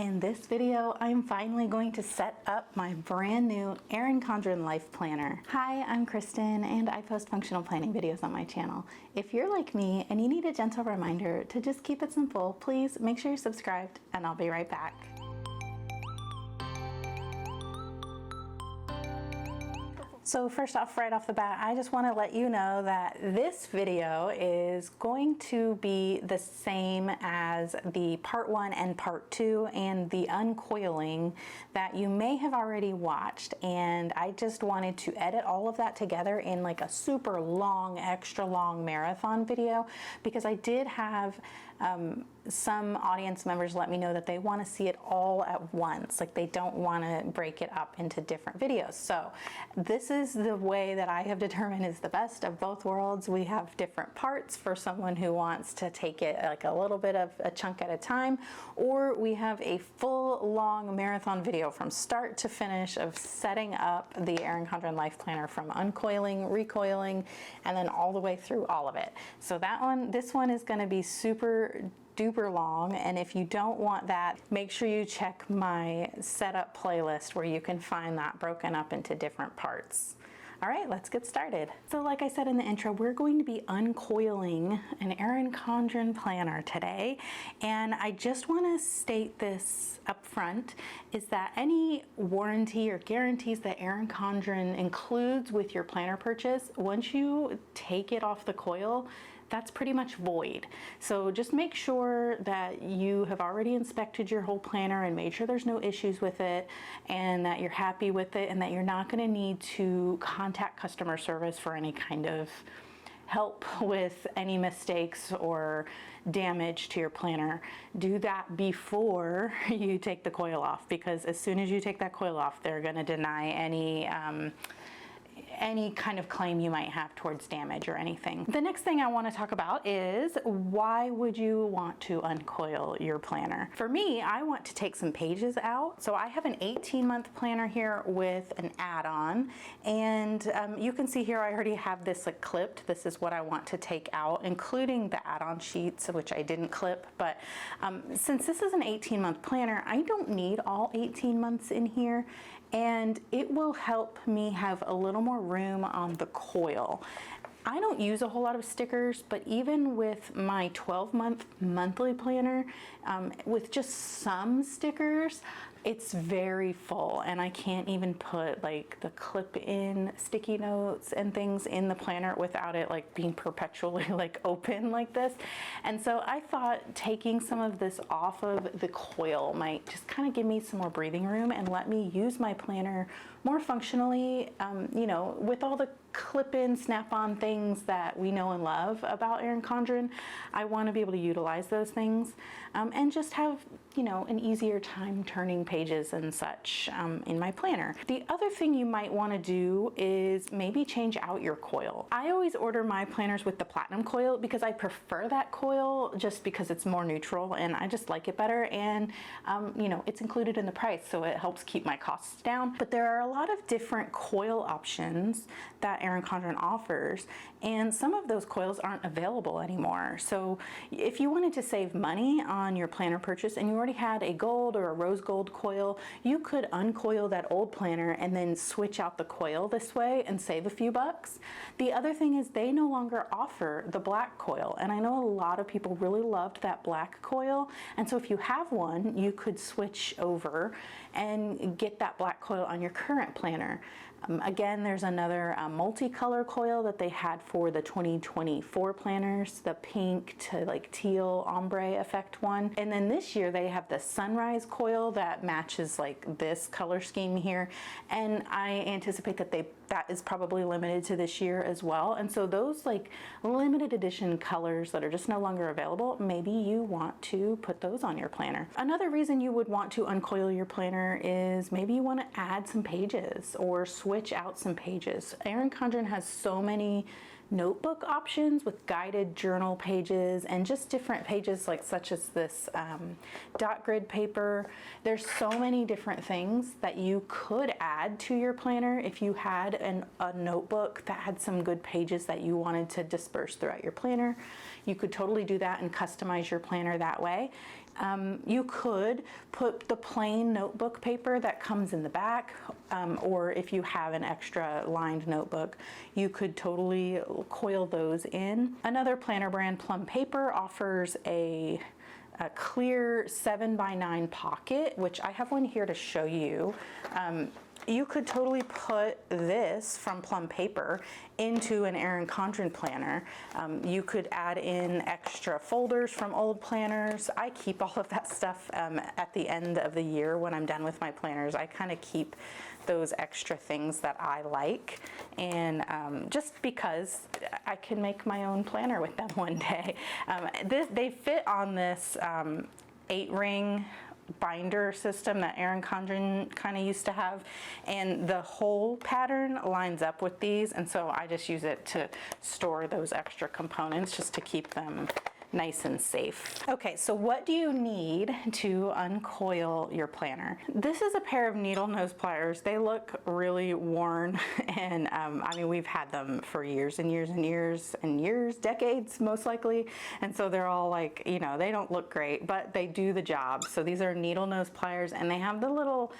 In this video, I'm finally going to set up my brand new Erin Condren LifePlanner. Hi, I'm Kristen and I post functional planning videos on my channel. If you're like me and you need a gentle reminder to just keep it simple, please make sure you're subscribed and I'll be right back. So first off, right off the bat, I just want to let you know that this video is going to be the same as the part 1 and part 2 and the uncoiling that you may have already watched. And I just wanted to edit all of that together in like a super long, extra long marathon video, because I did have some audience members let me know that they want to see it all at once. Like they don't want to break it up into different videos. So this is the way that I have determined is the best of both worlds. We have different parts for someone who wants to take it like a little bit of a chunk at a time, or we have a full long marathon video from start to finish of setting up the Erin Condren LifePlanner from uncoiling, recoiling, and then all the way through all of it. So this one is going to be super duper long, and if you don't want that, make sure you check my setup playlist where you can find that broken up into different parts. All right, let's get started. So like I said in the intro, we're going to be uncoiling an Erin Condren planner today. And I just want to state this up front, is that any warranty or guarantees that Erin Condren includes with your planner purchase, once you take it off the coil, that's pretty much void. So just make sure that you have already inspected your whole planner and made sure there's no issues with it and that you're happy with it and that you're not going to need to contact customer service for any kind of help with any mistakes or damage to your planner. Do that before you take the coil off, because as soon as you take that coil off, they're going to deny any kind of claim you might have towards damage or anything. The next thing I want to talk about is, why would you want to uncoil your planner? For me, I want to take some pages out. So I have an 18-month planner here with an add-on, and you can see here I already have this like clipped. This is what I want to take out, including the add-on sheets, which I didn't clip. But since this is an 18-month planner, I don't need all 18 months in here, and it will help me have a little more room on the coil. I don't use a whole lot of stickers, but even with my 12-month monthly planner, with just some stickers, it's very full, and I can't even put like the clip-in sticky notes and things in the planner without it like being perpetually like open like this. And so I thought taking some of this off of the coil might just kind of give me some more breathing room and let me use my planner more functionally, you know, with all the clip-in, snap-on things that we know and love about Erin Condren. I want to be able to utilize those things and just have, you know, an easier time turning pages and such in my planner. The other thing you might want to do is maybe change out your coil. I always order my planners with the platinum coil because I prefer that coil just because it's more neutral and I just like it better, and you know, it's included in the price, so it helps keep my costs down. But there are a lot of different coil options that Erin Condren offers, and some of those coils aren't available anymore. So if you wanted to save money on your planner purchase and you already had a gold or a rose gold coil, you could uncoil that old planner and then switch out the coil this way and save a few bucks. The other thing is they no longer offer the black coil, and I know a lot of people really loved that black coil, and so if you have one, you could switch over and get that black coil on your current planner. Again, there's another multicolor coil that they had for the 2024 planners, the pink to like teal ombre effect one. And then this year they have the sunrise coil that matches like this color scheme here. And I anticipate that that is probably limited to this year as well. And so those like limited edition colors that are just no longer available, maybe you want to put those on your planner. Another reason you would want to uncoil your planner is maybe you want to add some pages or switch out some pages. Erin Condren has so many notebook options with guided journal pages and just different pages like such as this dot grid paper. There's so many different things that you could add to your planner if you had a notebook that had some good pages that you wanted to disperse throughout your planner. You could totally do that and customize your planner that way. You could put the plain notebook paper that comes in the back, or if you have an extra lined notebook, you could totally coil those in. Another planner brand, Plum Paper, offers a clear 7x9 pocket, which I have one here to show you. You could totally put this from Plum Paper into an Erin Condren planner. You could add in extra folders from old planners. I keep all of that stuff at the end of the year when I'm done with my planners. I kind of keep those extra things that I like, and just because I can make my own planner with them one day. They fit on this 8-ring binder system that Erin Condren kind of used to have, and the whole pattern lines up with these, and so I just use it to store those extra components just to keep them nice and safe. Okay, so what do you need to uncoil your planner? This is a pair of needle nose pliers. They look really worn, and I mean, we've had them for years and years and years and years, decades most likely, and so they're all like, you know, they don't look great, but they do the job. So these are needle nose pliers, and they have the little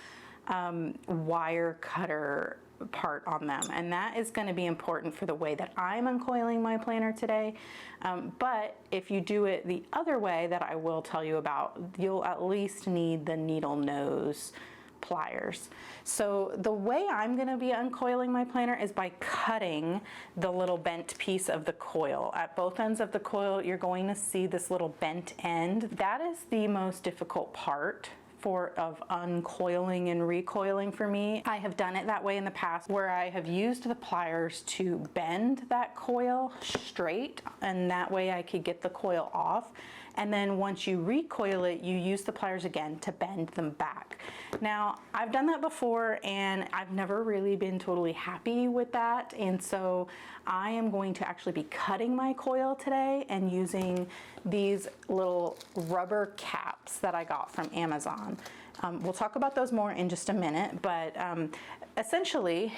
wire cutter part on them, and that is going to be important for the way that I'm uncoiling my planner today. But if you do it the other way that I will tell you about, you'll at least need the needle nose pliers. So the way I'm going to be uncoiling my planner is by cutting the little bent piece of the coil. At both ends of the coil, you're going to see this little bent end. That is the most difficult part of uncoiling and recoiling for me. I have done it that way in the past, where I have used the pliers to bend that coil straight, and that way I could get the coil off. And then once you recoil it, you use the pliers again to bend them back. Now, I've done that before, and I've never really been totally happy with that. And so I am going to actually be cutting my coil today and using these little rubber caps that I got from Amazon. We'll talk about those more in just a minute, but essentially,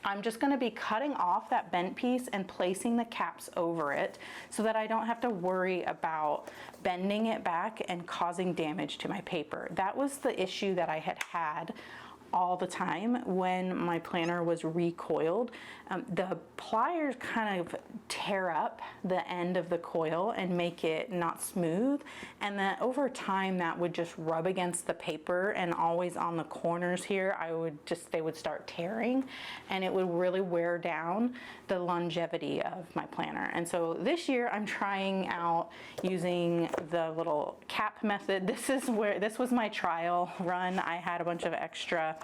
I'm just going to be cutting off that bent piece and placing the caps over it so that I don't have to worry about bending it back and causing damage to my paper. That was the issue that I had all the time when my planner was recoiled. The pliers kind of tear up the end of the coil and make it not smooth, and then over time that would just rub against the paper, and always on the corners here they would start tearing, and it would really wear down the longevity of my planner. And so this year I'm trying out using the little cap method. This was my trial run. I had a bunch of extra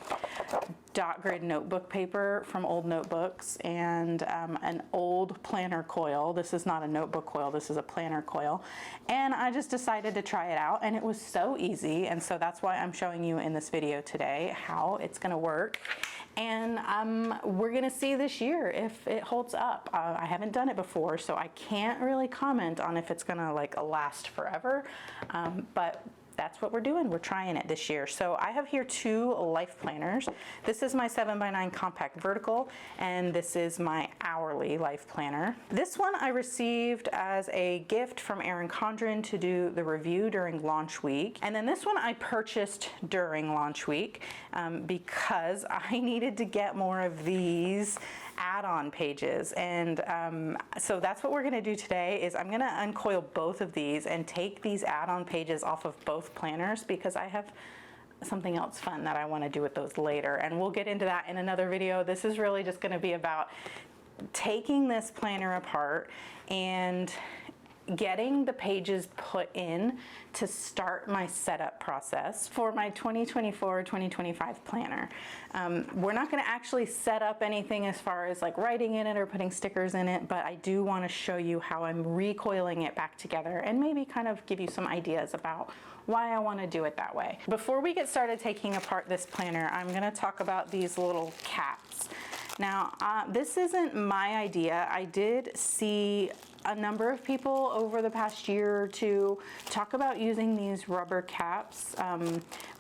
dot grid notebook paper from old notebooks and an old planner coil. This is not a notebook coil, this is a planner coil. And I just decided to try it out, and it was so easy. And so that's why I'm showing you in this video today how it's gonna work. And we're gonna see this year if it holds up. I haven't done it before, so I can't really comment on if it's gonna like last forever, but that's what we're doing. We're trying it this year. So I have here 2 life planners. This is my 7x9 compact vertical, and this is my hourly life planner. This one I received as a gift from Erin Condren to do the review during launch week. And then this one I purchased during launch week because I needed to get more of these add-on pages. And so that's what we're gonna do today. Is I'm gonna uncoil both of these and take these add-on pages off of both planners, because I have something else fun that I want to do with those later, and we'll get into that in another video. This is really just going to be about taking this planner apart and getting the pages put in to start my setup process for my 2024-2025 planner. We're not going to actually set up anything as far as like writing in it or putting stickers in it, but I do want to show you how I'm recoiling it back together and maybe kind of give you some ideas about why I want to do it that way. Before we get started taking apart this planner, I'm going to talk about these little caps. Now, this isn't my idea. I did see a number of people over the past year or two talk about using these rubber caps,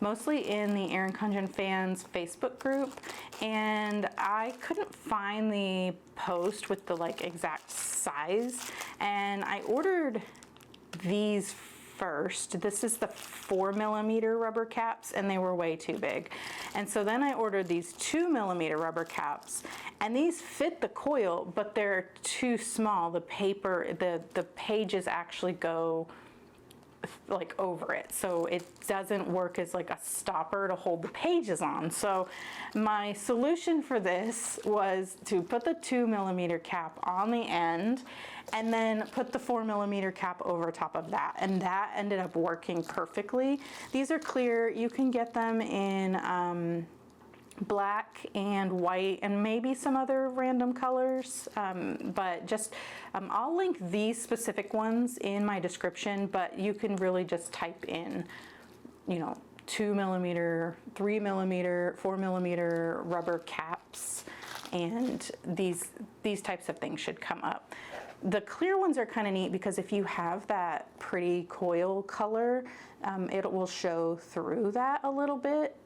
mostly in the Erin Condren fans Facebook group, and I couldn't find the post with the like exact size, and I ordered these first. This is the 4mm rubber caps, and they were way too big. And so then I ordered these 2mm rubber caps, and these fit the coil, but they're too small. The paper, the pages actually go like over it, so it doesn't work as like a stopper to hold the pages on. So my solution for this was to put the 2mm cap on the end and then put the 4mm cap over top of that, and that ended up working perfectly. These are clear. You can get them in black and white and maybe some other random colors, but just I'll link these specific ones in my description, but you can really just type in, you know, 2mm, 3mm, 4mm rubber caps, and these types of things should come up. The clear ones are kind of neat because if you have that pretty coil color, it will show through that a little bit.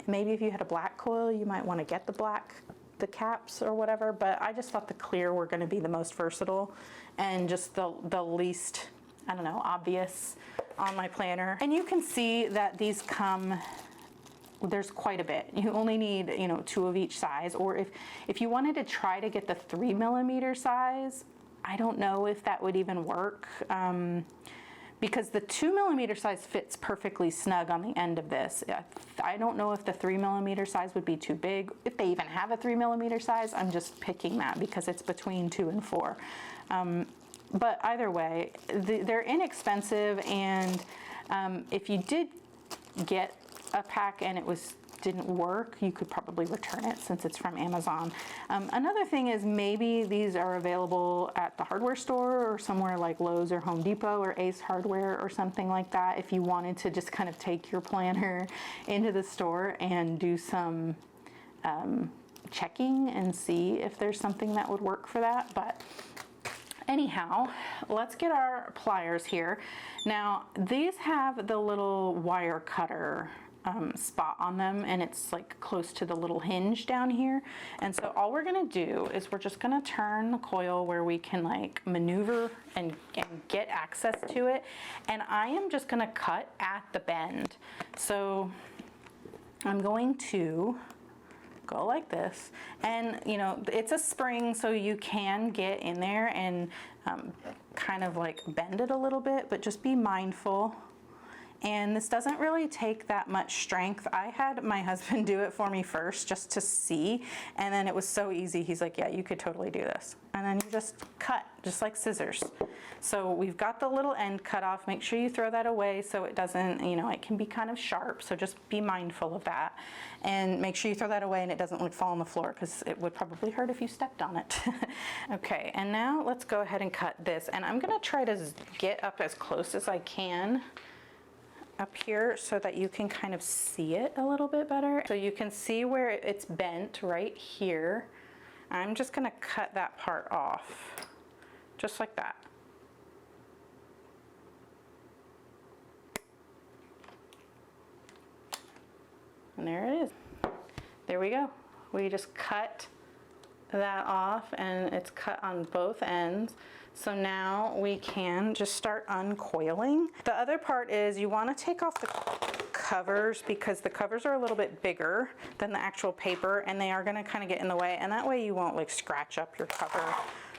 Maybe if you had a black coil, you might want to get the caps or whatever, but I just thought the clear were going to be the most versatile and just the least, I don't know, obvious on my planner. And you can see that these come, there's quite a bit. You only need, you know, 2 of each size, or if you wanted to try to get the 3mm size, I don't know if that would even work, because the 2mm size fits perfectly snug on the end of this. I don't know if the 3mm size would be too big. If they even have a 3mm size, I'm just picking that because it's between 2 and 4. But either way, they're inexpensive, and if you did get a pack and it didn't work, you could probably return it since it's from Amazon. Another thing is maybe these are available at the hardware store or somewhere like Lowe's or Home Depot or Ace Hardware or something like that, if you wanted to just kind of take your planner into the store and do some checking and see if there's something that would work for that. But anyhow, let's get our pliers here. Now, these have the little wire cutter spot on them, and it's like close to the little hinge down here. And so all we're gonna do is we're just gonna turn the coil where we can like maneuver and get access to it. And I am just gonna cut at the bend. So I'm going to go like this, and you know, it's a spring, so you can get in there and kind of like bend it a little bit, but just be mindful. And this doesn't really take that much strength. I had my husband do it for me first just to see, and then it was so easy. He's like, yeah, you could totally do this. And then you just cut, just like scissors. So we've got the little end cut off. Make sure you throw that away so it doesn't, you know, it can be kind of sharp, so just be mindful of that. And make sure you throw that away and it doesn't like fall on the floor, because it would probably hurt if you stepped on it. Okay, and now let's go ahead and cut this. And I'm gonna try to get up as close as I can up here so that you can kind of see it a little bit better. So you can see where it's bent right here. I'm just gonna cut that part off, just like that. And there it is. There we go. We just cut that off, and it's cut on both ends. So now we can just start uncoiling. The other part is you want to take off the covers, because the covers are a little bit bigger than the actual paper, and they are going to kind of get in the way, and that way you won't like scratch up your cover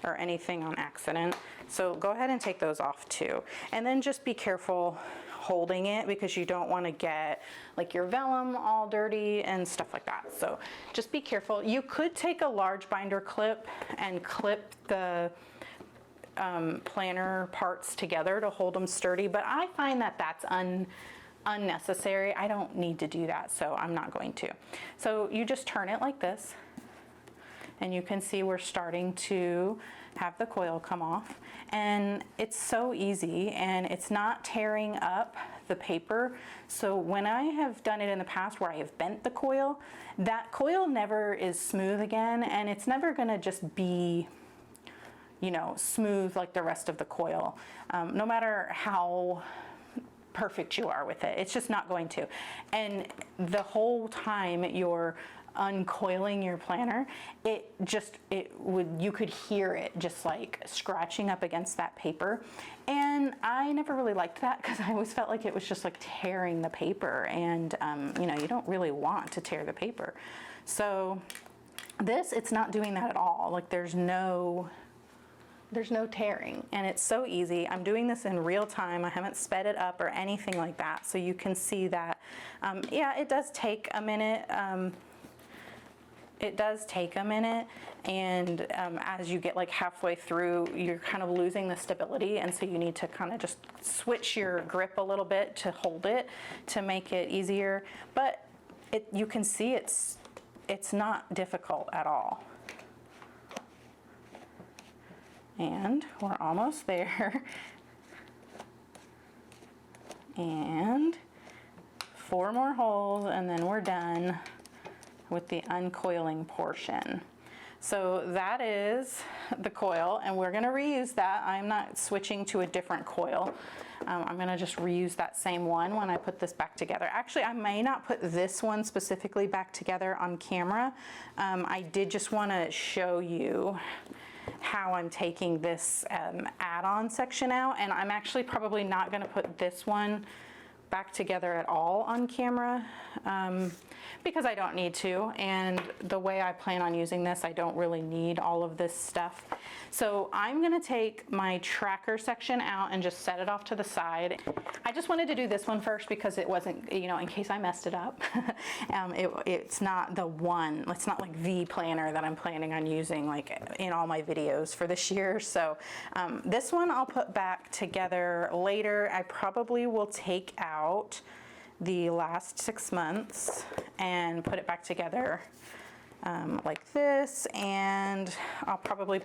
or anything on accident. So go ahead and take those off too. And then just be careful holding it, because you don't want to get like your vellum all dirty and stuff like that. So just be careful. You could take a large binder clip and clip the planner parts together to hold them sturdy, but I find that that's unnecessary. I don't need to do that, so I'm not going to. So you just turn it like this, and you can see we're starting to have the coil come off, and it's so easy, and it's not tearing up the paper. So when I have done it in the past where I have bent the coil, that coil never is smooth again, and it's never gonna just be, you know, smooth like the rest of the coil, no matter how perfect you are with it. It's just not going to. And the whole time you're uncoiling your planner, you could hear it just like scratching up against that paper. And I never really liked that because I always felt like it was just like tearing the paper, and you know, you don't really want to tear the paper. So this, it's not doing that at all. Like there's no tearing, and it's so easy. I'm doing this in real time. I haven't sped it up or anything like that. So you can see that, yeah, it does take a minute. And as you get like halfway through, you're kind of losing the stability, and so you need to kind of just switch your grip a little bit to hold it to make it easier. But you can see it's not difficult at all. And we're almost there. And 4 more holes, and then we're done with the uncoiling portion. So that is the coil, and we're going to reuse that. I'm not switching to a different coil. I'm going to just reuse that same one when I put this back together. Actually, I may not put this one specifically back together on camera. I did just want to show you how I'm taking this add-on section out, and I'm actually probably not going to put this one back together at all on camera because I don't need to, and the way I plan on using this, I don't really need all of this stuff. So I'm going to take my tracker section out and just set it off to the side. I just wanted to do this one first because it wasn't, you know, in case I messed it up. It's not the one, it's not like the planner that I'm planning on using like in all my videos for this year. So this one I'll put back together later. I probably will take out the last 6 months and put it back together like this, and I probably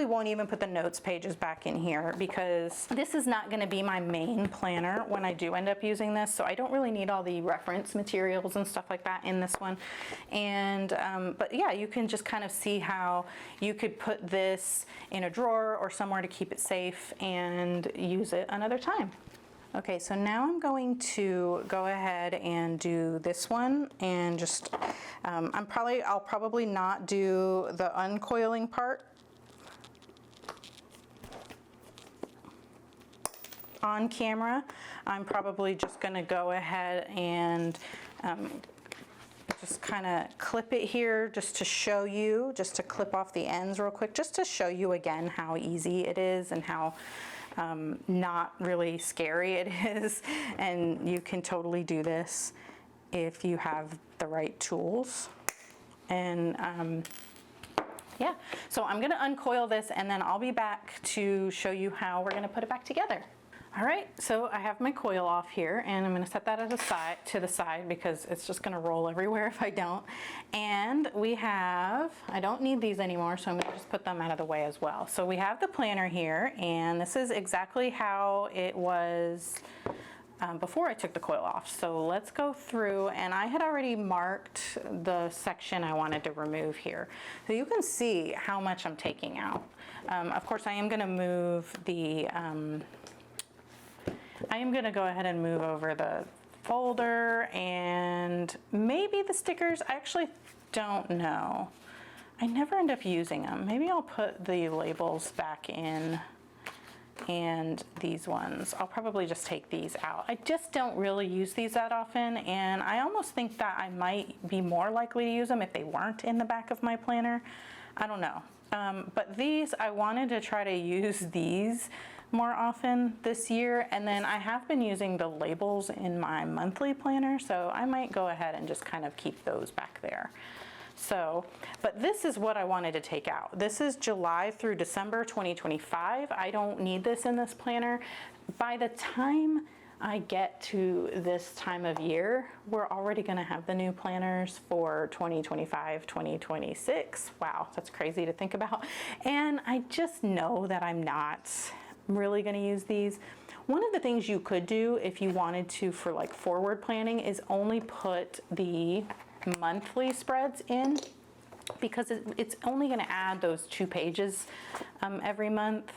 won't even put the notes pages back in here because this is not going to be my main planner when I do end up using this, so I don't really need all the reference materials and stuff like that in this one. And but yeah, you can just kind of see how you could put this in a drawer or somewhere to keep it safe and use it another time. Okay, so now I'm going to go ahead and do this one, and just I'll probably not do the uncoiling part on camera. I'm probably just going to go ahead and just kind of clip it here just to show you, just to clip off the ends real quick, just to show you again how easy it is and how not really scary it is. And you can totally do this if you have the right tools. And yeah, so I'm going to uncoil this, and then I'll be back to show you how we're going to put it back together. All right, so I have my coil off here, and I'm going to set that to the side because it's just going to roll everywhere if I don't. And we have, I don't need these anymore, so I'm going to just put them out of the way as well. So we have the planner here, and this is exactly how it was before I took the coil off. So let's go through, and I had already marked the section I wanted to remove here. So you can see how much I'm taking out. Of course, I am going to move the I am going to go ahead and move over the folder and maybe the stickers. I actually don't know. I never end up using them. Maybe I'll put the labels back in, and these ones, I'll probably just take these out. I just don't really use these that often, and I almost think that I might be more likely to use them if they weren't in the back of my planner. I don't know. But these, I wanted to try to use these more often this year, and then I have been using the labels in my monthly planner, so I might go ahead and just kind of keep those back there. So, but this is what I wanted to take out. This is July through December 2025. I don't need this in this planner. By the time I get to this time of year, we're already going to have the new planners for 2025, 2026. Wow, that's crazy to think about. And I just know that I'm not really going to use these. One of the things you could do if you wanted to for like forward planning is only put the monthly spreads in, because it's only going to add those 2 pages every month.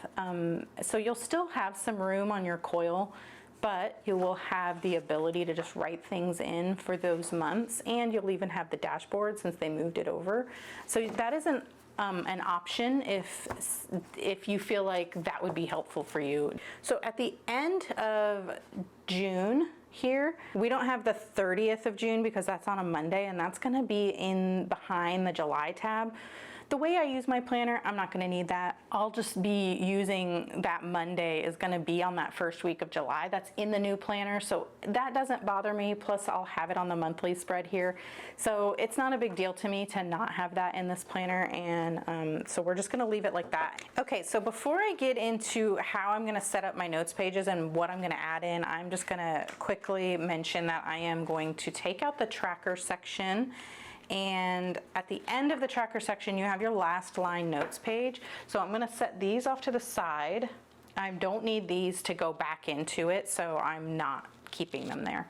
So you'll still have some room on your coil but you will have the ability to just write things in for those months, and you'll even have the dashboard since they moved it over. So that is an option if you feel like that would be helpful for you. So at the end of June here, we don't have the 30th of June because that's on a Monday, and that's going to be in behind the July tab. The way I use my planner, I'm not going to need that. I'll just be using that Monday is going to be on that first week of July. That's in the new planner, so that doesn't bother me. Plus, I'll have it on the monthly spread here. So it's not a big deal to me to not have that in this planner, and so we're just going to leave it like that. Okay, so before I get into how I'm going to set up my notes pages and what I'm going to add in, I'm just going to quickly mention that I am going to take out the tracker section. And at the end of the tracker section, you have your last line notes page. So I'm going to set these off to the side. I don't need these to go back into it, so I'm not keeping them there.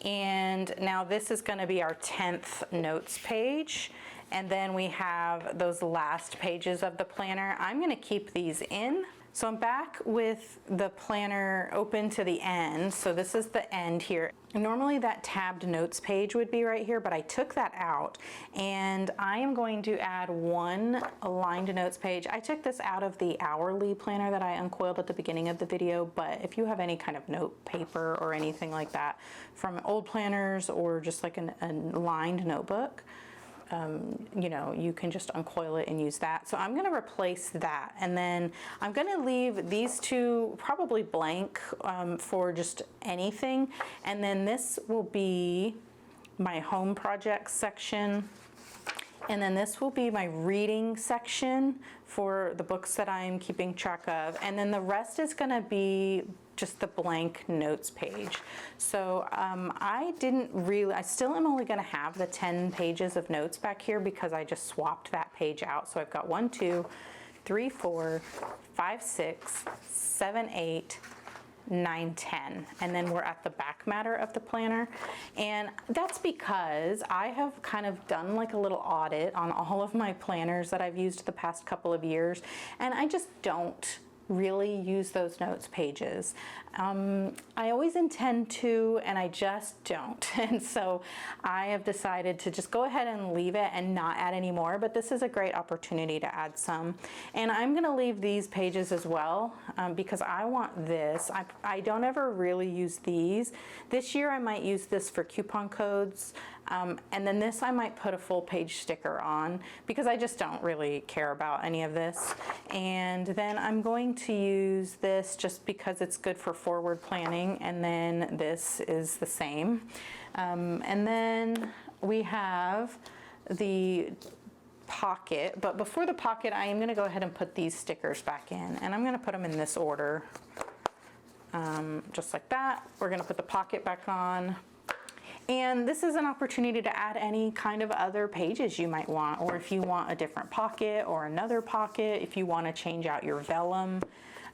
And now this is going to be our 10th notes page. And then we have those last pages of the planner. I'm going to keep these in. So I'm back with the planner open to the end. So this is the end here. Normally that tabbed notes page would be right here, but I took that out, and I am going to add one aligned notes page. I took this out of the hourly planner that I uncoiled at the beginning of the video, but if you have any kind of note paper or anything like that from old planners or just like a lined notebook, you know, you can just uncoil it and use that. So I'm going to replace that, and then I'm going to leave these two probably blank for just anything, and then this will be my home projects section, and then this will be my reading section for the books that I'm keeping track of, and then the rest is going to be just the blank notes page. So I still am only going to have the 10 pages of notes back here because I just swapped that page out. So I've got 1, 2, 3, 4, 5, 6, 7, 8, 9, 10, and then we're at the back matter of the planner. And that's because I have kind of done like a little audit on all of my planners that I've used the past couple of years, and I just don't really use those notes pages. I always intend to, and I just don't. And so I have decided to just go ahead and leave it and not add any more, but this is a great opportunity to add some. And I'm gonna leave these pages as well because I want this. I don't ever really use these. This year I might use this for coupon codes. And then this I might put a full page sticker on because I just don't really care about any of this. And then I'm going to use this just because it's good for forward planning, and then this is the same. And then we have the pocket, but before the pocket I am going to go ahead and put these stickers back in, and I'm going to put them in this order, just like that. We're going to put the pocket back on. And this is an opportunity to add any kind of other pages you might want, or if you want a different pocket or another pocket, if you want to change out your vellum.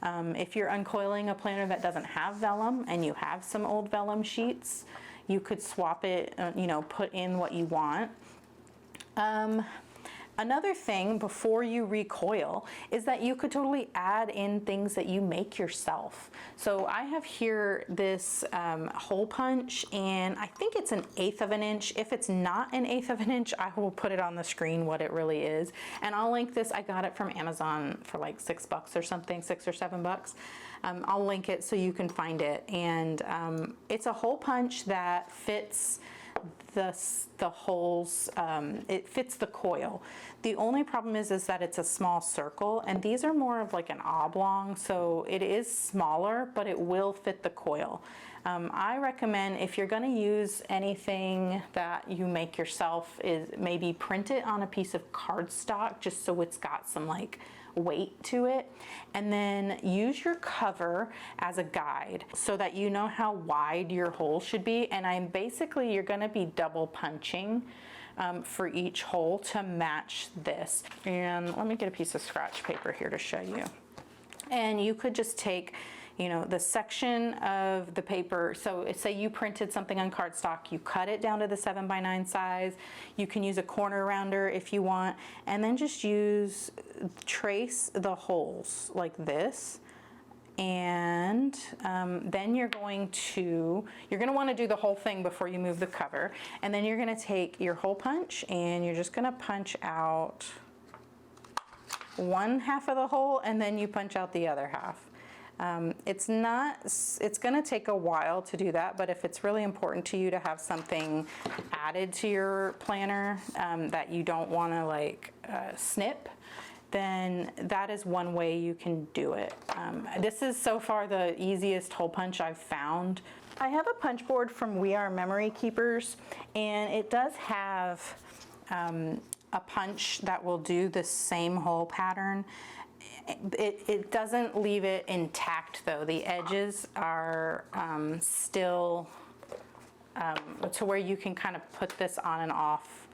If you're uncoiling a planner that doesn't have vellum and you have some old vellum sheets, you could swap it, you know, put in what you want. Another thing before you recoil is that you could totally add in things that you make yourself. So I have here this hole punch, and I think it's 1/8 of an inch. If it's not 1/8 of an inch, I will put it on the screen what it really is. And I'll link this. I got it from Amazon for like $6 or something, $6 or $7. I'll link it so you can find it. And it's a hole punch that fits the holes, it fits the coil. The only problem is that it's a small circle, and these are more of like an oblong, so it is smaller, but it will fit the coil. I recommend if you're going to use anything that you make yourself is maybe print it on a piece of cardstock just so it's got some like weight to it, and then use your cover as a guide so that you know how wide your hole should be. And you're going to be double punching for each hole to match this. And let me get a piece of scratch paper here to show you. And you could just take, you know, the section of the paper. So say you printed something on cardstock, you cut it down to the 7x9 size. You can use a corner rounder if you want, and then just trace the holes like this And then you're going to want to do the whole thing before you move the cover. And then you're going to take your hole punch and you're just going to punch out one half of the hole, and then you punch out the other half. It's going to take a while to do that, but if it's really important to you to have something added to your planner that you don't want to like snip, then that is one way you can do it. This is so far the easiest hole punch I've found. I have a punch board from We Are Memory Keepers, and it does have a punch that will do the same hole pattern. It doesn't leave it intact though. The edges are still to where you can kind of put this on and off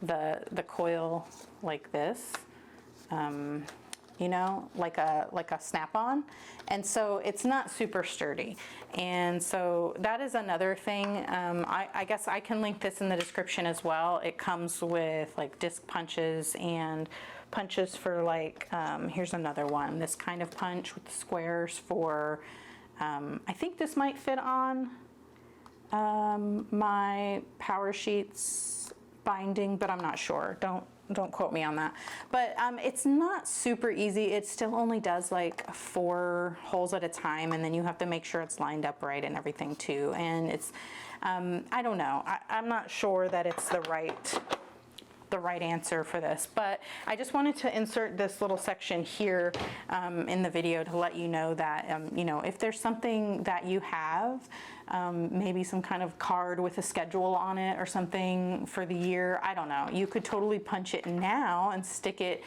the coil like this, you know, like a snap-on. And so it's not super sturdy. And so that is another thing. I guess I can link this in the description as well. It comes with like disc punches and punches for like, here's another one, this kind of punch with the squares for, I think this might fit on my Power Sheets binding, but I'm not sure. Don't quote me on that. But it's not super easy. It still only does like 4 holes at a time, and then you have to make sure it's lined up right and everything too. And it's, I don't know. I'm not sure that it's the right answer for this, but I just wanted to insert this little section here in the video to let you know that you know, if there's something that you have, maybe some kind of card with a schedule on it or something for the year, I don't know, you could totally punch it now and stick it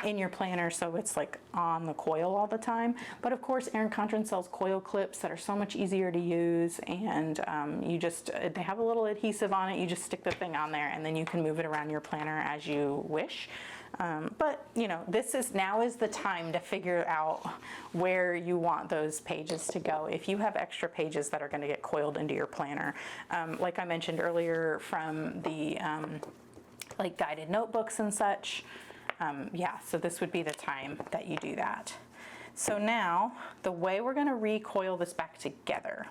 in your planner so it's like on the coil all the time. But of course, Erin Condren sells coil clips that are so much easier to use, and they have a little adhesive on it. You just stick the thing on there and then you can move it around your planner as you wish. But you know, now is the time to figure out where you want those pages to go. If you have extra pages that are going to get coiled into your planner, like I mentioned earlier from the like guided notebooks and such, yeah, so this would be the time that you do that. So now the way we're going to recoil this back together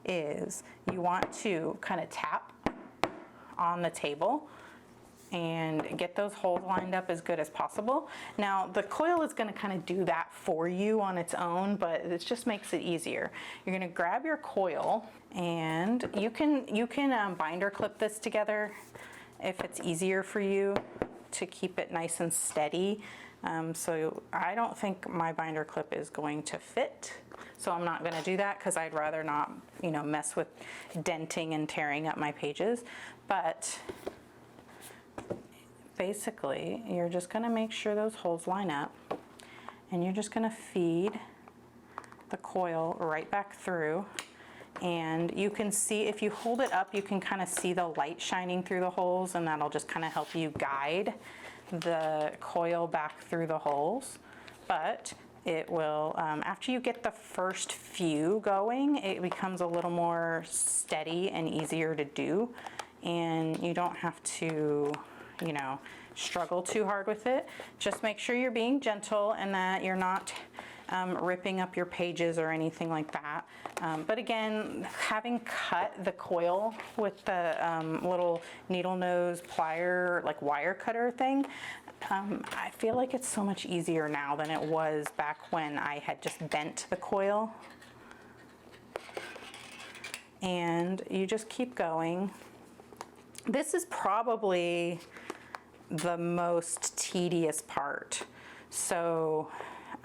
is you want to kind of tap on the table and get those holes lined up as good as possible. Now the coil is going to kind of do that for you on its own, but it just makes it easier. You're going to grab your coil, and you can binder clip this together if it's easier for you to keep it nice and steady. So I don't think my binder clip is going to fit, so I'm not going to do that because I'd rather not, you know, mess with denting and tearing up my pages. But basically, you're just going to make sure those holes line up, and you're just going to feed the coil right back through. And you can see, if you hold it up, you can kind of see the light shining through the holes, and that'll just kind of help you guide the coil back through the holes. But it will, after you get the first few going, it becomes a little more steady and easier to do, and you don't have to, you know, struggle too hard with it. Just make sure you're being gentle and that you're not ripping up your pages or anything like that. But again, having cut the coil with the little needle nose plier, like wire cutter thing, I feel like it's so much easier now than it was back when I had just bent the coil. And you just keep going. This is probably the most tedious part. So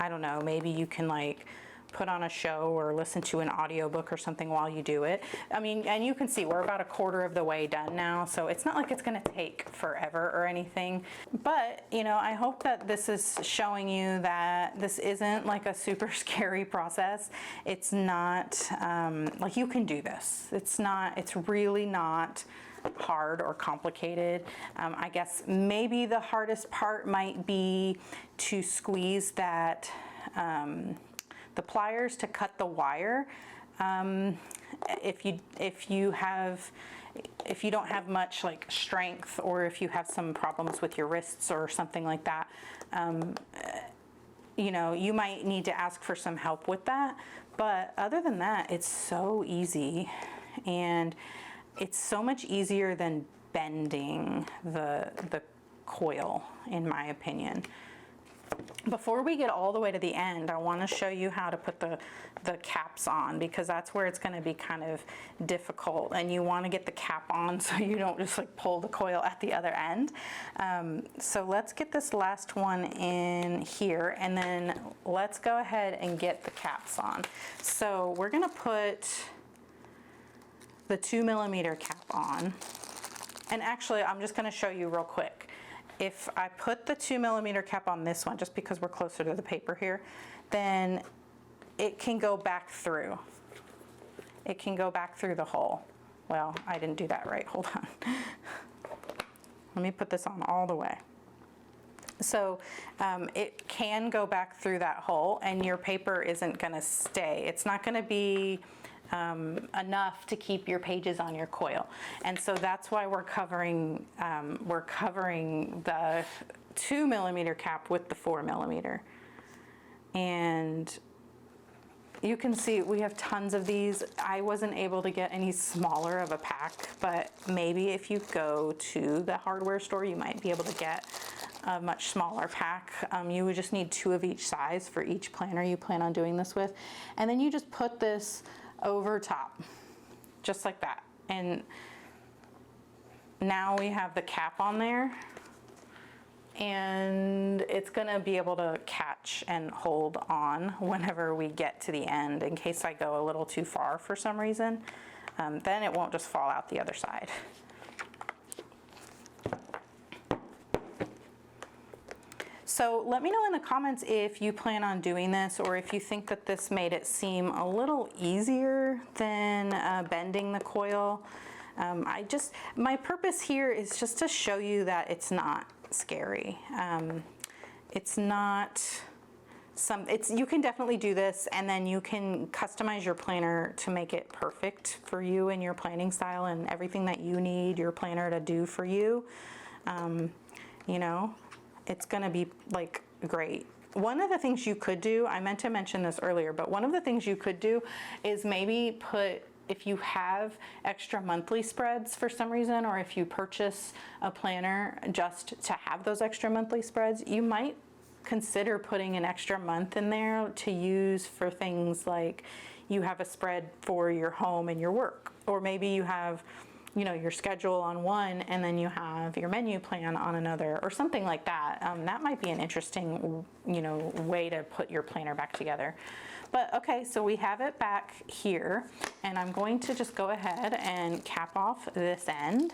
I don't know, maybe you can like put on a show or listen to an audiobook or something while you do it. I mean, and you can see we're about a quarter of the way done now, so it's not like it's going to take forever or anything. But, you know, I hope that this is showing you that this isn't like a super scary process. It's not, like, you can do this. It's really not hard or complicated. I guess maybe the hardest part might be to squeeze that the pliers to cut the wire. If you don't have much like strength, or if you have some problems with your wrists or something like that, you know, you might need to ask for some help with that. But other than that, it's so easy, and it's so much easier than bending the coil, in my opinion. Before we get all the way to the end, I want to show you how to put the caps on, because that's where it's going to be kind of difficult, and you want to get the cap on so you don't just like pull the coil at the other end. So let's get this last one in here, and then let's go ahead and get the caps on. So we're going to put the 2mm cap on, and actually I'm just going to show you real quick. If I put the 2mm cap on this one, just because we're closer to the paper here, then it can go back through. It can go back through the hole. Well, I didn't do that right, hold on. Let me put this on all the way. So it can go back through that hole, and your paper isn't gonna stay. It's not gonna be enough to keep your pages on your coil. And so that's why we're covering the 2mm cap with the 4mm. And you can see we have tons of these. I wasn't able to get any smaller of a pack, but maybe if you go to the hardware store, you might be able to get a much smaller pack. You would just need 2 of each size for each planner you plan on doing this with. And then you just put this over top, just like that. And now we have the cap on there, and it's gonna be able to catch and hold on whenever we get to the end, in case I go a little too far for some reason. Then it won't just fall out the other side. So let me know in the comments if you plan on doing this, or if you think that this made it seem a little easier than bending the coil. My purpose here is just to show you that it's not scary. It's not you can definitely do this, and then you can customize your planner to make it perfect for you and your planning style and everything that you need your planner to do for you. You know, it's gonna be like great. One of the things you could do, I meant to mention this earlier, but one of the things you could do is maybe put, if you have extra monthly spreads for some reason, or if you purchase a planner just to have those extra monthly spreads, you might consider putting an extra month in there to use for things like you have a spread for your home and your work, or maybe you have, you know, your schedule on one, and then you have your menu plan on another, or something like that. That might be an interesting, you know, way to put your planner back together. But okay, so we have it back here, and I'm going to just go ahead and cap off this end.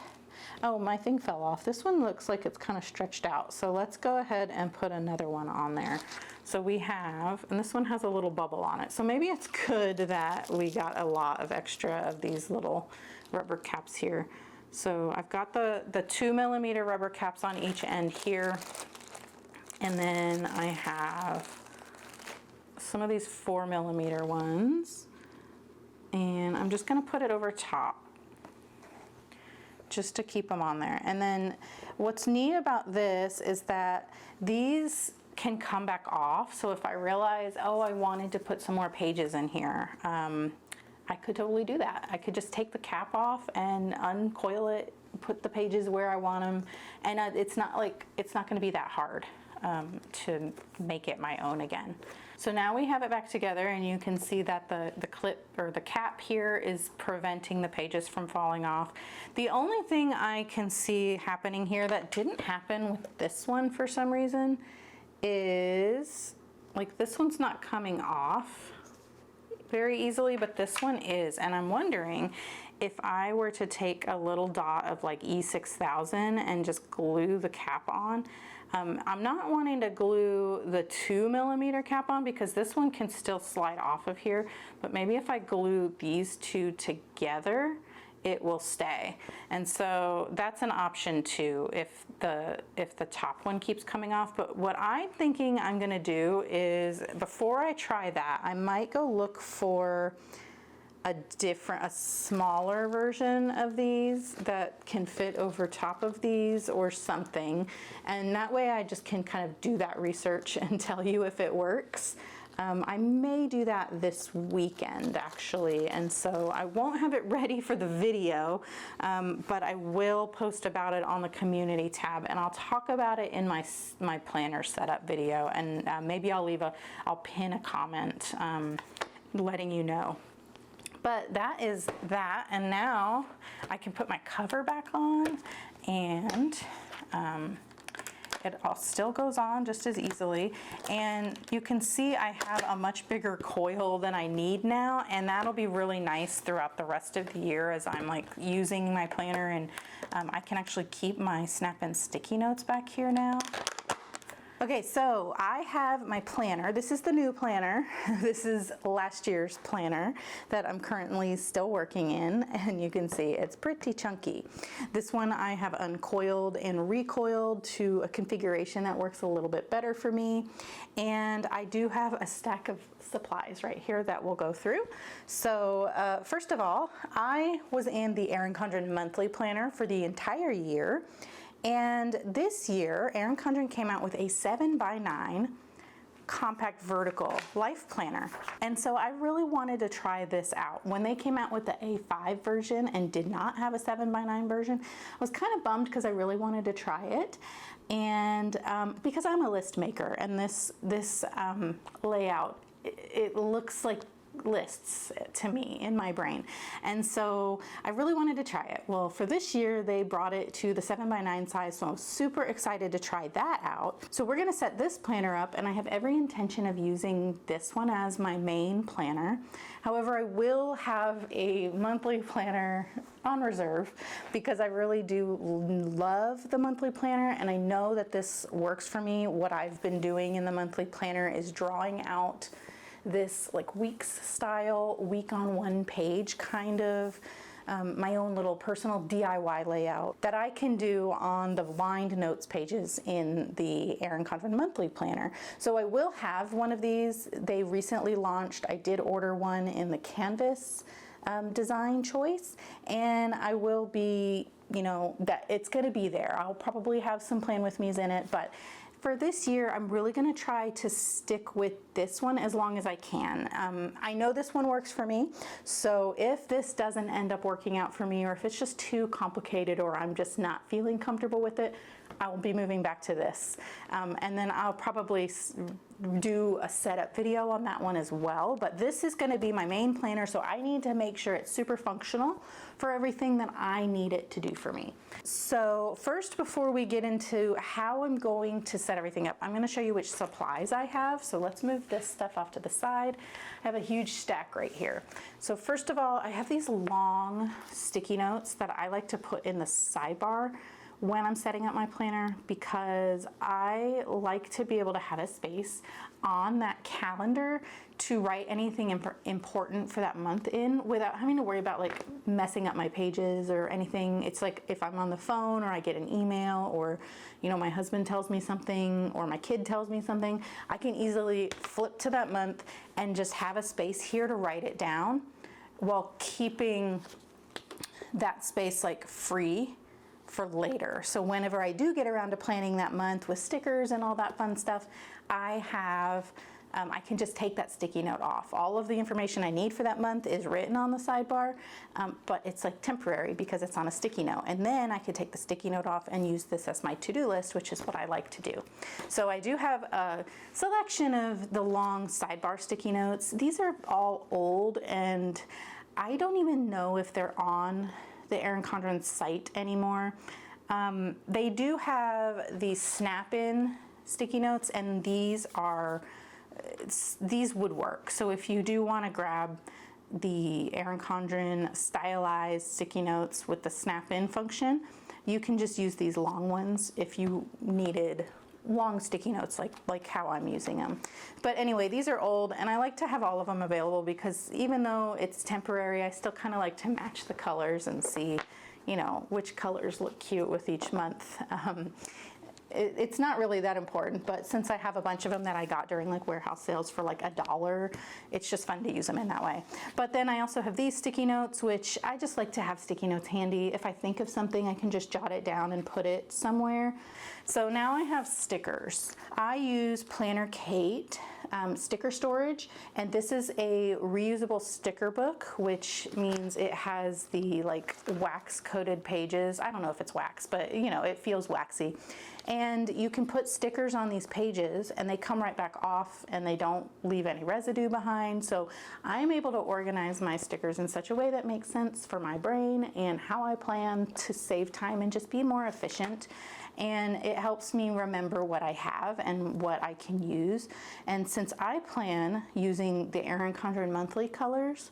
Oh, my thing fell off. This one looks like it's kind of stretched out. So let's go ahead and put another one on there. So we have, and this one has a little bubble on it. So maybe it's good that we got a lot of extra of these little rubber caps here. So I've got the 2mm rubber caps on each end here. And then I have some of these 4mm ones. And I'm just gonna put it over top, just to keep them on there. And then what's neat about this is that these can come back off. So if I realize, oh, I wanted to put some more pages in here, I could totally do that. I could just take the cap off and uncoil it, put the pages where I want them, and it's not gonna be that hard to make it my own again. So now we have it back together, and you can see that the clip, or the cap here, is preventing the pages from falling off. The only thing I can see happening here that didn't happen with this one for some reason is, like, this one's not coming off very easily, but this one is. And I'm wondering if I were to take a little dot of like E6000 and just glue the cap on. I'm not wanting to glue the 2mm cap on, because this one can still slide off of here, but maybe if I glue these two together, it will stay. And so that's an option too, if the top one keeps coming off. But what I'm thinking I'm gonna do is, before I try that, I might go look for a smaller version of these that can fit over top of these or something. And that way I just can kind of do that research and tell you if it works. I may do that this weekend actually, and so I won't have it ready for the video, but I will post about it on the community tab, and I'll talk about it in my planner setup video, and maybe I'll pin a comment letting you know. But that is that, and now I can put my cover back on, and it all still goes on just as easily. And you can see I have a much bigger coil than I need now, and that'll be really nice throughout the rest of the year as I'm like using my planner, and I can actually keep my snap-in sticky notes back here now. Okay, so I have my planner. This is the new planner. This is last year's planner that I'm currently still working in, and you can see it's pretty chunky. This one I have uncoiled and recoiled to a configuration that works a little bit better for me. And I do have a stack of supplies right here that we'll go through. So first of all, I was in the Erin Condren monthly planner for the entire year. And this year, Erin Condren came out with a 7x9 compact vertical life planner. And so I really wanted to try this out. When they came out with the A5 version and did not have a 7x9 version, I was kind of bummed because I really wanted to try it. And because I'm a list maker, and this layout, it looks like lists to me in my brain, and so I really wanted to try it. Well, for this year they brought it to the 7x9 size, so I'm super excited to try that out. So we're going to set this planner up, and I have every intention of using this one as my main planner. However, I will have a monthly planner on reserve because I really do love the monthly planner, and I know that this works for me. What I've been doing in the monthly planner is drawing out this like weeks style, week on one page kind of my own little personal DIY layout that I can do on the lined notes pages in the Erin Condren monthly planner. So I will have one of these. They recently launched. I did order one in the canvas design choice, and I will be, you know, that it's going to be there. I'll probably have some plan with me's in it, but for this year, I'm really going to try to stick with this one as long as I can. I know this one works for me, so if this doesn't end up working out for me, or if it's just too complicated, or I'm just not feeling comfortable with it, I will be moving back to this. And then I'll probably do a setup video on that one as well, but this is going to be my main planner, so I need to make sure it's super functional for everything that I need it to do for me. So first, before we get into how I'm going to set everything up, I'm going to show you which supplies I have. So let's move this stuff off to the side. I have a huge stack right here. So first of all, I have these long sticky notes that I like to put in the sidebar when I'm setting up my planner, because I like to be able to have a space on that calendar to write anything important for that month in without having to worry about like messing up my pages or anything. It's like if I'm on the phone, or I get an email, or you know, my husband tells me something, or my kid tells me something, I can easily flip to that month and just have a space here to write it down while keeping that space like free for later. So whenever I do get around to planning that month with stickers and all that fun stuff, I can just take that sticky note off. All of the information I need for that month is written on the sidebar, but it's like temporary because it's on a sticky note. And then I could take the sticky note off and use this as my to-do list, which is what I like to do. So I do have a selection of the long sidebar sticky notes. These are all old, and I don't even know if they're on the Erin Condren site anymore. They do have these snap-in sticky notes, and these would work. So if you do want to grab the Erin Condren stylized sticky notes with the snap-in function, you can just use these long ones if you needed long sticky notes like how I'm using them. But anyway, these are old, and I like to have all of them available because even though it's temporary, I still kind of like to match the colors and see, you know, which colors look cute with each month. it's not really that important, but since I have a bunch of them that I got during like warehouse sales for like $1, it's just fun to use them in that way. But then I also have these sticky notes, which I just like to have sticky notes handy. If I think of something, I can just jot it down and put it somewhere. So now I have stickers. I use Planner Kate sticker storage, and this is a reusable sticker book, which means it has the like wax coated pages. I don't know if it's wax, but you know, it feels waxy. And you can put stickers on these pages and they come right back off and they don't leave any residue behind. So I'm able to organize my stickers in such a way that makes sense for my brain and how I plan to save time and just be more efficient. And it helps me remember what I have and what I can use. And since I plan using the Erin Condren monthly colors,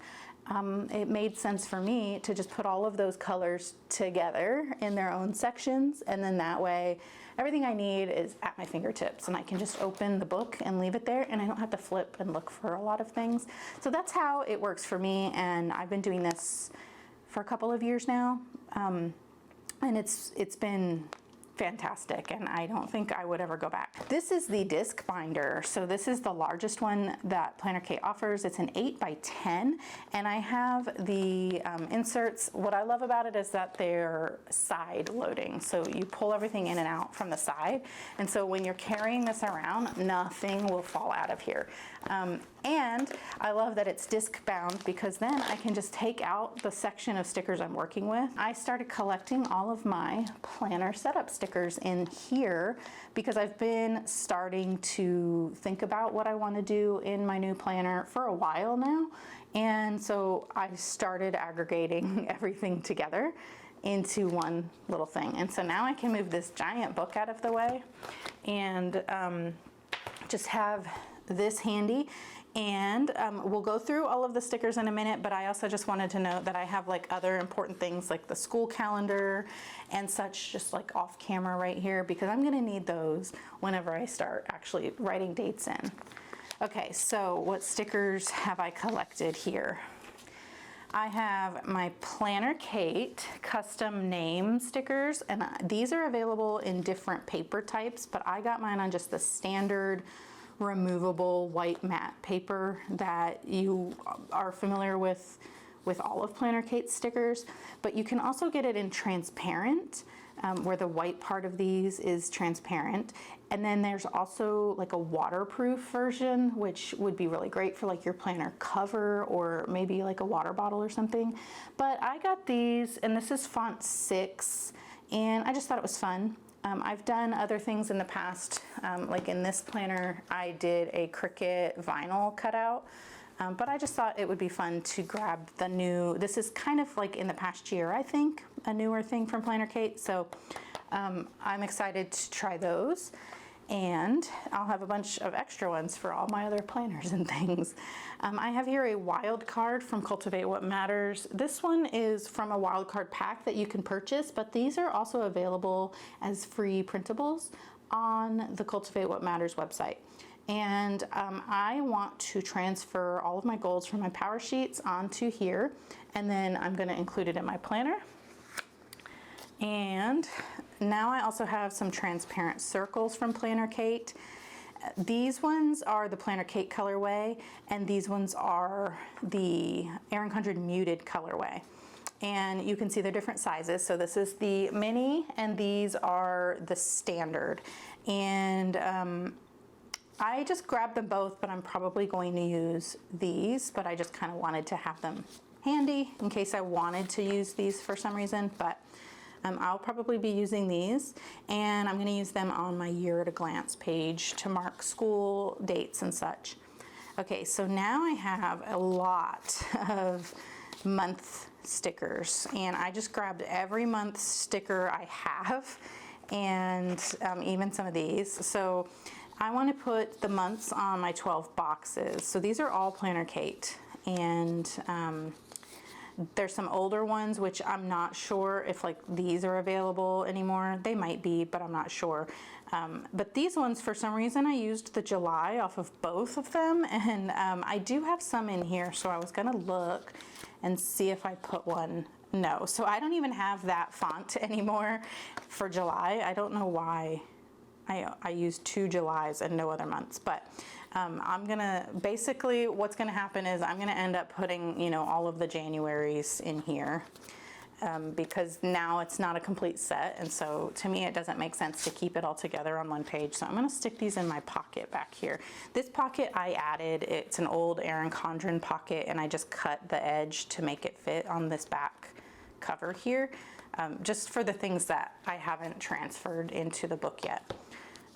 it made sense for me to just put all of those colors together in their own sections, and then that way everything I need is at my fingertips and I can just open the book and leave it there, and I don't have to flip and look for a lot of things. So that's how it works for me, and I've been doing this for a couple of years now, and it's been fantastic, and I don't think I would ever go back. This is the disc binder. So this is the largest one that Planner Kate offers. It's an 8x10, and I have the inserts. What I love about it is that they're side loading. So you pull everything in and out from the side. And so when you're carrying this around, nothing will fall out of here. And I love that it's disc bound, because then I can just take out the section of stickers I'm working with. I started collecting all of my planner setup stickers in here because I've been starting to think about what I want to do in my new planner for a while now. And so I started aggregating everything together into one little thing. And so now I can move this giant book out of the way and just have this handy. And we'll go through all of the stickers in a minute, but I also just wanted to note that I have like other important things like the school calendar and such, just like off camera right here, because I'm gonna need those whenever I start actually writing dates in. Okay, so what stickers have I collected here? I have my Planner Kate custom name stickers, and these are available in different paper types, but I got mine on just the standard removable white matte paper that you are familiar with all of Planner Kate's stickers. But you can also get it in transparent, where the white part of these is transparent. And then there's also like a waterproof version, which would be really great for like your planner cover or maybe like a water bottle or something. But I got these, and this is font 6, and I just thought it was fun. I've done other things in the past, like in this planner, I did a Cricut vinyl cutout, but I just thought it would be fun to grab the new, this is kind of like in the past year, I think, a newer thing from Planner Kate, so I'm excited to try those. And I'll have a bunch of extra ones for all my other planners and things. I have here a wild card from Cultivate What Matters. This one is from a wild card pack that you can purchase, but these are also available as free printables on the Cultivate What Matters website. And I want to transfer all of my goals from my power sheets onto here, and then I'm going to include it in my planner. And now I also have some transparent circles from Planner Kate. These ones are the Planner Kate colorway, and these ones are the Erin Condren muted colorway. And you can see they're different sizes. So this is the mini, and these are the standard. And I just grabbed them both, but I'm probably going to use these, but I just kind of wanted to have them handy in case I wanted to use these for some reason. But I'll probably be using these, and I'm going to use them on my year at a glance page to mark school dates and such. Okay, so now I have a lot of month stickers, and I just grabbed every month sticker I have, and even some of these. So I want to put the months on my 12 boxes. So these are all Planner Kate, and there's some older ones, which I'm not sure if like these are available anymore. They might be, but I'm not sure. But these ones, for some reason, I used the July off of both of them. And I do have some in here, so I was gonna look and see if I put one. No, so I don't even have that font anymore for July. I don't know why I used 2 Julys and no other months, but I'm gonna, basically what's gonna happen is I'm gonna end up putting, you know, all of the Januaries in here. Because now it's not a complete set, and so to me it doesn't make sense to keep it all together on one page. So I'm going to stick these in my pocket back here. This pocket I added, it's an old Erin Condren pocket, and I just cut the edge to make it fit on this back cover here, just for the things that I haven't transferred into the book yet.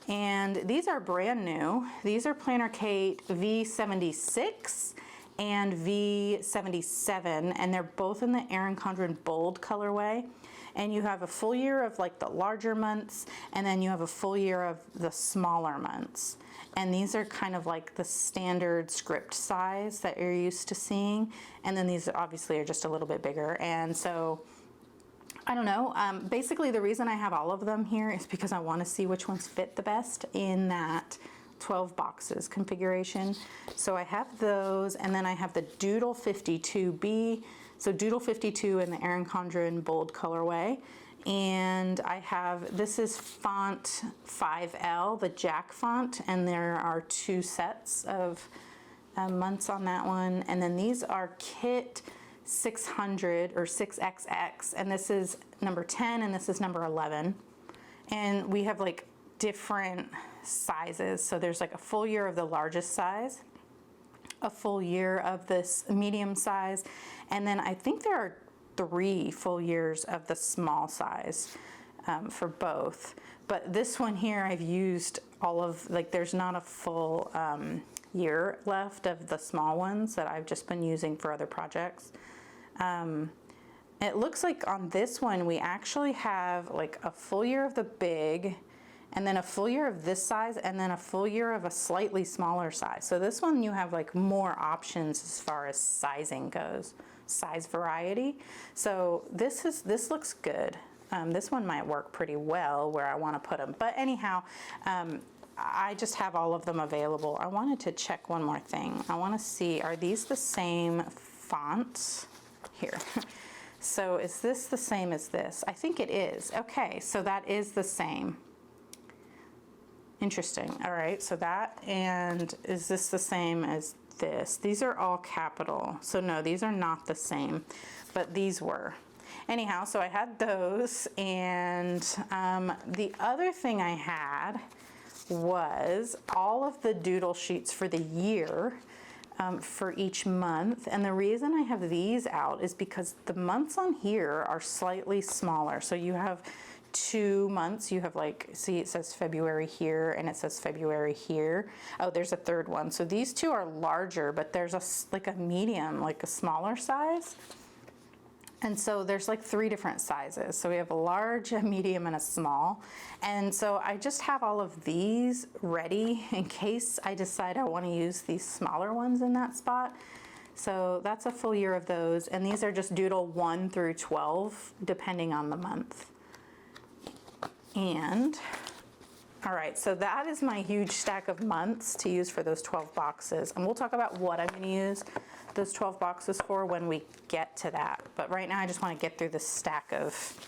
And these are brand new. These are Planner Kate V76 and V77, and they're both in the Erin Condren bold colorway. And you have a full year of like the larger months, and then you have a full year of the smaller months. And these are kind of like the standard script size that you're used to seeing. And then these obviously are just a little bit bigger. And so, I don't know, basically the reason I have all of them here is because I want to see which ones fit the best in that 12 boxes configuration. So I have those, and then I have the Doodle 52B. So Doodle 52 in the Erin Condren bold colorway. And I have, this is font 5L, the Jack font, and there are 2 sets of months on that one. And then these are Kit 600 or 6XX, and this is number 10 and this is number 11. And we have like different sizes. So there's like a full year of the largest size, a full year of this medium size, and then I think there are 3 full years of the small size for both. But this one here I've used all of, like there's not a full year left of the small ones that I've just been using for other projects. It looks like on this one we actually have like a full year of the big, and then a full year of this size, and then a full year of a slightly smaller size. So this one you have like more options as far as sizing goes, size variety. So this looks good. This one might work pretty well where I want to put them. But anyhow, I just have all of them available. I wanted to check one more thing. I want to see, are these the same fonts? Here. So is this the same as this? I think it is. Okay, so that is the same. Interesting. All right, so that, and is this the same as this? These are all capital. So no, these are not the same, but these were. Anyhow, so I had those, and the other thing I had was all of the doodle sheets for the year for each month. And the reason I have these out is because the months on here are slightly smaller. So you have 2 months, you have like, see it says February here and it says February here. Oh, there's a 3rd one. So these 2 are larger, but there's like a medium, like a smaller size. And so there's like 3 different sizes. So we have a large, a medium, and a small. And so I just have all of these ready in case I decide I want to use these smaller ones in that spot. So that's a full year of those. And these are just doodle 1 through 12, depending on the month. And all right, so that is my huge stack of months to use for those 12 boxes. And we'll talk about what I'm going to use those 12 boxes for when we get to that. But right now I just want to get through this stack of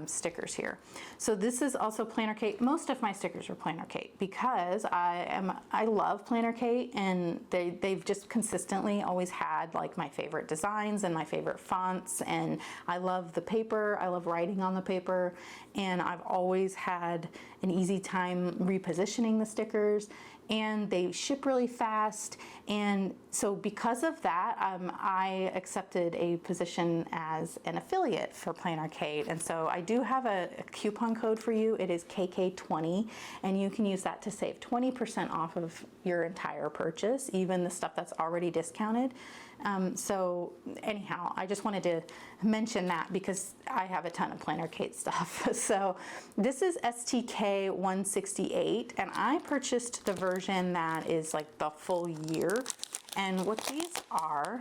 stickers here. So this is also Planner Kate. Most of my stickers are Planner Kate because I love Planner Kate, and they've just consistently always had like my favorite designs and my favorite fonts, and I love the paper. I love writing on the paper, and I've always had an easy time repositioning the stickers, and they ship really fast. And so because of that, I accepted a position as an affiliate for Planner Kate. And so I do have a coupon code for you. It is KK20, and you can use that to save 20% off of your entire purchase, even the stuff that's already discounted. So anyhow, I just wanted to mention that because I have a ton of Planner Kate stuff. So this is STK 168, and I purchased the version that is like the full year. And what these are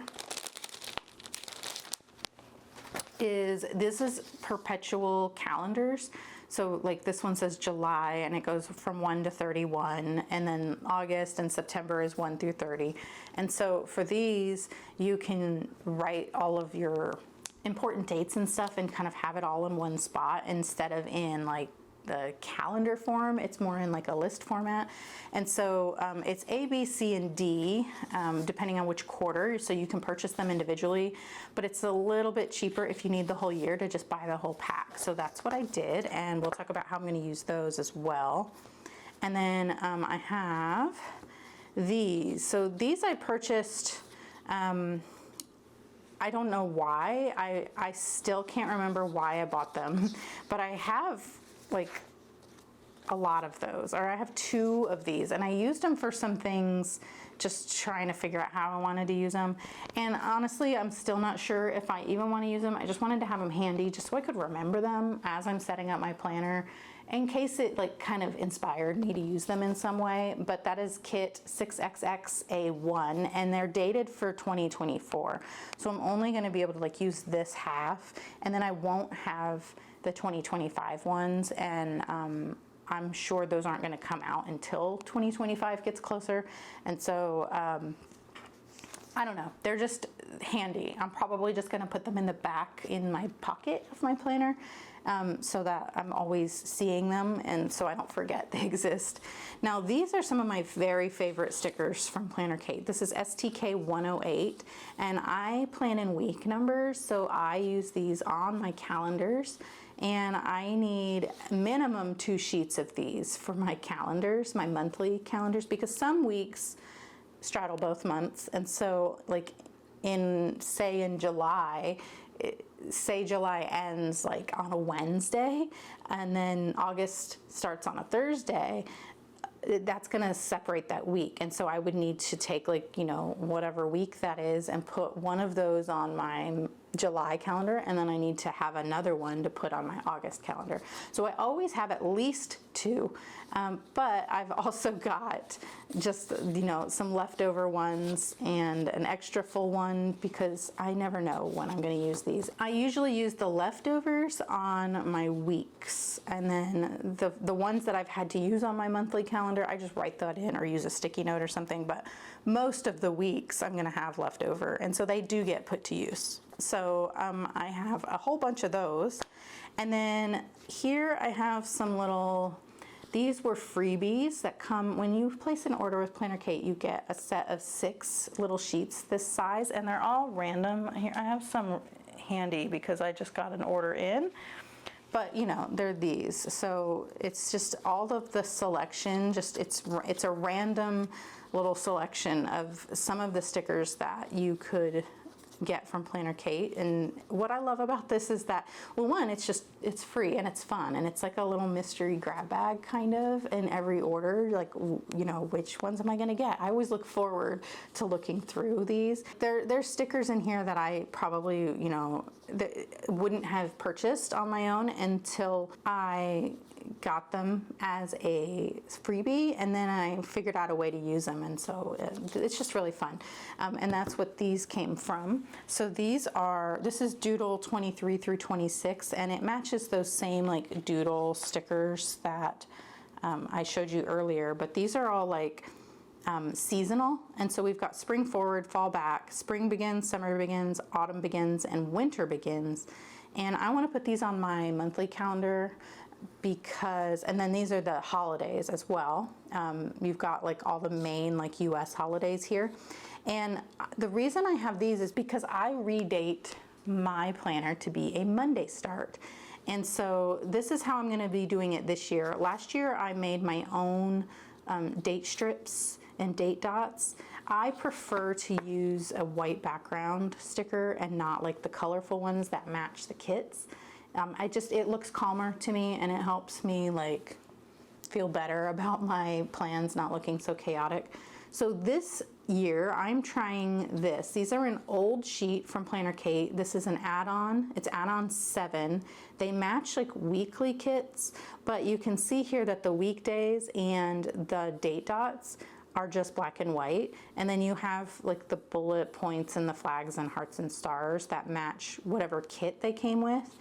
is, this is perpetual calendars. So like this one says July, and it goes from 1 to 31, and then August and September is 1 through 30. And so for these, you can write all of your important dates and stuff and kind of have it all in one spot instead of in like the calendar form. It's more in like a list format. And so it's A, B, C, and D, depending on which quarter. So you can purchase them individually, but it's a little bit cheaper if you need the whole year to just buy the whole pack. So that's what I did. And we'll talk about how I'm going to use those as well. And then I have these. So these I purchased, I don't know why. I still can't remember why I bought them, but I have like a lot of those, or I have 2 of these, and I used them for some things, just trying to figure out how I wanted to use them. And honestly, I'm still not sure if I even want to use them. I just wanted to have them handy just so I could remember them as I'm setting up my planner, in case it like kind of inspired me to use them in some way. But that is kit 6XXA1, and they're dated for 2024. So I'm only going to be able to like use this half, and then I won't have the 2025 ones, and I'm sure those aren't going to come out until 2025 gets closer. And so I don't know, they're just handy. I'm probably just going to put them in the back in my pocket of my planner, so that I'm always seeing them and so I don't forget they exist. Now these are some of my very favorite stickers from Planner Kate. This is STK 108, and I plan in week numbers, so I use these on my calendars. And I need minimum 2 sheets of these for my calendars, my monthly calendars, because some weeks straddle both months. And so like in July, say July ends like on a Wednesday, and then August starts on a Thursday, that's gonna separate that week. And so I would need to take like, you know, whatever week that is and put one of those on my July calendar, and then I need to have another one to put on my August calendar. So I always have at least 2, but I've also got just, you know, some leftover ones and an extra full one, because I never know when I'm going to use these. I usually use the leftovers on my weeks, and then the ones that I've had to use on my monthly calendar, I just write that in or use a sticky note or something. But most of the weeks I'm going to have leftover, and so they do get put to use. So I have a whole bunch of those. And then here I have some little, these were freebies that come, when you place an order with Planner Kate, you get a set of 6 little sheets this size, and they're all random. Here, I have some handy because I just got an order in. But you know, they're these. So it's just all of the selection, just it's a random little selection of some of the stickers that you could get from Planner Kate. And what I love about this is that, well, one, it's free and it's fun, and it's like a little mystery grab bag kind of in every order, like, you know, which ones am I going to get? I always look forward to looking through these. There's stickers in here that I probably, you know, wouldn't have purchased on my own until I got them as a freebie, and then I figured out a way to use them, and so it's just really fun. And that's what these came from. So this is Doodle 23 through 26, and it matches those same like Doodle stickers that I showed you earlier, but these are all like seasonal. And so we've got spring forward, fall back, spring begins, summer begins, autumn begins, and winter begins. And I want to put these on my monthly calendar because, and then these are the holidays as well. You've got like all the main like US holidays here. And the reason I have these is because I redate my planner to be a Monday start. And so this is how I'm going to be doing it this year. Last year I made my own date strips and date dots. I prefer to use a white background sticker and not like the colorful ones that match the kits. It looks calmer to me, and it helps me like feel better about my plans not looking so chaotic. So this year I'm trying this. These are an old sheet from Planner Kate. This is an add-on. It's add-on 7. They match like weekly kits, but you can see here that the weekdays and the date dots are just black and white, and then you have like the bullet points and the flags and hearts and stars that match whatever kit they came with.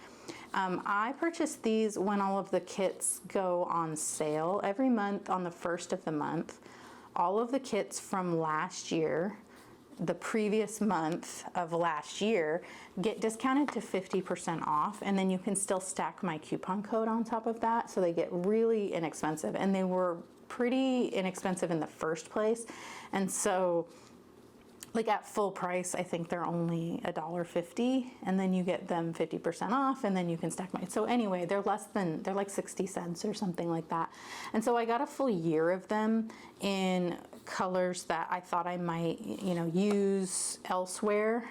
I purchased these when all of the kits go on sale every month on the 1st of the month. All of the kits from last year the previous month of last year get discounted to 50% off, and then you can still stack my coupon code on top of that, so they get really inexpensive. And they were pretty inexpensive in the first place, and so like at full price, I think they're only $1.50, and then you get them 50% off, and then you can stack my. So anyway, they're like 60 cents or something like that. And so I got a full year of them in colors that I thought I might, use elsewhere.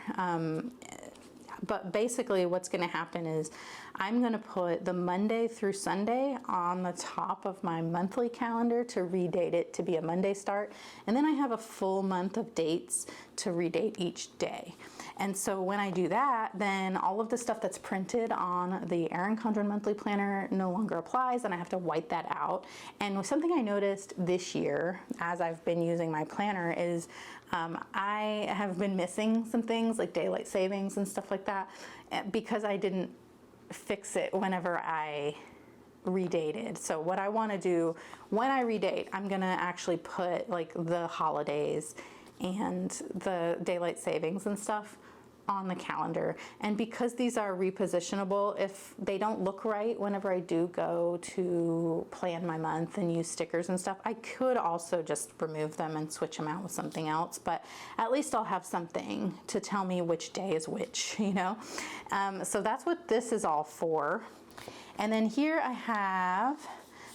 But basically what's going to happen is I'm going to put the Monday through Sunday on the top of my monthly calendar to redate it to be a Monday start. And then I have a full month of dates to redate each day. And so when I do that, then all of the stuff that's printed on the Erin Condren Monthly Planner no longer applies, and I have to wipe that out. And something I noticed this year as I've been using my planner is I have been missing some things like daylight savings and stuff like that because I didn't fix it whenever I redated. So what I want to do when I redate, I'm going to actually put like the holidays and the daylight savings and stuff on the calendar. And because these are repositionable, if they don't look right whenever I do go to plan my month and use stickers and stuff, I could also just remove them and switch them out with something else, but at least I'll have something to tell me which day is which, so that's what this is all for. And then here I have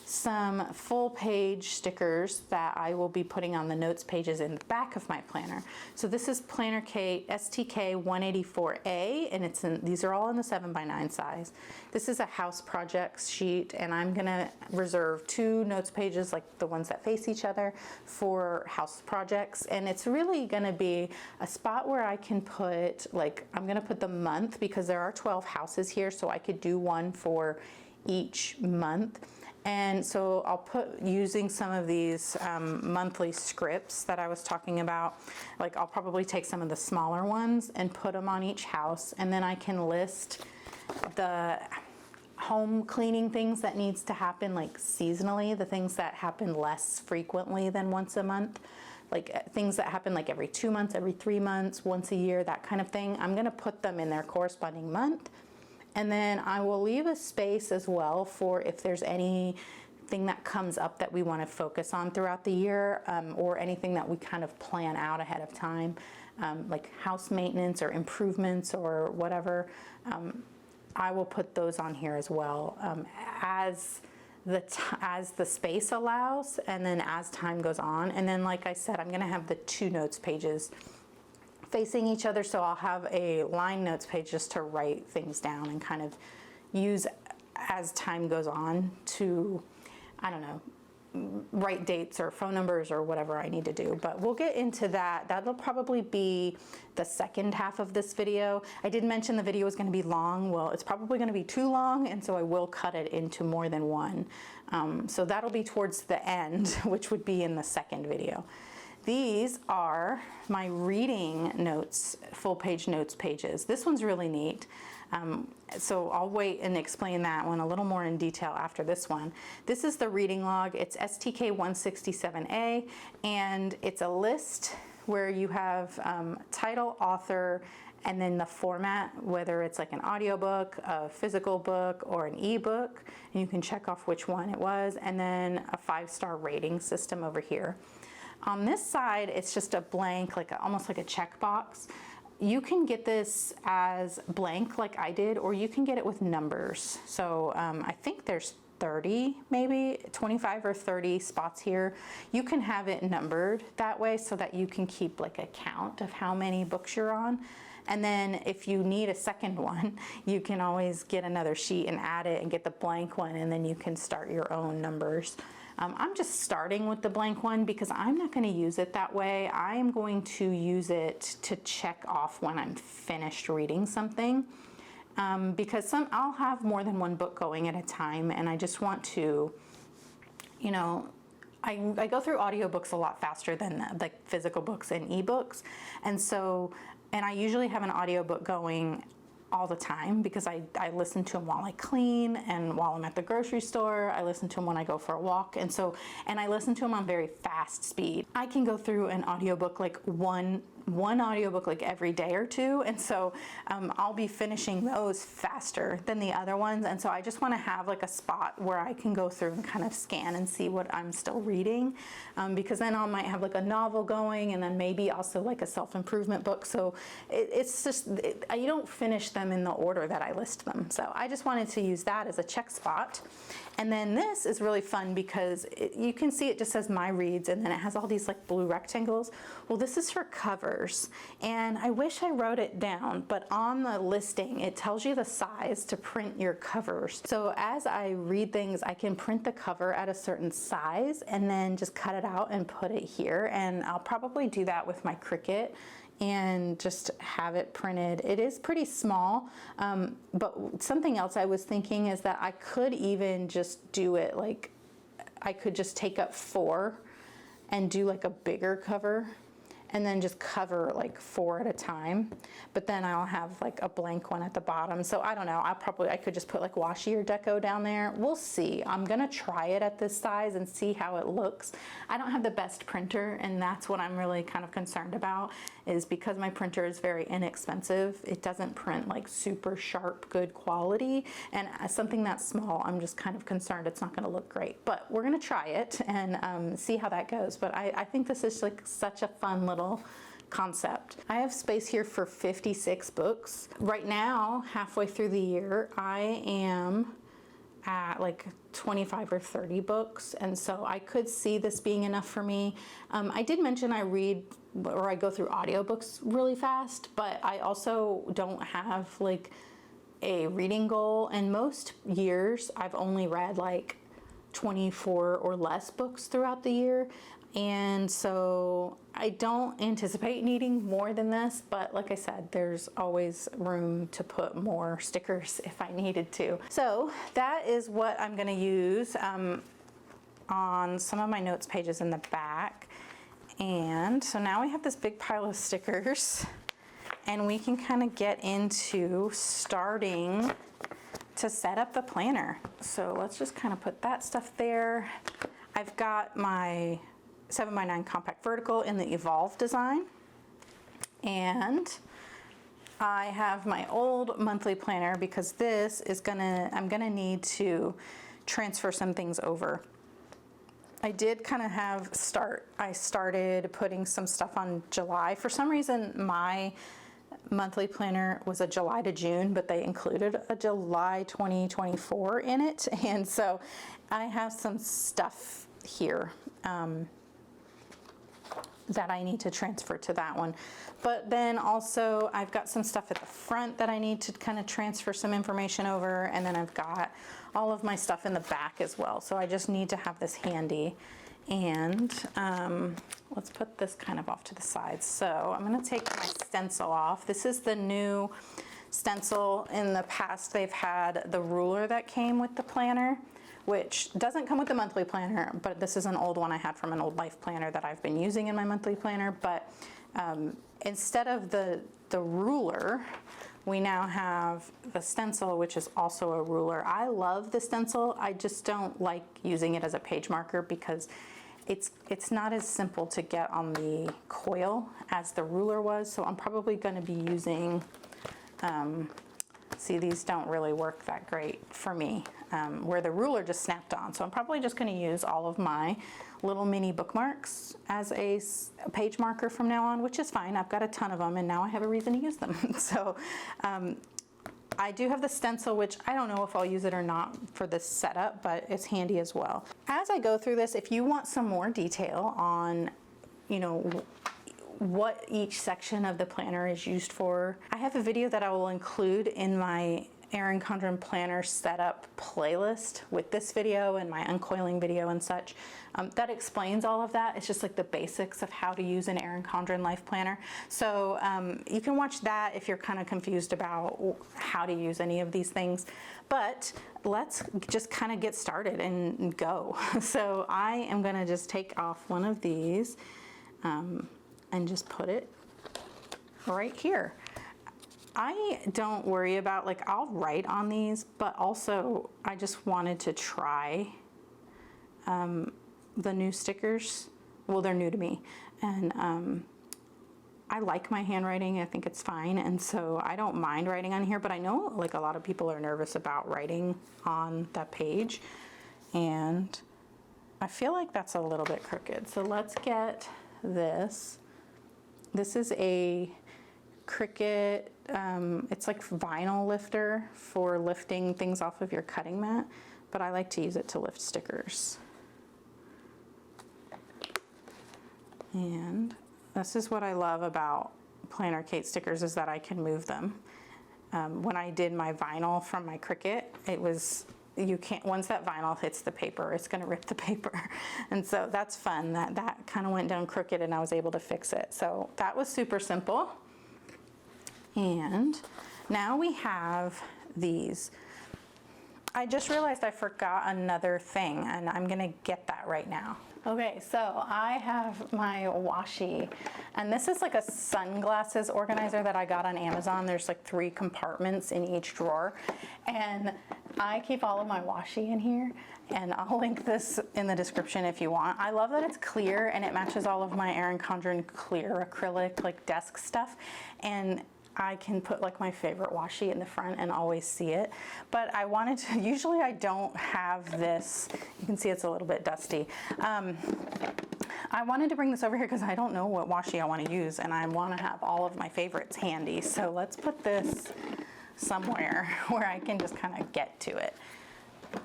some full page stickers that I will be putting on the notes pages in the back of my planner. So this is Planner K STK 184A, and these are all in the 7x9 size. This is a house projects sheet, and I'm gonna reserve 2 notes pages, like the ones that face each other, for house projects. And it's really gonna be a spot where I can put, I'm gonna put the month, because there are 12 houses here, so I could do one for each month. And so I'll put, using some of these monthly scripts that I was talking about, I'll probably take some of the smaller ones and put them on each house, and then I can list the home cleaning things that needs to happen seasonally, the things that happen less frequently than once a month, things that happen every 2 months, every 3 months, once a year, that kind of thing. I'm gonna put them in their corresponding month. And then I will leave a space as well for if there's anything that comes up that we want to focus on throughout the year, or anything that we kind of plan out ahead of time, like house maintenance or improvements or whatever. I will put those on here as well, as the space allows, and then as time goes on. And then, like I said, I'm going to have the 2 notes pages facing each other, so I'll have a line notes page just to write things down and kind of use as time goes on to, write dates or phone numbers or whatever I need to do. But we'll get into that. That'll probably be the second half of this video. I did mention the video was going to be long. Well, it's probably going to be too long, and so I will cut it into more than one. So that'll be towards the end, which would be in the second video. These are my reading notes, full page notes pages. This one's really neat. So I'll wait and explain that one a little more in detail after this one. This is the reading log. It's STK 167A, and it's a list where you have title, author, and then the format, whether it's like an audiobook, a physical book, or an ebook, and you can check off which one it was, and then a 5-star rating system over here. On this side, it's just a blank, almost like a checkbox. You can get this as blank like I did, or you can get it with numbers. So I think there's 30, maybe 25 or 30 spots here. You can have it numbered that way so that you can keep a count of how many books you're on. And then if you need a second one, you can always get another sheet and add it and get the blank one, and then you can start your own numbers. I'm just starting with the blank one because I'm not going to use it that way. I am going to use it to check off when I'm finished reading something, because I'll have more than one book going at a time, and I just want to, I go through audiobooks a lot faster than physical books and ebooks, and I usually have an audiobook going all the time because I listen to them while I clean, and while I'm at the grocery store. I listen to them when I go for a walk, and I listen to them on very fast speed. I can go through an audiobook one one audiobook like every day or two, and so I'll be finishing those faster than the other ones, and so I just want to have like a spot where I can go through and kind of scan and see what I'm still reading, because then I might have like a novel going and then maybe also like a self-improvement book. So it's just, you don't finish them in the order that I list them. So I just wanted to use that as a check spot. And then this is really fun because you can see it just says my reads, and then it has all these like blue rectangles. Well, this is for covers, and I wish I wrote it down, but on the listing it tells you the size to print your covers. So as I read things, I can print the cover at a certain size and then just cut it out and put it here. And I'll probably do that with my Cricut and just have it printed. It is pretty small, but something else I was thinking is that I could even just do it like, I could just take up 4 and do like a bigger cover, and then just cover like 4 at a time, but then I'll have like a blank one at the bottom. So I don't know, I could just put like washi or deco down there. We'll see. I'm gonna try it at this size and see how it looks. I don't have the best printer, and that's what I'm really kind of concerned about, is because my printer is very inexpensive, it doesn't print like super sharp, good quality, and as something that small, I'm just kind of concerned it's not gonna look great. But we're gonna try it and see how that goes. But I think this is like such a fun little concept. I have space here for 56 books. Right now, halfway through the year, I am at like 25 or 30 books, and so I could see this being enough for me. I did mention I read, or I go through audiobooks really fast, but I also don't have like a reading goal, and most years I've only read like 24 or less books throughout the year. And so I don't anticipate needing more than this, but like I said, there's always room to put more stickers if I needed to. So that is what I'm gonna use on some of my notes pages in the back. And so now we have this big pile of stickers, and we can kind of get into starting to set up the planner. So let's just kind of put that stuff there. I've got my 7x9 compact vertical in the Evolve design, and I have my old monthly planner because this is I'm gonna need to transfer some things over. I did kind of I started putting some stuff on July. For some reason, my monthly planner was a July to June, but they included a July 2024 in it, and so I have some stuff here that I need to transfer to that one. But then also I've got some stuff at the front that I need to kind of transfer some information over, and then I've got all of my stuff in the back as well. So I just need to have this handy. And let's put this kind of off to the side. So I'm gonna take my stencil off. This is the new stencil. In the past, they've had the ruler that came with the planner, which doesn't come with the monthly planner, but this is an old one I had from an old life planner that I've been using in my monthly planner. But instead of the ruler, we now have the stencil, which is also a ruler. I love the stencil. I just don't like using it as a page marker because it's not as simple to get on the coil as the ruler was. So I'm probably going to be using, see, these don't really work that great for me, where the ruler just snapped on. So I'm probably just going to use all of my little mini bookmarks as a page marker from now on, which is fine. I've got a ton of them, and now I have a reason to use them. So I do have the stencil, which I don't know if I'll use it or not for this setup, but it's handy as well. As I go through this, if you want some more detail on, you know, what each section of the planner is used for, I have a video that I will include in my Erin Condren Planner setup playlist with this video and my uncoiling video and such. That explains all of that. It's just like the basics of how to use an Erin Condren Life Planner. So you can watch that if you're kind of confused about how to use any of these things. But let's just kind of get started and go. So I am gonna just take off one of these and just put it right here. I don't worry about, like, I'll write on these, but also I just wanted to try the new stickers. Well, they're new to me, and I like my handwriting. I think it's fine. And so I don't mind writing on here, but I know like a lot of people are nervous about writing on that page. And I feel like that's a little bit crooked. So let's get this. This is a Cricut, it's like vinyl lifter for lifting things off of your cutting mat, but I like to use it to lift stickers. And this is what I love about Planner Kate stickers, is that I can move them. When I did my vinyl from my Cricut, it was, you can't, once that vinyl hits the paper, it's gonna rip the paper. And so that's fun, that kind of went down crooked and I was able to fix it. So that was super simple. And now we have these. I just realized I forgot another thing, and I'm gonna get that right now. Okay, so I have my washi, and this is like a sunglasses organizer that I got on Amazon. There's like 3 compartments in each drawer, and I keep all of my washi in here, and I'll link this in the description if you want. I love that it's clear and it matches all of my Erin Condren clear acrylic like desk stuff, and I can put like my favorite washi in the front and always see it. But I wanted to, usually I don't have this. You can see it's a little bit dusty. I wanted to bring this over here because I don't know what washi I want to use, and I want to have all of my favorites handy. So let's put this somewhere where I can just kind of get to it.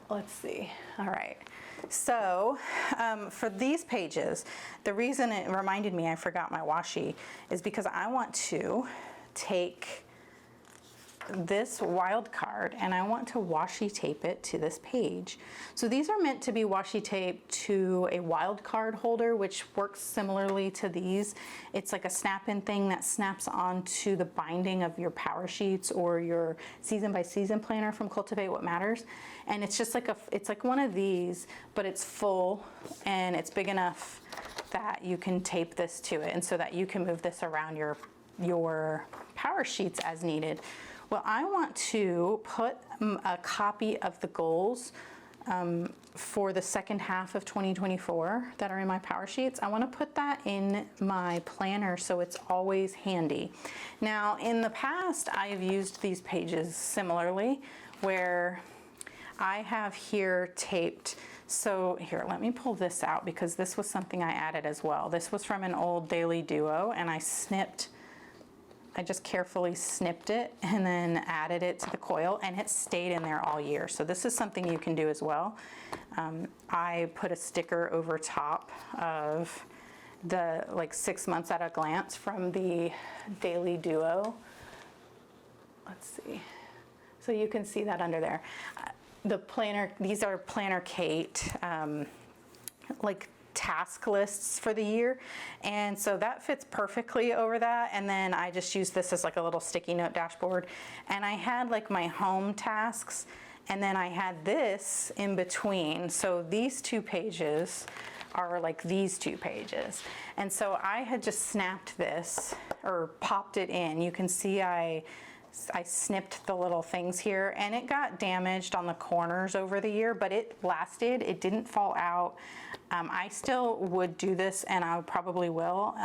Let's see. All right. So for these pages, the reason it reminded me I forgot my washi is because I want to take this wild card and I want to washi tape it to this page. So these are meant to be washi taped to a wild card holder, which works similarly to these. It's like a snap-in thing that snaps onto the binding of your power sheets or your season by season planner from Cultivate What Matters. And it's just like it's like one of these, but it's full and it's big enough that you can tape this to it, and so that you can move this around your power sheets as needed. Well, I want to put a copy of the goals for the second half of 2024 that are in my power sheets. I want to put that in my planner so it's always handy. Now, in the past, I have used these pages similarly, where I have here taped. So here, let me pull this out because this was something I added as well. This was from an old Daily Duo, and I just carefully snipped it and then added it to the coil, and it stayed in there all year. So this is something you can do as well. I put a sticker over top of the like 6 months at a glance from the Daily Duo. Let's see. So you can see that under there. The planner, these are Planner Kate, like task lists for the year, and so that fits perfectly over that. And then I just use this as like a little sticky note dashboard, and I had like my home tasks, and then I had this in between. So these 2 pages are like these 2 pages, and so I had just snapped this or popped it in. You can see I snipped the little things here, and it got damaged on the corners over the year, but it lasted. It didn't fall out. I still would do this, and I probably will,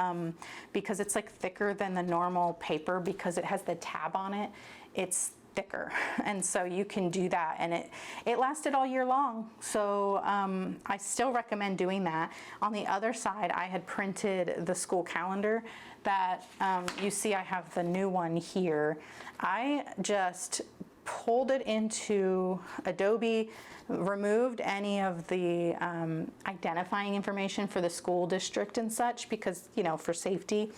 because it's like thicker than the normal paper because it has the tab on it. It's thicker, and so you can do that, and it lasted all year long. So I still recommend doing that. On the other side, I had printed the school calendar that you see I have the new one here. I just pulled it into Adobe, removed any of the identifying information for the school district and such, because, you know, for safety.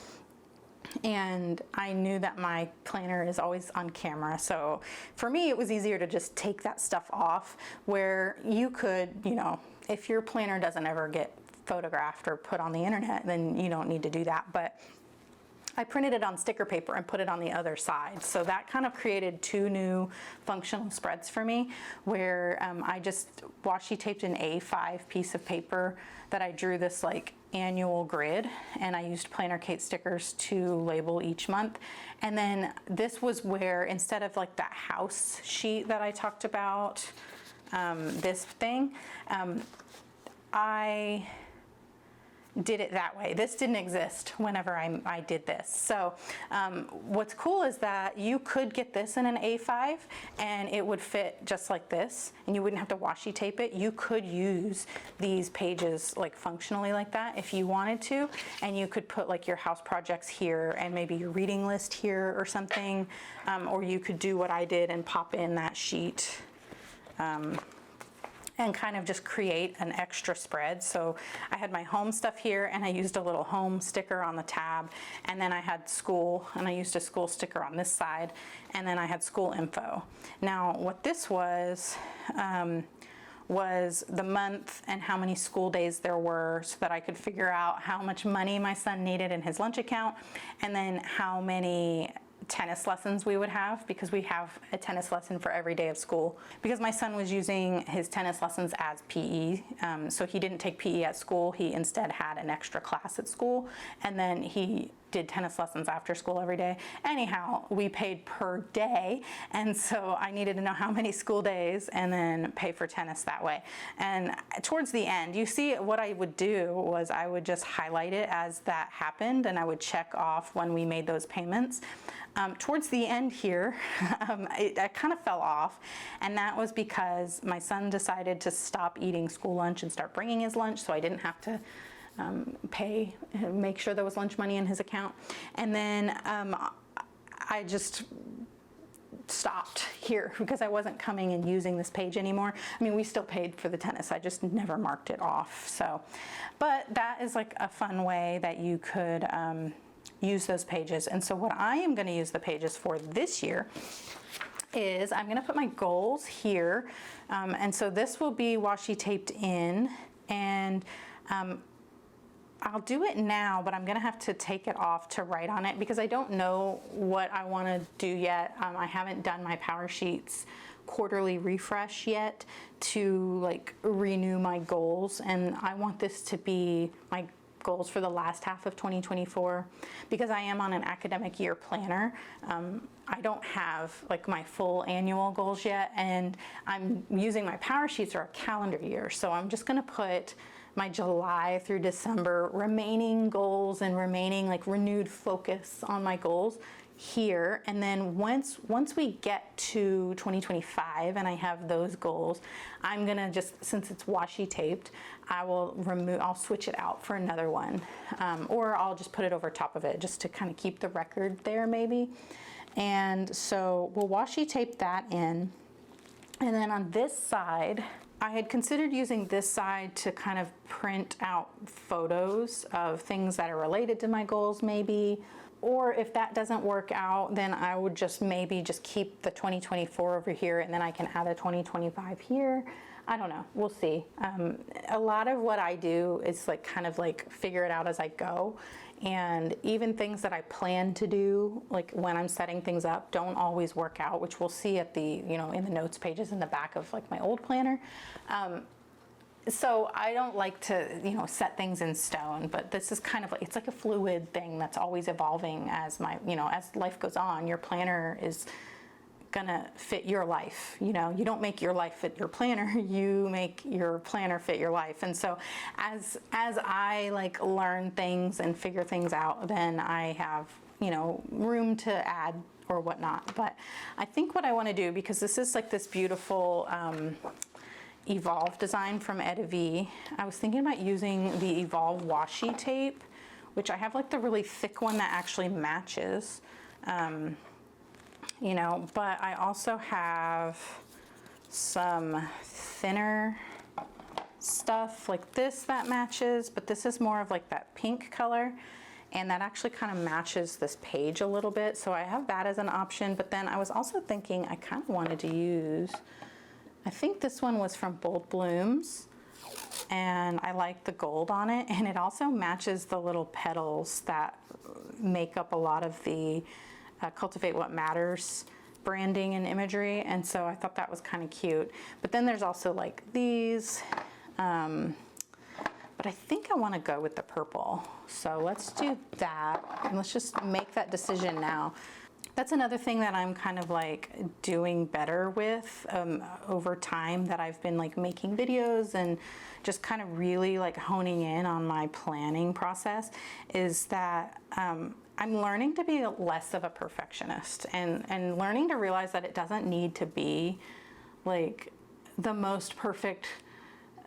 And I knew that my planner is always on camera, so for me it was easier to just take that stuff off, where you could, you know, if your planner doesn't ever get photographed or put on the internet, then you don't need to do that. But I printed it on sticker paper and put it on the other side. So that kind of created 2 new functional spreads for me, where I just washi taped an A5 piece of paper that I drew this like annual grid, and I used Planner Kate stickers to label each month. And then this was where, instead of like that house sheet that I talked about, this thing, I did it that way. This didn't exist whenever I did this. So what's cool is that you could get this in an A5 and it would fit just like this, and you wouldn't have to washi tape it. You could use these pages like functionally like that if you wanted to, and you could put like your house projects here and maybe your reading list here or something, or you could do what I did and pop in that sheet and kind of just create an extra spread. So I had my home stuff here, and I used a little home sticker on the tab, and then I had school, and I used a school sticker on this side, and then I had school info. Now what this was the month and how many school days there were, so that I could figure out how much money my son needed in his lunch account, and then how many tennis lessons we would have, because we have a tennis lesson for every day of school. Because my son was using his tennis lessons as PE, so he didn't take PE at school, he instead had an extra class at school, and then he did tennis lessons after school every day. Anyhow, we paid per day, and so I needed to know how many school days and then pay for tennis that way. And towards the end, you see what I would do was I would just highlight it as that happened, and I would check off when we made those payments. Towards the end here, I kind of fell off, and that was because my son decided to stop eating school lunch and start bringing his lunch, so I didn't have to make sure there was lunch money in his account. And then I just stopped here because I wasn't coming and using this page anymore. I mean, we still paid for the tennis, I just never marked it off. So, but that is like a fun way that you could use those pages. And so what I am going to use the pages for this year is I'm going to put my goals here. And so this will be washi taped in, and I'll do it now, but I'm gonna have to take it off to write on it because I don't know what I wanna do yet. I haven't done my Power Sheets quarterly refresh yet to like renew my goals, and I want this to be my goals for the last half of 2024 because I am on an academic year planner. I don't have like my full annual goals yet, and I'm using my Power Sheets or a calendar year, so I'm just gonna put my July through December remaining goals and remaining like renewed focus on my goals here. And then once we get to 2025 and I have those goals, I'm gonna just, since it's washi taped, I'll switch it out for another one. Or I'll just put it over top of it just to kind of keep the record there maybe. And so we'll washi tape that in. And then on this side, I had considered using this side to kind of print out photos of things that are related to my goals maybe, or if that doesn't work out, then I would just maybe just keep the 2024 over here, and then I can add a 2025 here. I don't know, we'll see. A lot of what I do is like kind of like figure it out as I go. And even things that I plan to do, like when I'm setting things up, don't always work out, which we'll see at the, in the notes pages in the back of like my old planner. So I don't like to, set things in stone, but this is kind of like, it's like a fluid thing that's always evolving as as life goes on. Your planner is gonna fit your life. You don't make your life fit your planner, you make your planner fit your life. And so as I like learn things and figure things out, then I have room to add or whatnot. But I think what I want to do, because this is like this beautiful Evolve design from EttaVee, I was thinking about using the Evolve washi tape, which I have like the really thick one that actually matches. But I also have some thinner stuff like this that matches, but this is more of like that pink color, and that actually kind of matches this page a little bit. So I have that as an option, but then I was also thinking I kind of wanted to use, I think this one was from Bold Blooms, and I like the gold on it, and it also matches the little petals that make up a lot of the Cultivate What Matters branding and imagery, and so I thought that was kind of cute. But then there's also like these, but I think I want to go with the purple, so let's do that, and let's just make that decision now. That's another thing that I'm kind of like doing better with over time, that I've been like making videos and just kind of really like honing in on my planning process, is that I'm learning to be less of a perfectionist, and learning to realize that it doesn't need to be like the most perfect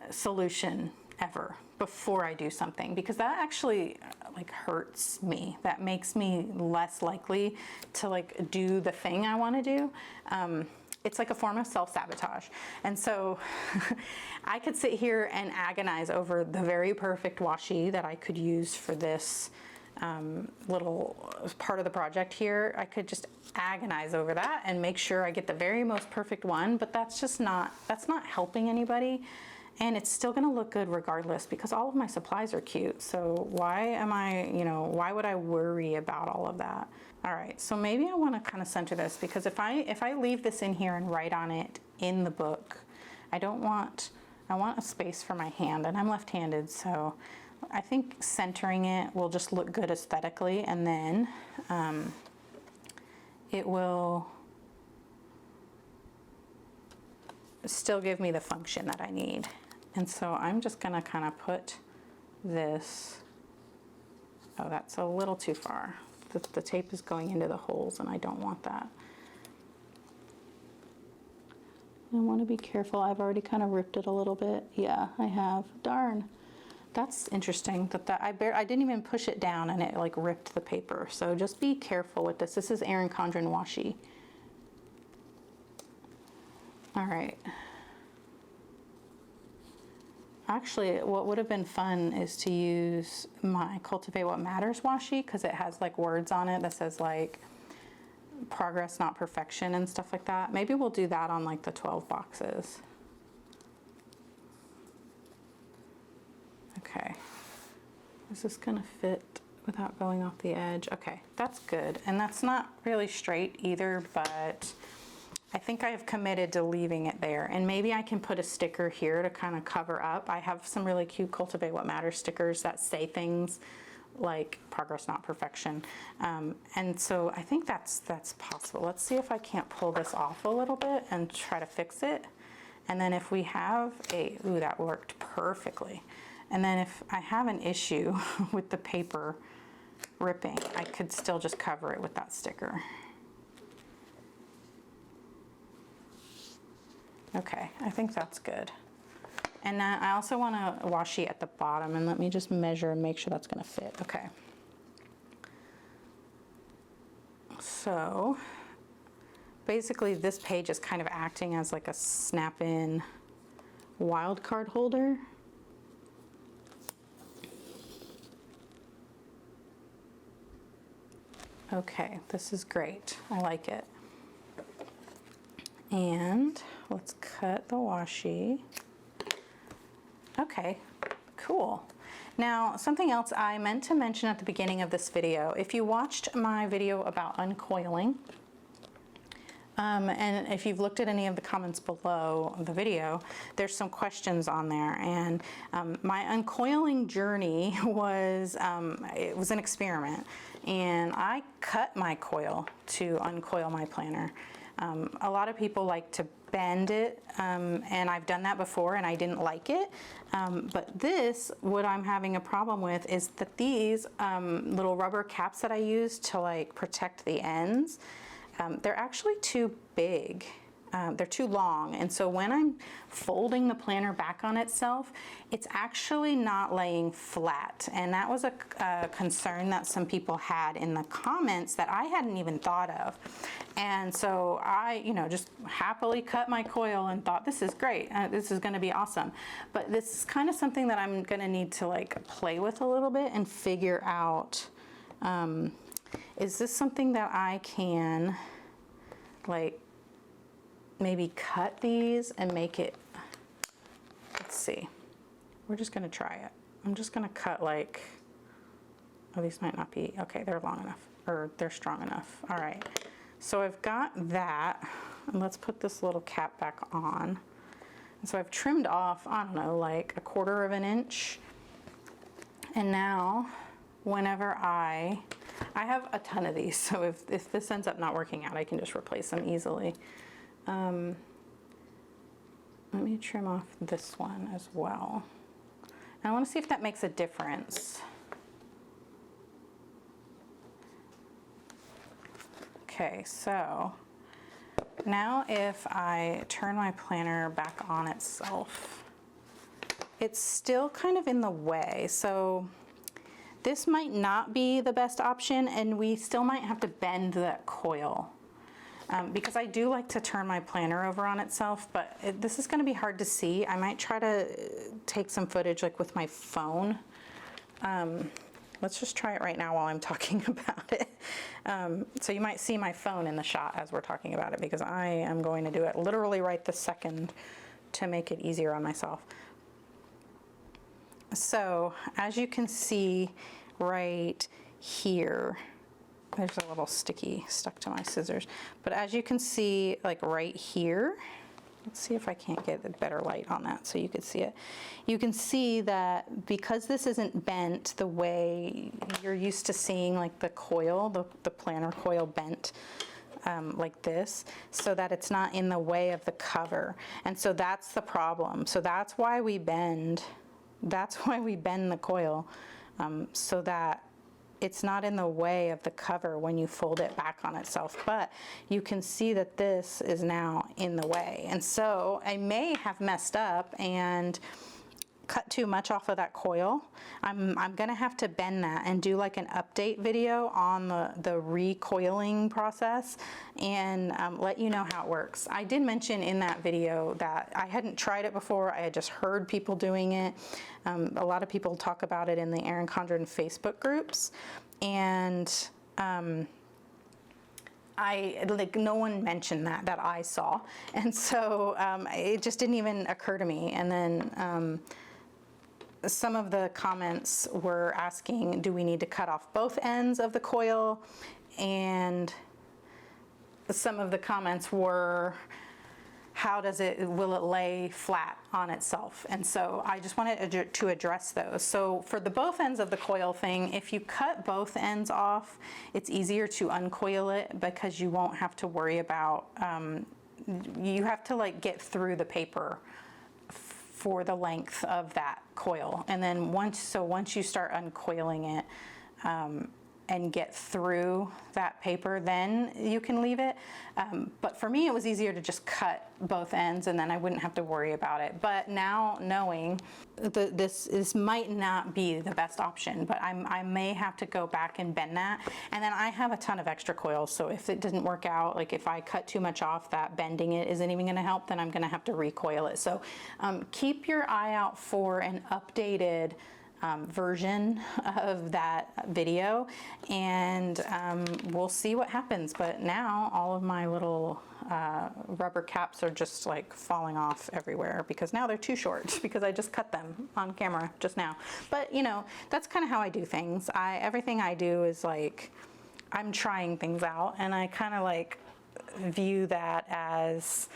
solution ever before I do something, because that actually like hurts me. That makes me less likely to like do the thing I want to do. It's like a form of self-sabotage. And so I could sit here and agonize over the very perfect washi that I could use for this little part of the project here. I could just agonize over that and make sure I get the very most perfect one, but that's not helping anybody. And it's still gonna look good regardless, because all of my supplies are cute. So why would I worry about all of that? All right, so maybe I wanna kind of center this, because if I leave this in here and write on it in the book, I want a space for my hand, and I'm left-handed, so I think centering it will just look good aesthetically, and then it will still give me the function that I need. And so I'm just gonna kind of put this, oh, that's a little too far. The tape is going into the holes, and I don't want that. I want to be careful. I've already kind of ripped it a little bit. Yeah, I have. Darn. That's interesting that I didn't even push it down and it like ripped the paper. So just be careful with this. This is Erin Condren washi. All right. Actually, what would have been fun is to use my Cultivate What Matters washi, because it has like words on it that says like progress, not perfection, and stuff like that. Maybe we'll do that on like the 12 boxes. Okay. Is this gonna fit without going off the edge? Okay, that's good. And that's not really straight either, but I think I have committed to leaving it there. And maybe I can put a sticker here to kind of cover up. I have some really cute Cultivate What Matters stickers that say things like progress, not perfection. And so I think that's possible. Let's see if I can't pull this off a little bit and try to fix it. And then if we have ooh, that worked perfectly. And then if I have an issue with the paper ripping, I could still just cover it with that sticker. Okay, I think that's good. And then I also want a washi at the bottom, and let me just measure and make sure that's gonna fit. Okay. So basically this page is kind of acting as like a snap-in wildcard holder. Okay, this is great. I like it. And let's cut the washi. Okay, cool. Now, something else I meant to mention at the beginning of this video, if you watched my video about uncoiling, and if you've looked at any of the comments below the video, there's some questions on there. And my uncoiling journey was, it was an experiment. And I cut my coil to uncoil my planner. A lot of people like to bend it, and I've done that before and I didn't like it. But this, what I'm having a problem with is that these little rubber caps that I use to like protect the ends, they're actually too big. They're too long, and so when I'm folding the planner back on itself, it's actually not laying flat. And that was a concern that some people had in the comments that I hadn't even thought of. And so I, just happily cut my coil and thought, this is great, this is gonna be awesome. But this is kind of something that I'm gonna need to like play with a little bit and figure out, is this something that I can like maybe cut these and make it, let's see, we're just gonna try it. I'm just gonna cut like, oh, these might not be, okay, they're long enough, or they're strong enough. All right, so I've got that, and let's put this little cap back on. And so I've trimmed off, I don't know, like 1/4 of an inch. And now, whenever I I have a ton of these, so if this ends up not working out, I can just replace them easily. Let me trim off this one as well. And I want to see if that makes a difference. Okay, so now if I turn my planner back on itself, it's still kind of in the way. So this might not be the best option, and we still might have to bend that coil. Because I do like to turn my planner over on itself, but this is gonna be hard to see. I might try to take some footage like with my phone. Let's just try it right now while I'm talking about it. So you might see my phone in the shot as we're talking about it, because I am going to do it literally right this second to make it easier on myself. So as you can see right here, there's a little sticky stuck to my scissors, but as you can see, like right here, let's see if I can't get a better light on that so you could see it. You can see that because this isn't bent the way you're used to seeing like the coil, the planner coil bent like this, so that it's not in the way of the cover. And so that's the problem. So that's why we bend. That's why we bend the coil, so that it's not in the way of the cover when you fold it back on itself. But you can see that this is now in the way. And so I may have messed up and cut too much off of that coil. I'm gonna have to bend that and do like an update video on the recoiling process and let you know how it works. I did mention in that video that I hadn't tried it before. I had just heard people doing it. A lot of people talk about it in the Erin Condren Facebook groups, and no one mentioned that I saw, and so it just didn't even occur to me. And then some of the comments were asking, do we need to cut off both ends of the coil? And some of the comments were, will it lay flat on itself? And so I just wanted to address those. So for the both ends of the coil thing, if you cut both ends off, it's easier to uncoil it, because you won't have to worry about, you have to like get through the paper for the length of that coil. And then once you start uncoiling it and get through that paper, then you can leave it. But for me, it was easier to just cut both ends, and then I wouldn't have to worry about it. But now knowing that this might not be the best option, but I may have to go back and bend that. And then I have a ton of extra coils, so if it didn't work out, like if I cut too much off, that bending it isn't even gonna help, then I'm gonna have to recoil it. So keep your eye out for an updated version of that video, and we'll see what happens. But now all of my little rubber caps are just like falling off everywhere, because now they're too short because I just cut them on camera just now. But you know, that's kind of how I do things. Everything I do is like, I'm trying things out, and I kind of like view that as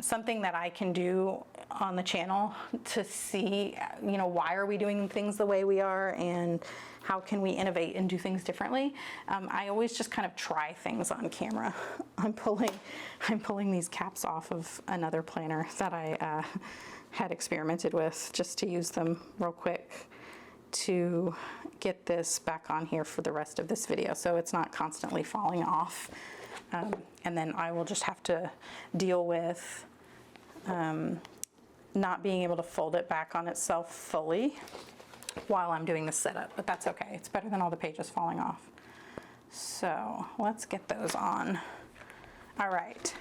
something that I can do on the channel to see, you know, why are we doing things the way we are, and how can we innovate and do things differently. I always just kind of try things on camera. I'm pulling these caps off of another planner that I had experimented with, just to use them real quick to get this back on here for the rest of this video, so it's not constantly falling off. And then I will just have to deal with not being able to fold it back on itself fully while I'm doing the setup, but that's okay. It's better than all the pages falling off. So let's get those on. All right,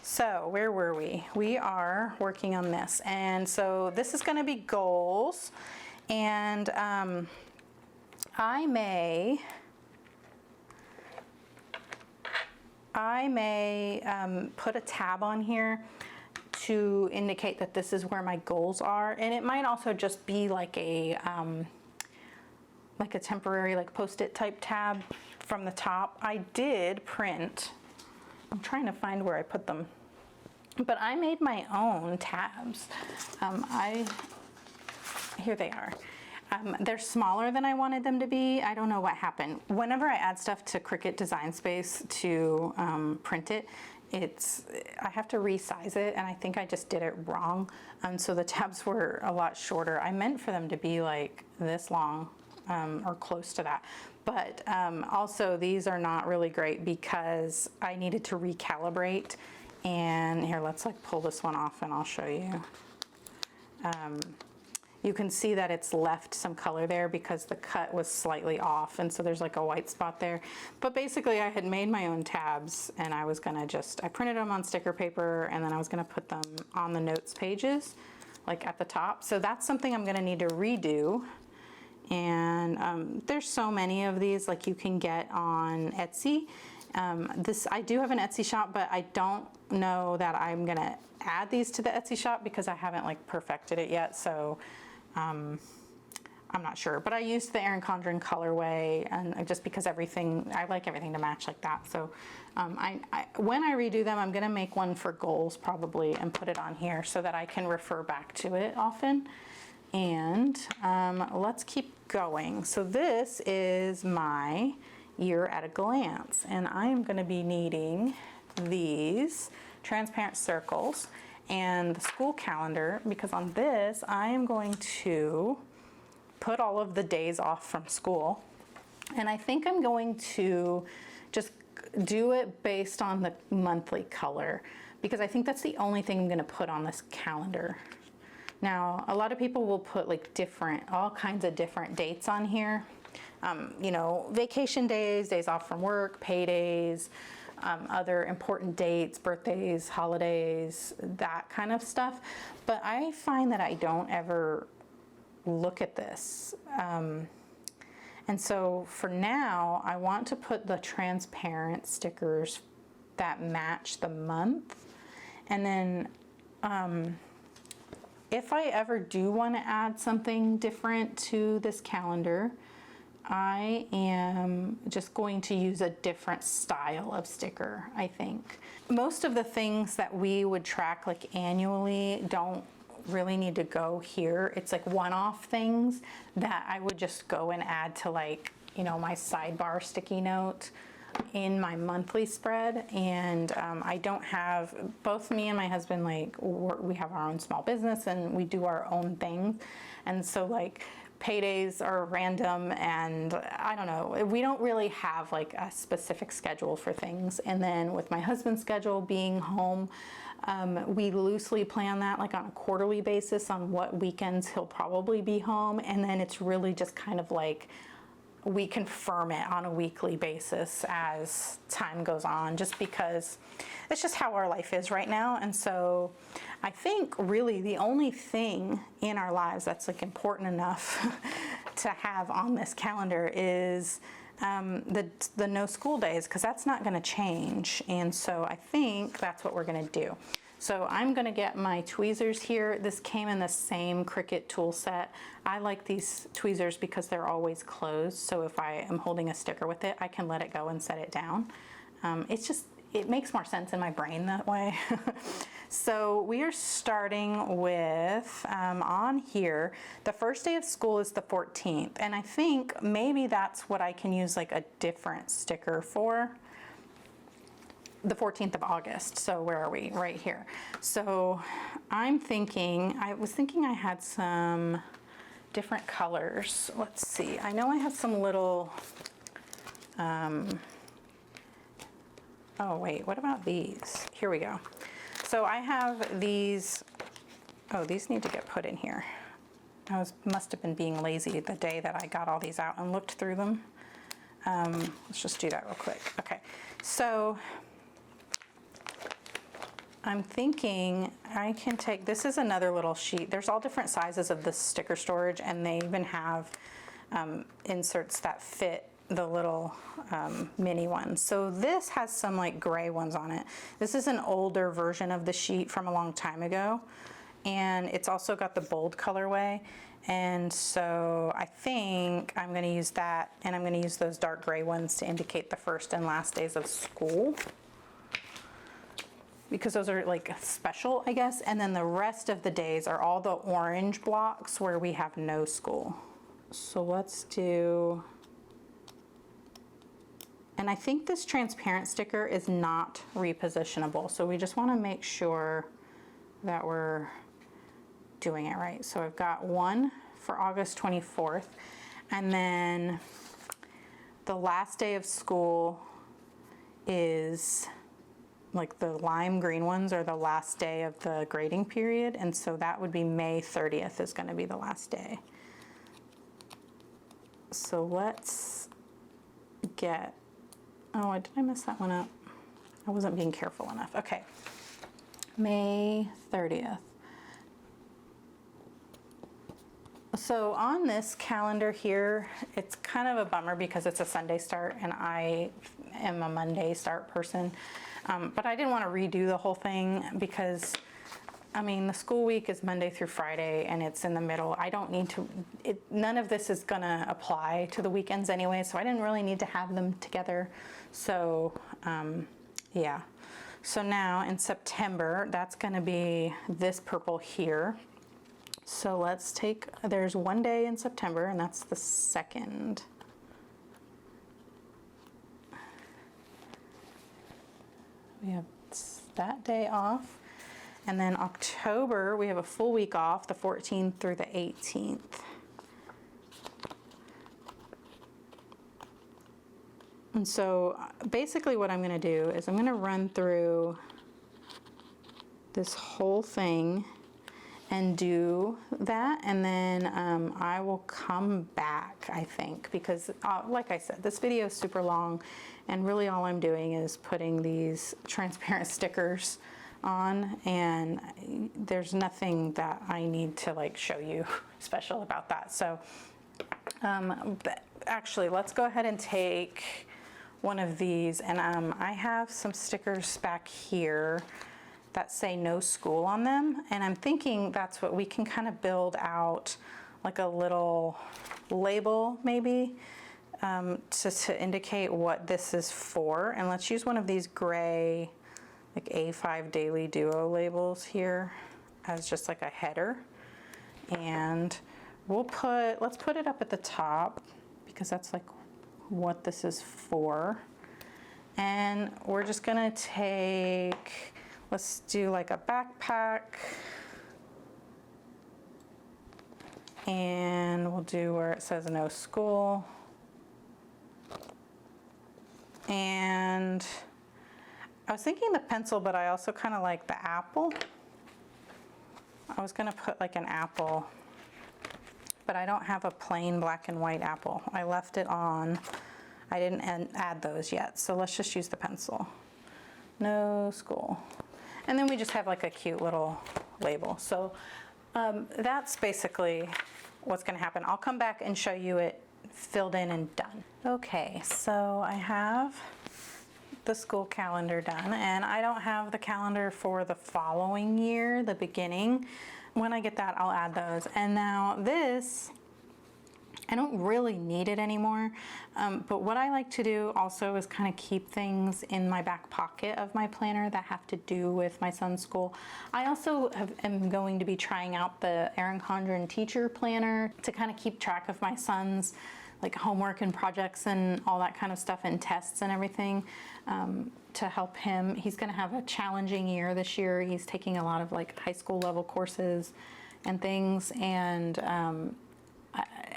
so where were we? We are working on this, and so this is gonna be goals, and I may put a tab on here to indicate that this is where my goals are, and it might also just be like a temporary like post-it type tab from the top. I did print, I'm trying to find where I put them, but I made my own tabs. Here they are. They're smaller than I wanted them to be. I don't know what happened. Whenever I add stuff to Cricut Design Space to print it, I have to resize it, and I think I just did it wrong. So the tabs were a lot shorter. I meant for them to be like this long, or close to that. But also these are not really great because I needed to recalibrate. And here, let's like pull this one off and I'll show you. You can see that it's left some color there because the cut was slightly off, and so there's like a white spot there. But basically I had made my own tabs, and I was gonna I printed them on sticker paper, and then I was gonna put them on the notes pages, like at the top. So that's something I'm gonna need to redo. And there's so many of these, like you can get on Etsy. I do have an Etsy shop, but I don't know that I'm gonna add these to the Etsy shop because I haven't like perfected it yet. So I'm not sure, but I used the Erin Condren colorway, and just because I like everything to match like that. So when I redo them, I'm gonna make one for goals probably and put it on here so that I can refer back to it often. And let's keep going. So this is my year at a glance, and I'm going to be needing these transparent circles and the school calendar, because on this I am going to put all of the days off from school, and I think I'm going to just do it based on the monthly color, because I think that's the only thing I'm going to put on this calendar. Now, a lot of people will put like all kinds of different dates on here. You know, vacation days, days off from work, paydays, other important dates, birthdays, holidays, that kind of stuff. But I find that I don't ever look at this. And so for now, I want to put the transparent stickers that match the month. And then, if I ever do want to add something different to this calendar, I am just going to use a different style of sticker, I think. Most of the things that we would track like annually don't really need to go here. It's like one-off things that I would just go and add to, like, you know, my sidebar sticky note in my monthly spread. And I don't have, both me and my husband, like, we have our own small business and we do our own things, and so like paydays are random, and I don't know, we don't really have like a specific schedule for things. And then with my husband's schedule being home, we loosely plan that like on a quarterly basis on what weekends he'll probably be home, and then it's really just kind of like we confirm it on a weekly basis as time goes on, just because it's just how our life is right now. And so I think really the only thing in our lives that's like important enough to have on this calendar is the no school days, because that's not going to change. And so I think that's what we're going to do. So I'm going to get my tweezers here. This came in the same Cricut tool set. I like these tweezers because they're always closed. So if I am holding a sticker with it, I can let it go and set it down. It makes more sense in my brain that way. So we are starting with, on here, the first day of school is the 14th. And I think maybe that's what I can use like a different sticker for. The 14th of August. So where are we? Right here. So I was thinking I had some different colors. Let's see. I know I have some little, oh wait, what about these? Here we go. So I have these, oh, these need to get put in here. Must have been being lazy the day that I got all these out and looked through them. Let's just do that real quick. Okay, so I'm thinking I can take, this is another little sheet. There's all different sizes of this sticker storage, and they even have inserts that fit the little mini ones. So this has some like gray ones on it. This is an older version of the sheet from a long time ago, and it's also got the bold colorway. And so I think I'm going to use that, and I'm going to use those dark gray ones to indicate the first and last days of school, because those are like special, I guess. And then the rest of the days are all the orange blocks where we have no school. So let's do, and I think this transparent sticker is not repositionable. So we just want to make sure that we're doing it right. So I've got one for August 24th, and then the last day of school is, like, the lime green ones are the last day of the grading period, and so that would be May 30th is going to be the last day. So let's get, oh, did I mess that one up? I wasn't being careful enough. Okay, May 30th. So on this calendar here, it's kind of a bummer because it's a Sunday start and I am a Monday start person. But I didn't want to redo the whole thing because, I mean, the school week is Monday through Friday and it's in the middle. I don't need to, none of this is gonna apply to the weekends anyway, so I didn't really need to have them together. So yeah. So now in September, that's gonna be this purple here. So let's take, there's one day in September and that's the 2nd. We have that day off. And then October, we have a full week off, the 14th through the 18th. And so basically what I'm gonna do is I'm gonna run through this whole thing and do that, and then I will come back, I think, because like I said, this video is super long, and really all I'm doing is putting these transparent stickers on, and there's nothing that I need to like show you special about that. So actually, let's go ahead and take one of these, and I have some stickers back here that say no school on them, and I'm thinking that's what we can kind of build out, like a little label maybe to indicate what this is for. And let's use one of these gray like A5 Daily Duo labels here as just like a header, and let's put it up at the top because that's like what this is for. And we're just gonna take, let's do like a backpack, and we'll do where it says no school. And I was thinking the pencil, but I also kind of like the apple. I was gonna put like an apple, but I don't have a plain black and white apple. I left it on. I didn't add those yet, so let's just use the pencil. No school. And then we just have like a cute little label. So that's basically what's gonna happen. I'll come back and show you it filled in and done. Okay, so I have the school calendar done, and I don't have the calendar for the following year, the beginning. When I get that, I'll add those. And now this, I don't really need it anymore, but what I like to do also is kind of keep things in my back pocket of my planner that have to do with my son's school. I also am going to be trying out the Erin Condren teacher planner to kind of keep track of my son's like homework and projects and all that kind of stuff, and tests and everything, to help him. He's going to have a challenging year this year. He's taking a lot of like high school level courses and things, and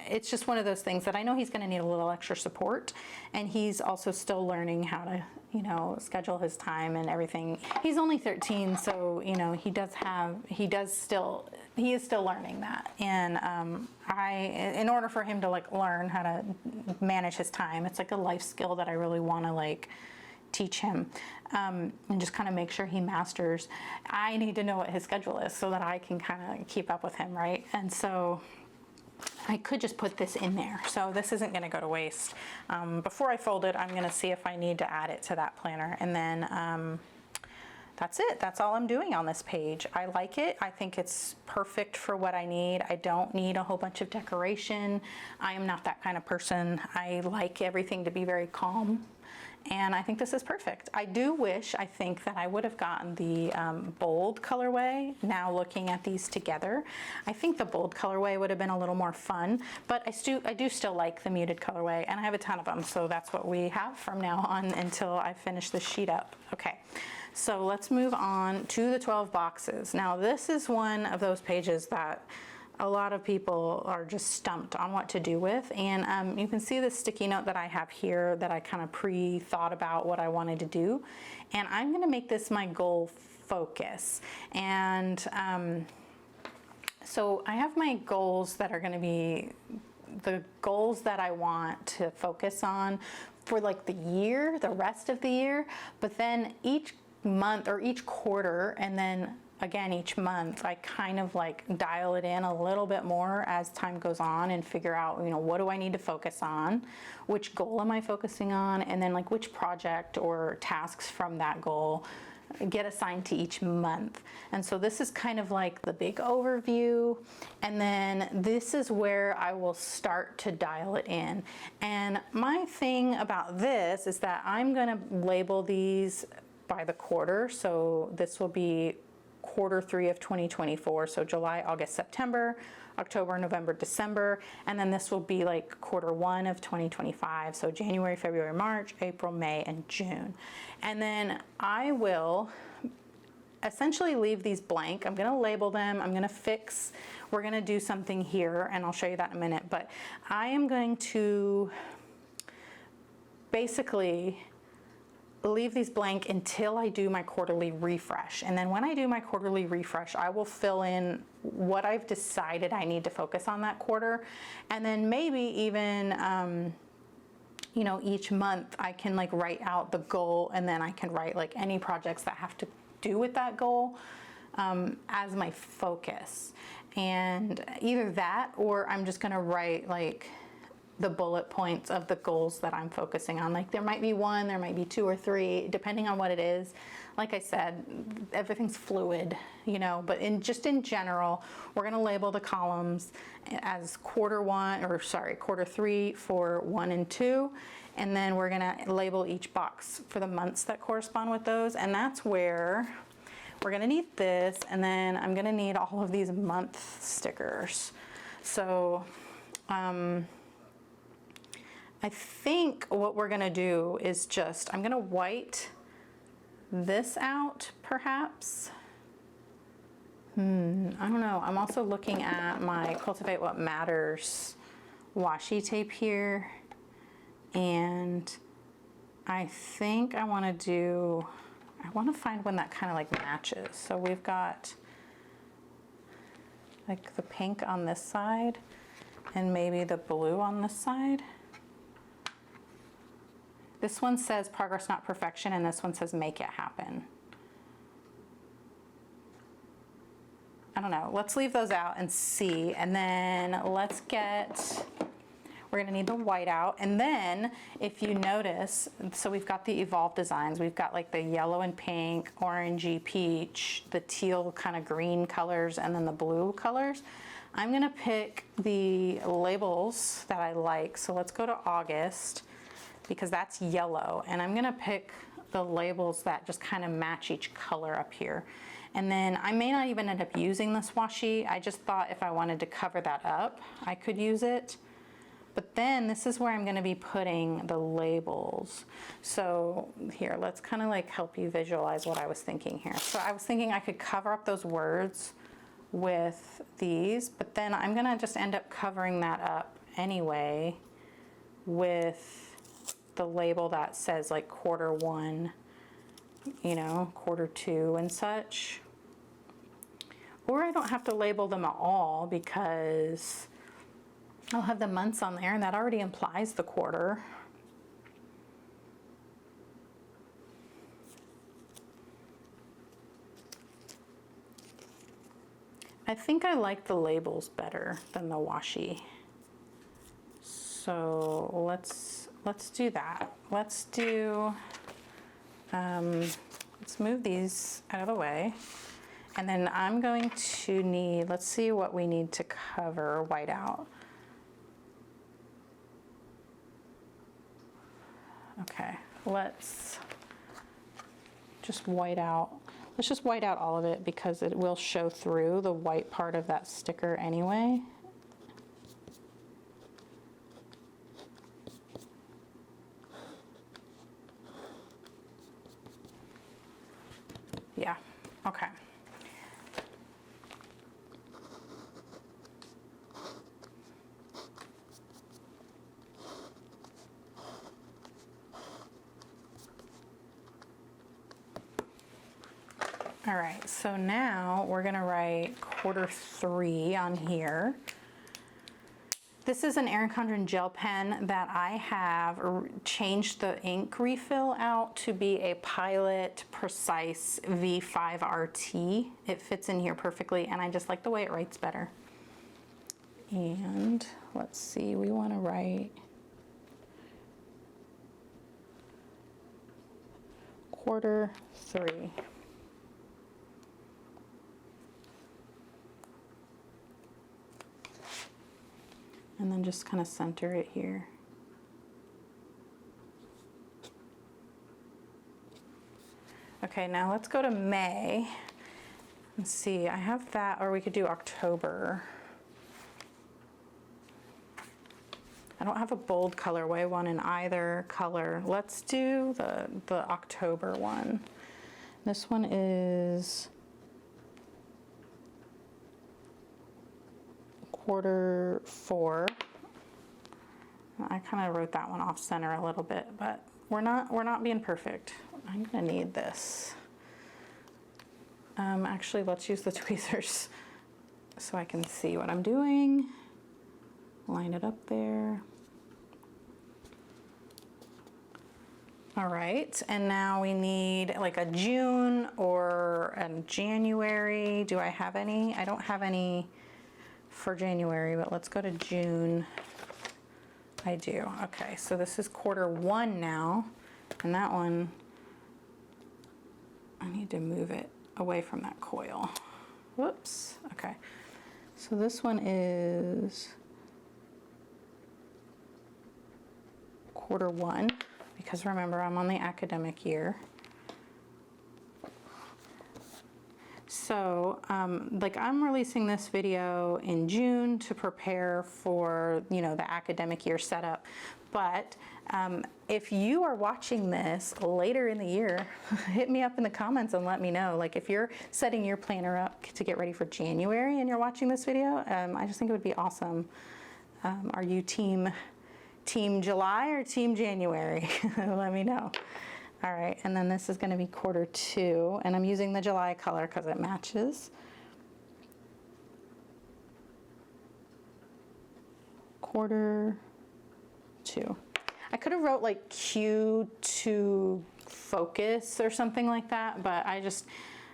it's just one of those things that I know he's going to need a little extra support, and he's also still learning how to, you know, schedule his time and everything. He's only 13, so you know he is still learning that, and in order for him to like learn how to manage his time, it's like a life skill that I really want to like teach him, and just kind of make sure he masters. I need to know what his schedule is so that I can kind of keep up with him, right? And so I could just put this in there, so this isn't going to go to waste. Before I fold it, I'm going to see if I need to add it to that planner, and then that's it. That's all I'm doing on this page. I like it. I think it's perfect for what I need. I don't need a whole bunch of decoration. I am not that kind of person. I like everything to be very calm And I think this is perfect. I think that I would have gotten the bold colorway. Now looking at these together, I think the bold colorway would have been a little more fun, but I do still like the muted colorway, and I have a ton of them, so that's what we have from now on until I finish this sheet up. Okay, so let's move on to the 12 boxes. Now this is one of those pages that a lot of people are just stumped on what to do with, and you can see the sticky note that I have here that I kind of pre-thought about what I wanted to do, and I'm going to make this my goal focus. And so I have my goals that are going to be the goals that I want to focus on for like the year, the rest of the year, but then each month or each quarter, and then again each month, I kind of like dial it in a little bit more as time goes on and figure out, you know, what do I need to focus on, which goal am I focusing on, and then like which project or tasks from that goal get assigned to each month. And so this is kind of like the big overview, and then this is where I will start to dial it in. And my thing about this is that I'm going to label these by the quarter. So this will be quarter 3 of 2024, so July, August, September, October, November, December, and then this will be like quarter 1 of 2025, so January, February, March, April, May, and June. And then I will essentially leave these blank. I'm going to label them, I'm going to fix, we're going to do something here, and I'll show you that in a minute, but I am going to basically leave these blank until I do my quarterly refresh. And then when I do my quarterly refresh, I will fill in what I've decided I need to focus on that quarter. And then maybe even, you know, each month I can like write out the goal, and then I can write like any projects that have to do with that goal as my focus. And either that, or I'm just gonna write like the bullet points of the goals that I'm focusing on. Like there might be 1, there might be 2 or 3, depending on what it is. Like I said, everything's fluid, you know, but just in general, we're gonna label the columns as quarter 3 for 1 and 2. And then we're gonna label each box for the months that correspond with those. And that's where we're gonna need this. And then I'm gonna need all of these month stickers. So, I think what we're gonna do is I'm gonna white this out perhaps. I don't know. I'm also looking at my Cultivate What Matters washi tape here, and I think I wanna find one that kind of like matches. So we've got like the pink on this side and maybe the blue on this side. This one says progress, not perfection, and this one says make it happen. I don't know, let's leave those out and see, and then we're gonna need the white out, and then if you notice, so we've got the evolved designs, we've got like the yellow and pink, orangey peach, the teal kind of green colors, and then the blue colors. I'm gonna pick the labels that I like, so let's go to August, because that's yellow, and I'm gonna pick the labels that just kind of match each color up here. And then I may not even end up using this washi. I just thought if I wanted to cover that up, I could use it. But then this is where I'm gonna be putting the labels. So here, let's kind of like help you visualize what I was thinking here. So I was thinking I could cover up those words with these, but then I'm gonna just end up covering that up anyway with the label that says like quarter 1, you know, quarter 2 and such. Or I don't have to label them at all because I'll have the months on there, and that already implies the quarter. I think I like the labels better than the washi. So let's do that. Let's move these out of the way. And then I'm going to need, let's see what we need to cover white out. Okay, let's just white out. Let's just white out all of it because it will show through the white part of that sticker anyway. Yeah, okay. All right, so now we're gonna write Q3 on here. This is an Erin Condren gel pen that I have changed the ink refill out to be a Pilot Precise V5 RT. It fits in here perfectly, and I just like the way it writes better. And let's see, we wanna write Q3. And then just kind of center it here. Okay, now let's go to May and see. I have that, or we could do October. I don't have a bold colorway one in either color. Let's do the October one. This one is Q4. I kind of wrote that one off center a little bit, but we're not being perfect. I'm gonna need this. Actually, let's use the tweezers so I can see what I'm doing. Line it up there. All right, and now we need like a June or a January. Do I have any? I don't have any for January, but let's go to June. I do. Okay, so this is Q1 now, and that one, I need to move it away from that coil. Whoops. Okay, so this one is Q1, because remember, I'm on the academic year. So, like, I'm releasing this video in June to prepare for, you know, the academic year setup. But if you are watching this later in the year, hit me up in the comments and let me know. Like, if you're setting your planner up to get ready for January and you're watching this video, I just think it would be awesome. Are you team July or team January? Let me know. All right, and then this is going to be Q2, and I'm using the July color because it matches. Q2. I could have wrote like Q2 focus or something like that, but I just,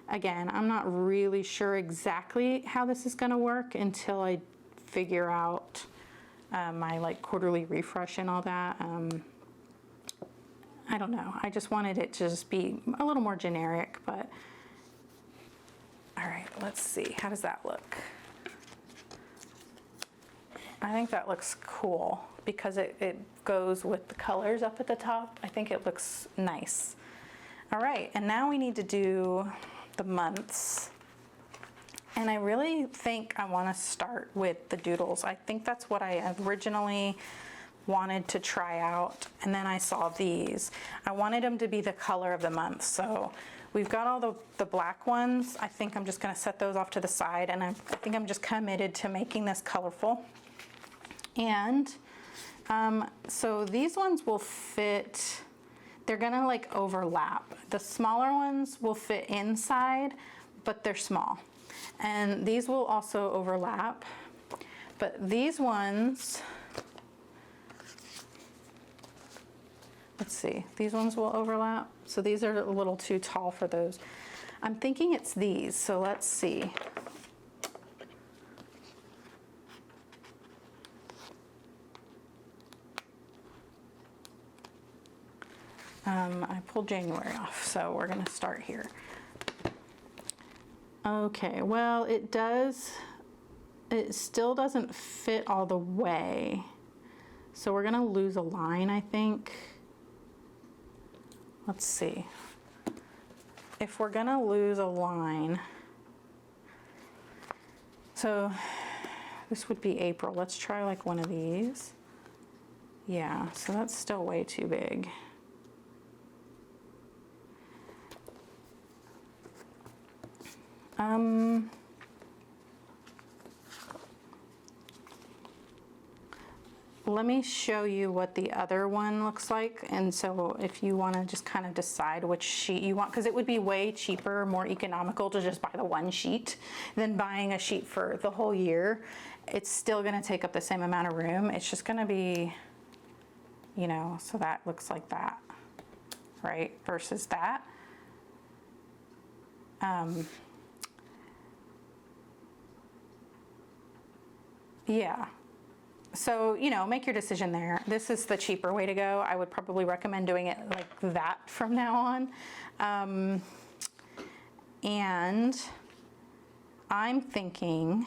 again, I'm not really sure exactly how this is going to work until I figure out my like quarterly refresh and all that. I don't know. I just wanted it to just be a little more generic, but all right, let's see. How does that look? I think that looks cool because it goes with the colors up at the top. I think it looks nice. All right, and now we need to do the months. And I really think I want to start with the doodles. I think that's what I originally wanted to try out, and then I saw these. I wanted them to be the color of the month. So we've got all the black ones. I think I'm just going to set those off to the side, and I think I'm just committed to making this colorful. And so these ones will fit, they're going to like overlap. The smaller ones will fit inside, but they're small. And these will also overlap, but these ones, let's see, these ones will overlap. So these are a little too tall for those. I'm thinking it's these, so let's see. I pulled January off, so we're gonna start here. Okay, well, it still doesn't fit all the way. So we're gonna lose a line, I think. let's see. If we're gonna lose a line, so this would be April. Let's try like one of these. Yeah, so that's still way too big. Let me show you what the other one looks like. And so if you want to just kind of decide which sheet you want, because it would be way cheaper, more economical to just buy the one sheet than buying a sheet for the whole year. It's still going to take up the same amount of room. It's just going to be, you know, so that looks like that, right? Versus that. Yeah. So, you know, make your decision there. This is the cheaper way to go. I would probably recommend doing it like that from now on. And I'm thinking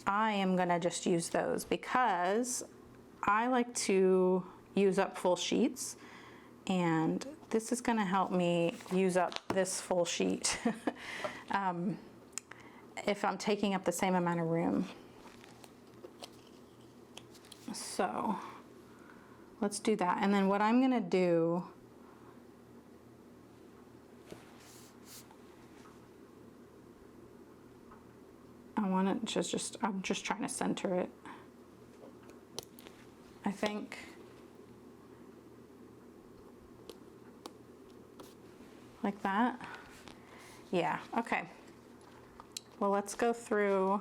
I am gonna just use those because I like to use up full sheets, and this is gonna help me use up this full sheet if I'm taking up the same amount of room. So let's do that. And then what I'm gonna do, I want to I'm just trying to center it. I think. Like that. Yeah, okay. Well, let's go through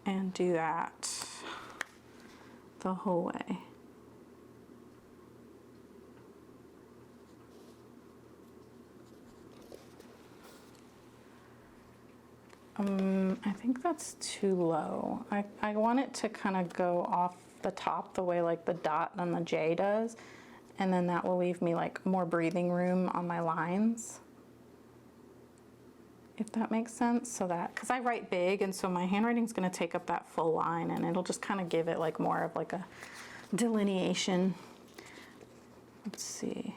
and do that the whole way. I think that's too low. I want it to kind of go off the top the way like the dot on the J does, and then that will leave me like more breathing room on my lines, if that makes sense. So that, because I write big, and so my handwriting is going to take up that full line, and it'll just kind of give it like more of like a delineation. Let's see.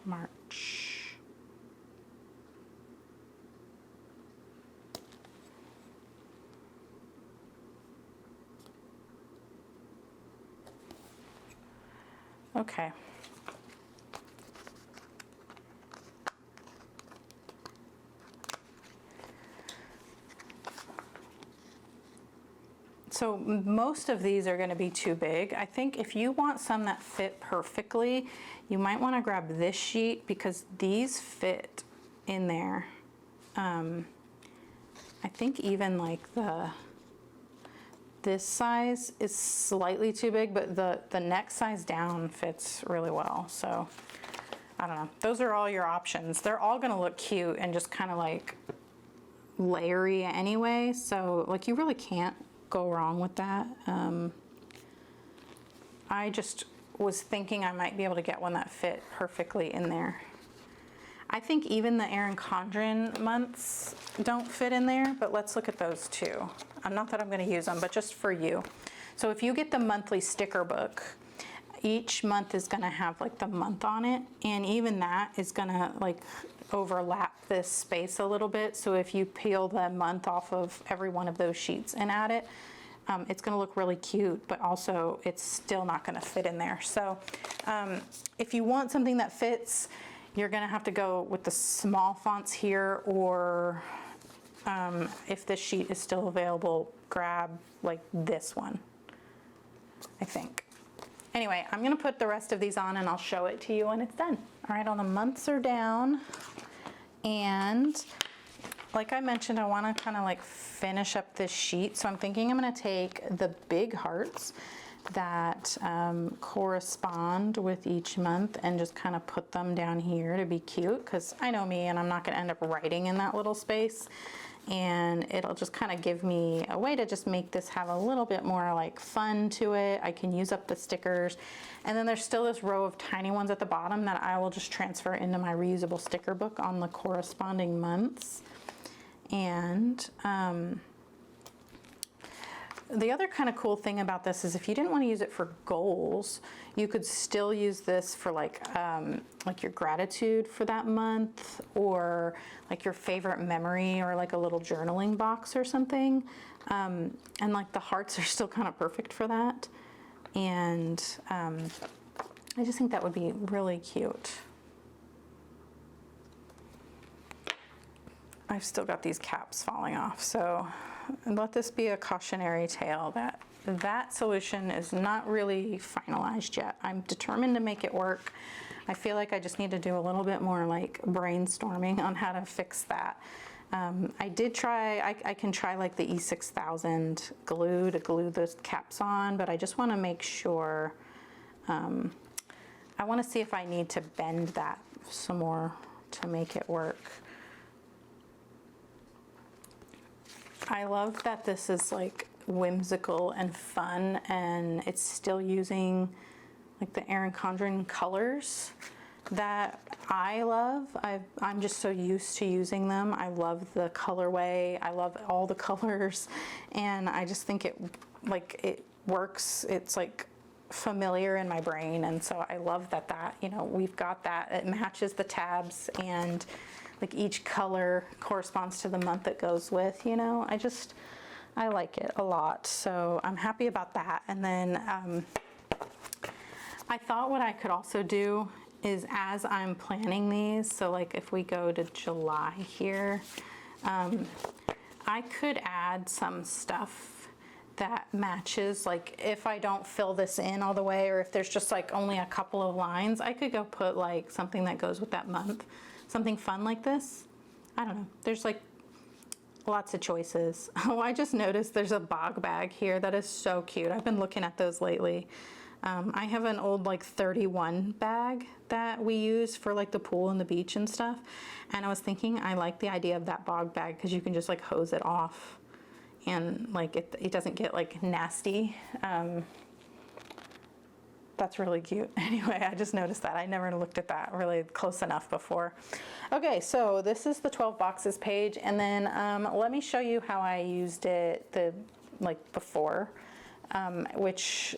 March. Okay. So most of these are going to be too big. I think if you want some that fit perfectly, you might want to grab this sheet because these fit in there. I think even like this size is slightly too big, but the next size down fits really well. So I don't know. Those are all your options. They're all going to look cute and just kind of like layery anyway. So like you really can't go wrong with that. I just was thinking I might be able to get one that fit perfectly in there. I think even the Erin Condren months don't fit in there, but let's look at those too. Not that I'm going to use them, but just for you. So if you get the monthly sticker book, each month is going to have like the month on it, and even that is going to like overlap this space a little bit. So if you peel the month off of every one of those sheets and add it, it's going to look really cute, but also it's still not going to fit in there. So if you want something that fits, you're going to have to go with the small fonts here, or if this sheet is still available, grab like this one, I think. Anyway, I'm going to put the rest of these on and I'll show it to you when it's done. All right, all the months are down, and like I mentioned, I want to kind of like finish up this sheet. So I'm thinking I'm going to take the big hearts that correspond with each month and just kind of put them down here to be cute, because I know me and I'm not going to end up writing in that little space, and it'll just kind of give me a way to just make this have a little bit more like fun to it. I can use up the stickers, and then there's still this row of tiny ones at the bottom that I will just transfer into my reusable sticker book on the corresponding months. And the other kind of cool thing about this is if you didn't want to use it for goals, you could still use this for like your gratitude for that month, or like your favorite memory, or like a little journaling box or something. And like the hearts are still kind of perfect for that. And I just think that would be really cute. I've still got these caps falling off, so let this be a cautionary tale that that solution is not really finalized yet. I'm determined to make it work. I feel like I just need to do a little bit more like brainstorming on how to fix that. I did try, I can try like the E6000 glue to glue those caps on, but I just want to make sure, I want to see if I need to bend that some more to make it work. I love that this is like whimsical and fun, and it's still using like the Erin Condren colors that I love. I'm just so used to using them. I love the colorway. I love all the colors, and I just think it works. It's like familiar in my brain, and so I love that you know, we've got that. It matches the tabs, and like each color corresponds to the month it goes with, you know. I like it a lot, so I'm happy about that. And then I thought what I could also do is, as I'm planning these, so like if we go to July here, I could add some stuff that matches, like if I don't fill this in all the way, or if there's just like only a couple of lines, I could go put like something that goes with that month. Something fun like this. I don't know. There's like lots of choices. Oh, I just noticed there's a bog bag here that is so cute. I've been looking at those lately. I have an old like 31 bag that we use for like the pool and the beach and stuff. And I was thinking I like the idea of that bog bag because you can just like hose it off, and like it doesn't get like nasty. That's really cute. Anyway, I just noticed that. I never looked at that really close enough before. Okay, so this is the 12 boxes page, and then let me show you how I used it before, which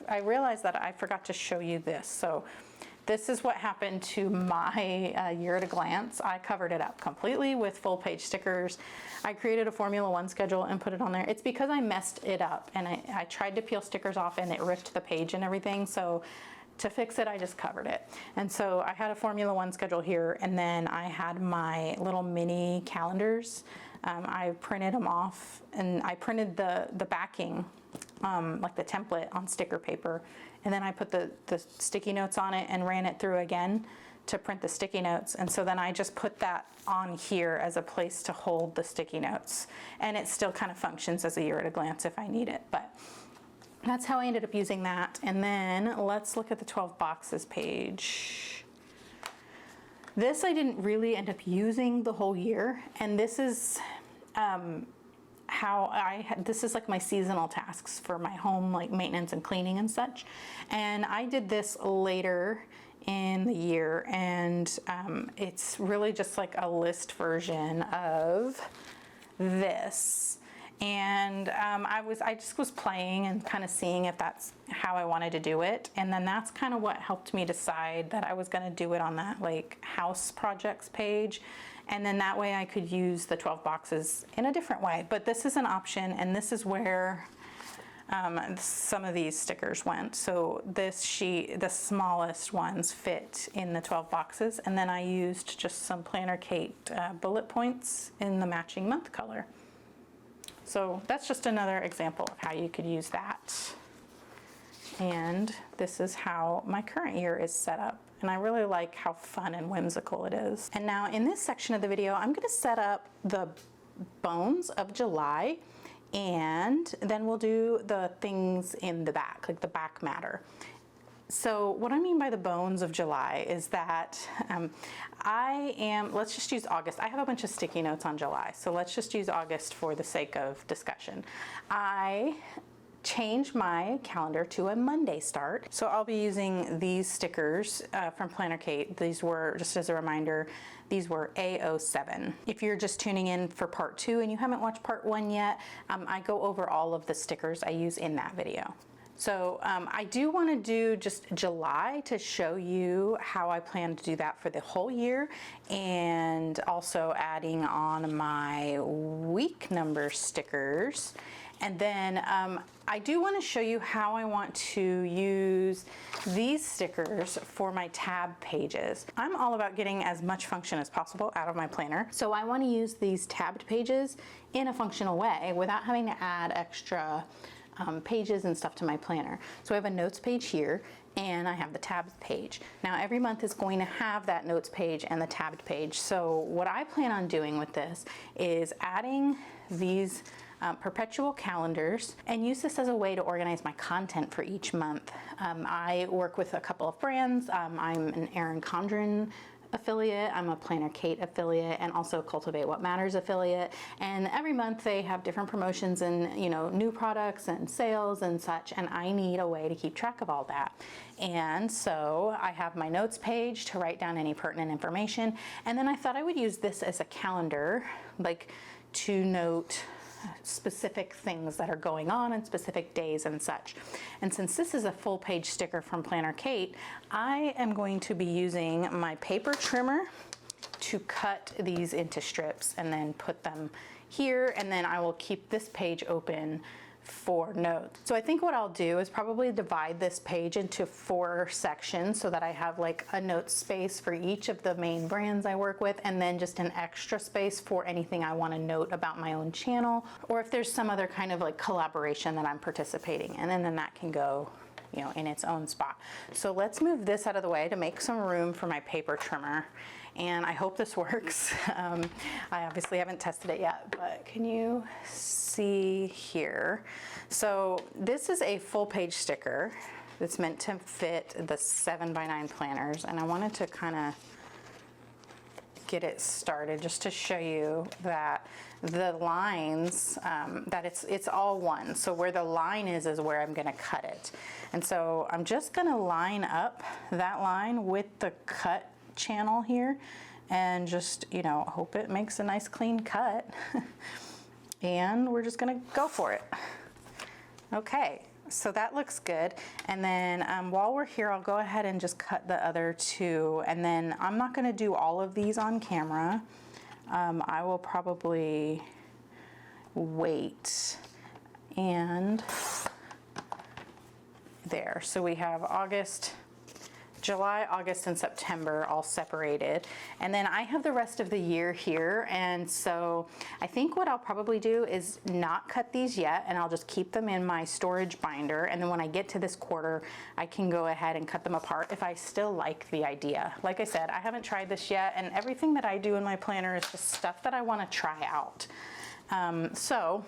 I realized that I forgot to show you this. So this is what happened to my year at a glance. I covered it up completely with full page stickers. I created a Formula 1 schedule and put it on there. It's because I messed it up, and I tried to peel stickers off and it ripped the page and everything. So to fix it, I just covered it. And so I had a Formula 1 schedule here, and then I had my little mini calendars. I printed them off, and I printed the backing, like the template, on sticker paper. And then I put the sticky notes on it and ran it through again to print the sticky notes. And so then I just put that on here as a place to hold the sticky notes. And it still kind of functions as a year at a glance if I need it. But that's how I ended up using that. And then let's look at the 12 boxes page. This I didn't really end up using the whole year. And this is this is like my seasonal tasks for my home, like maintenance and cleaning and such. And I did this later in the year, and it's really just like a list version of this. And I just was playing and kind of seeing if that's how I wanted to do it. And then that's kind of what helped me decide that I was going to do it on that like house projects page. And then that way I could use the 12 boxes in a different way. But this is an option, and this is where some of these stickers went. So this sheet, the smallest ones, fit in the 12 boxes. And then I used just some Planner Kate bullet points in the matching month color. So that's just another example of how you could use that. And this is how my current year is set up. And I really like how fun and whimsical it is. And now in this section of the video, I'm going to set up the bones of July, and then we'll do the things in the back, like the back matter. So what I mean by the bones of July is that let's just use August. I have a bunch of sticky notes on July, so let's just use August for the sake of discussion. I change my calendar to a Monday start. So I'll be using these stickers from Planner Kate. These were, just as a reminder, these were A07. If you're just tuning in for part 2 and you haven't watched part 1 yet, I go over all of the stickers I use in that video. So I do want to do just July to show you how I plan to do that for the whole year, and also adding on my week number stickers. And then I do want to show you how I want to use these stickers for my tab pages. I'm all about getting as much function as possible out of my planner. So I want to use these tabbed pages in a functional way without having to add extra pages and stuff to my planner. So I have a notes page here, and I have the tabs page. Now every month is going to have that notes page and the tabbed page. So what I plan on doing with this is adding these perpetual calendars and use this as a way to organize my content for each month. I work with a couple of brands. I'm an Erin Condren affiliate, I'm a Planner Kate affiliate, and also a Cultivate What Matters affiliate. And every month they have different promotions and, you know, new products and sales and such, and I need a way to keep track of all that. And so I have my notes page to write down any pertinent information, and then I thought I would use this as a calendar, like to note specific things that are going on and specific days and such. And since this is a full page sticker from Planner Kate, I am going to be using my paper trimmer to cut these into strips and then put them here, and then I will keep this page open for notes. So I think what I'll do is probably divide this page into 4 sections so that I have like a note space for each of the main brands I work with, and then just an extra space for anything I want to note about my own channel, or if there's some other kind of like collaboration that I'm participating in, and then that can go, you know, in its own spot. So let's move this out of the way to make some room for my paper trimmer. And I hope this works. I obviously haven't tested it yet, but can you see here? So this is a full page sticker that's meant to fit the 7x9 planners, and I wanted to kind of get it started just to show you that the lines, that it's all one. So where the line is where I'm gonna cut it. And so I'm just gonna line up that line with the cut channel here, and just, you know, hope it makes a nice clean cut. And we're just gonna go for it. Okay, so that looks good. And then while we're here, I'll go ahead and just cut the other 2, and then I'm not gonna do all of these on camera. I will probably wait. And there, so we have July, August, and September all separated. And then I have the rest of the year here. And so I think what I'll probably do is not cut these yet, and I'll just keep them in my storage binder. And then when I get to this quarter, I can go ahead and cut them apart if I still like the idea. Like I said, I haven't tried this yet, and everything that I do in my planner is just stuff that I want to try out. So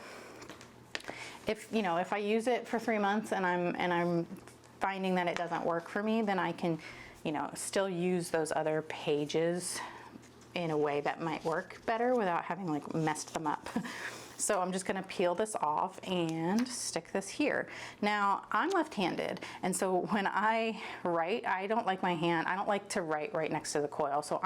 if I use it for 3 months and I'm finding that it doesn't work for me, then I can, still use those other pages in a way that might work better without having like messed them up. So I'm just gonna peel this off and stick this here. Now, I'm left-handed, and so when I write, I don't like to write right next to the coil. So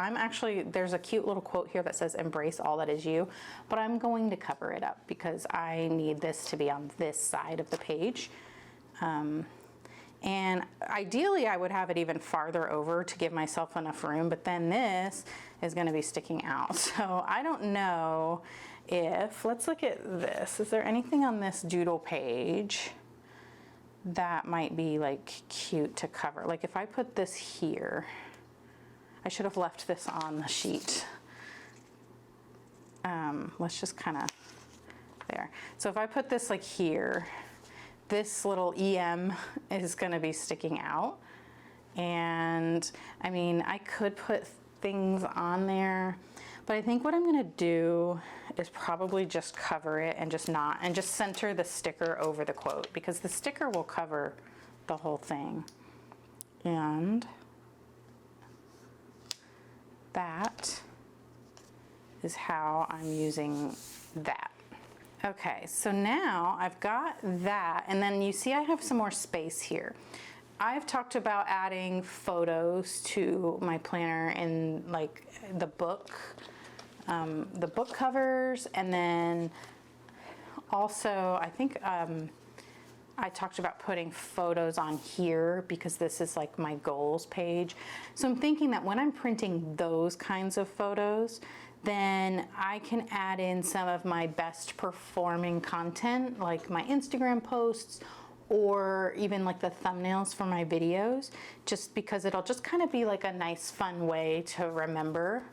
there's a cute little quote here that says, "Embrace all that is you," but I'm going to cover it up because I need this to be on this side of the page. And ideally, I would have it even farther over to give myself enough room, but then this is gonna be sticking out. So I don't know let's look at this. Is there anything on this doodle page that might be like cute to cover? Like if I put this here, I should have left this on the sheet. Let's just kind of there. So if I put this like here, this little EM is going to be sticking out. And I mean, I could put things on there, but I think what I'm going to do is probably just cover it and just center the sticker over the quote, because the sticker will cover the whole thing. And that is how I'm using that. Okay, so now I've got that, and then you see I have some more space here. I've talked about adding photos to my planner in like the book covers, and then also I think I talked about putting photos on here because this is like my goals page. So I'm thinking that when I'm printing those kinds of photos, then I can add in some of my best performing content, like my Instagram posts, or even like the thumbnails for my videos, just because it'll just kind of be like a nice fun way to remember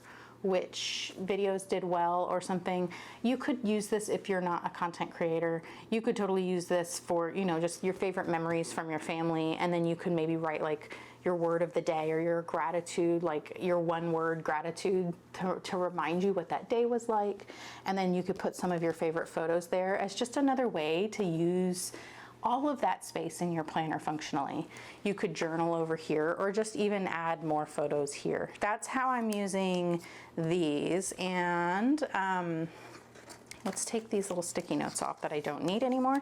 which videos did well or something. You could use this if you're not a content creator. You could totally use this for, you know, just your favorite memories from your family, and then you could maybe write like your word of the day or your gratitude, like your one word gratitude to remind you what that day was like. And then you could put some of your favorite photos there as just another way to use all of that space in your planner functionally. You could journal over here or just even add more photos here. That's how I'm using these. And let's take these little sticky notes off that I don't need anymore.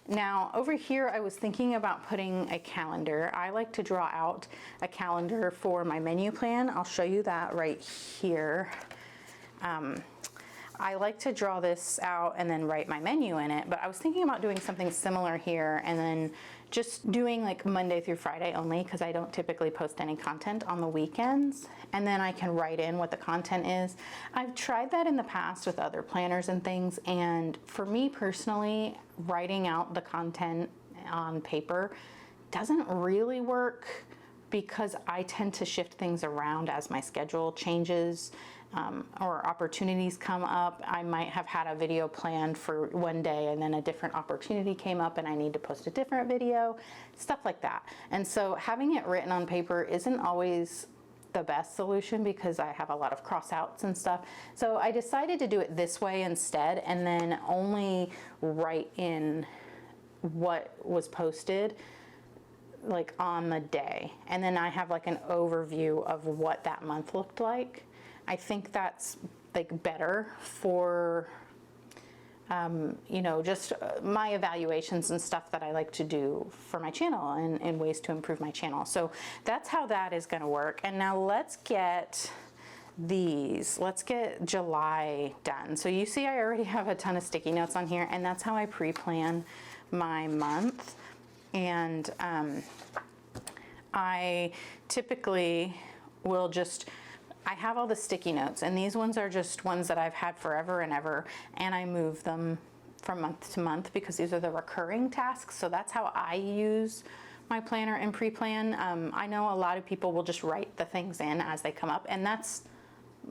Now over here, I was thinking about putting a calendar. I like to draw out a calendar for my menu plan. I'll show you that right here. I like to draw this out and then write my menu in it, but I was thinking about doing something similar here and then just doing like Monday through Friday only, because I don't typically post any content on the weekends, and then I can write in what the content is. I've tried that in the past with other planners and things, and for me personally, writing out the content on paper doesn't really work because I tend to shift things around as my schedule changes. Or opportunities come up. I might have had a video planned for one day and then a different opportunity came up and I need to post a different video, stuff like that. And so having it written on paper isn't always the best solution because I have a lot of crossouts and stuff. So I decided to do it this way instead, and then only write in what was posted like on the day. And then I have like an overview of what that month looked like. I think that's like better for, you know, just my evaluations and stuff that I like to do for my channel and ways to improve my channel. So that's how that is going to work. And now let's get let's get July done. So you see I already have a ton of sticky notes on here, and that's how I pre-plan my month. And I typically will just, I have all the sticky notes, and these ones are just ones that I've had forever and ever, and I move them from month to month because these are the recurring tasks. So that's how I use my planner and pre-plan. I know a lot of people will just write the things in as they come up, and that's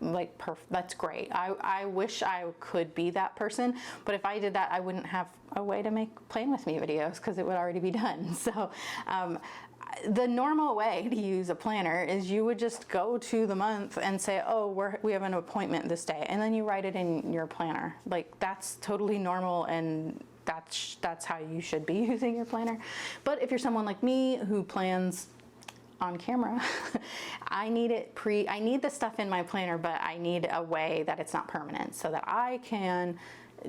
like that's great. I wish I could be that person, but if I did that, I wouldn't have a way to make plan with me videos because it would already be done. So the normal way to use a planner is you would just go to the month and say, oh, we have an appointment this day, and then you write it in your planner. Like that's totally normal, and that's how you should be using your planner. But if you're someone like me who plans on camera, I need the stuff in my planner, but I need a way that it's not permanent so that I can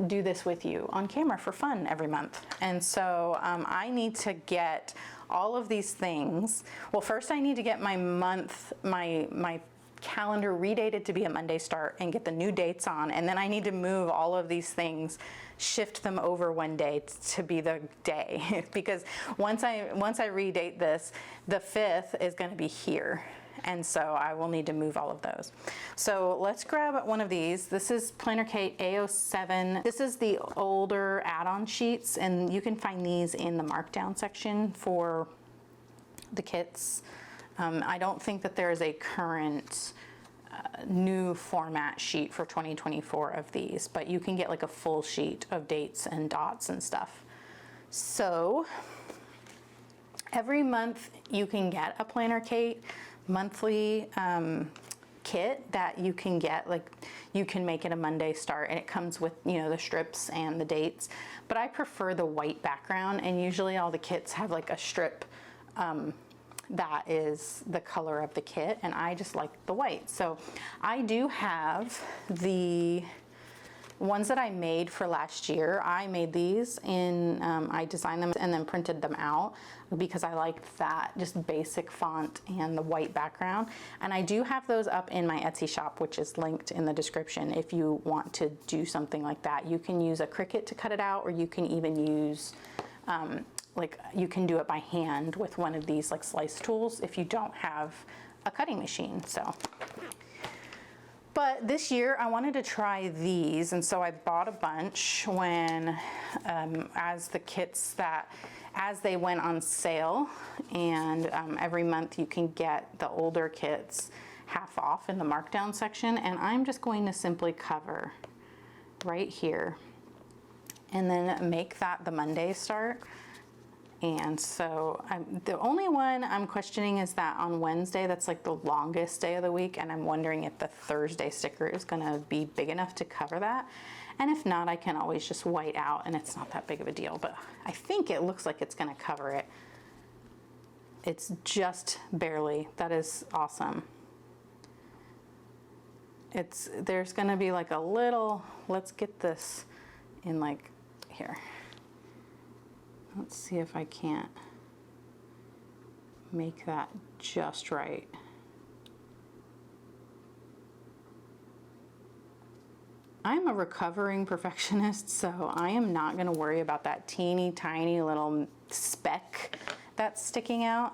do this with you on camera for fun every month. And so I need to get all of these things. Well, first I need to get my month, my calendar redated to be a Monday start and get the new dates on, and then I need to move all of these things, shift them over one day to be the day because once I redate this, the 5th is going to be here, and so I will need to move all of those. So let's grab one of these. This is Planner Kate A07. This is the older add-on sheets, and you can find these in the markdown section for the kits. I don't think that there is a current new format sheet for 2024 of these, but you can get like a full sheet of dates and dots and stuff. So every month you can get a Planner Kate monthly kit that you can get, like you can make it a Monday start, and it comes with, you know, the strips and the dates, but I prefer the white background, and usually all the kits have like a strip that is the color of the kit, and I just like the white. So I do have the Ones that I made for last year, I made these in, I designed them and then printed them out because I liked that just basic font and the white background. And I do have those up in my Etsy shop, which is linked in the description if you want to do something like that. You can use a Cricut to cut it out, or you can even use like you can do it by hand with one of these like slice tools if you don't have a cutting machine. So, but this year I wanted to try these, and so I bought a bunch when as the kits that as they went on sale, and every month you can get the older kits half off in the markdown section, and I'm just going to simply cover right here and then make that the Monday start. And so the only one I'm questioning is that on Wednesday, that's like the longest day of the week, and I'm wondering if the Thursday sticker is gonna be big enough to cover that. And if not, I can always just white out and it's not that big of a deal, but I think it looks like it's gonna cover it. It's just barely. That is awesome. There's gonna be like a little, let's get this in like here. Let's see if I can't make that just right. I'm a recovering perfectionist, so I am not going to worry about that teeny tiny little speck that's sticking out,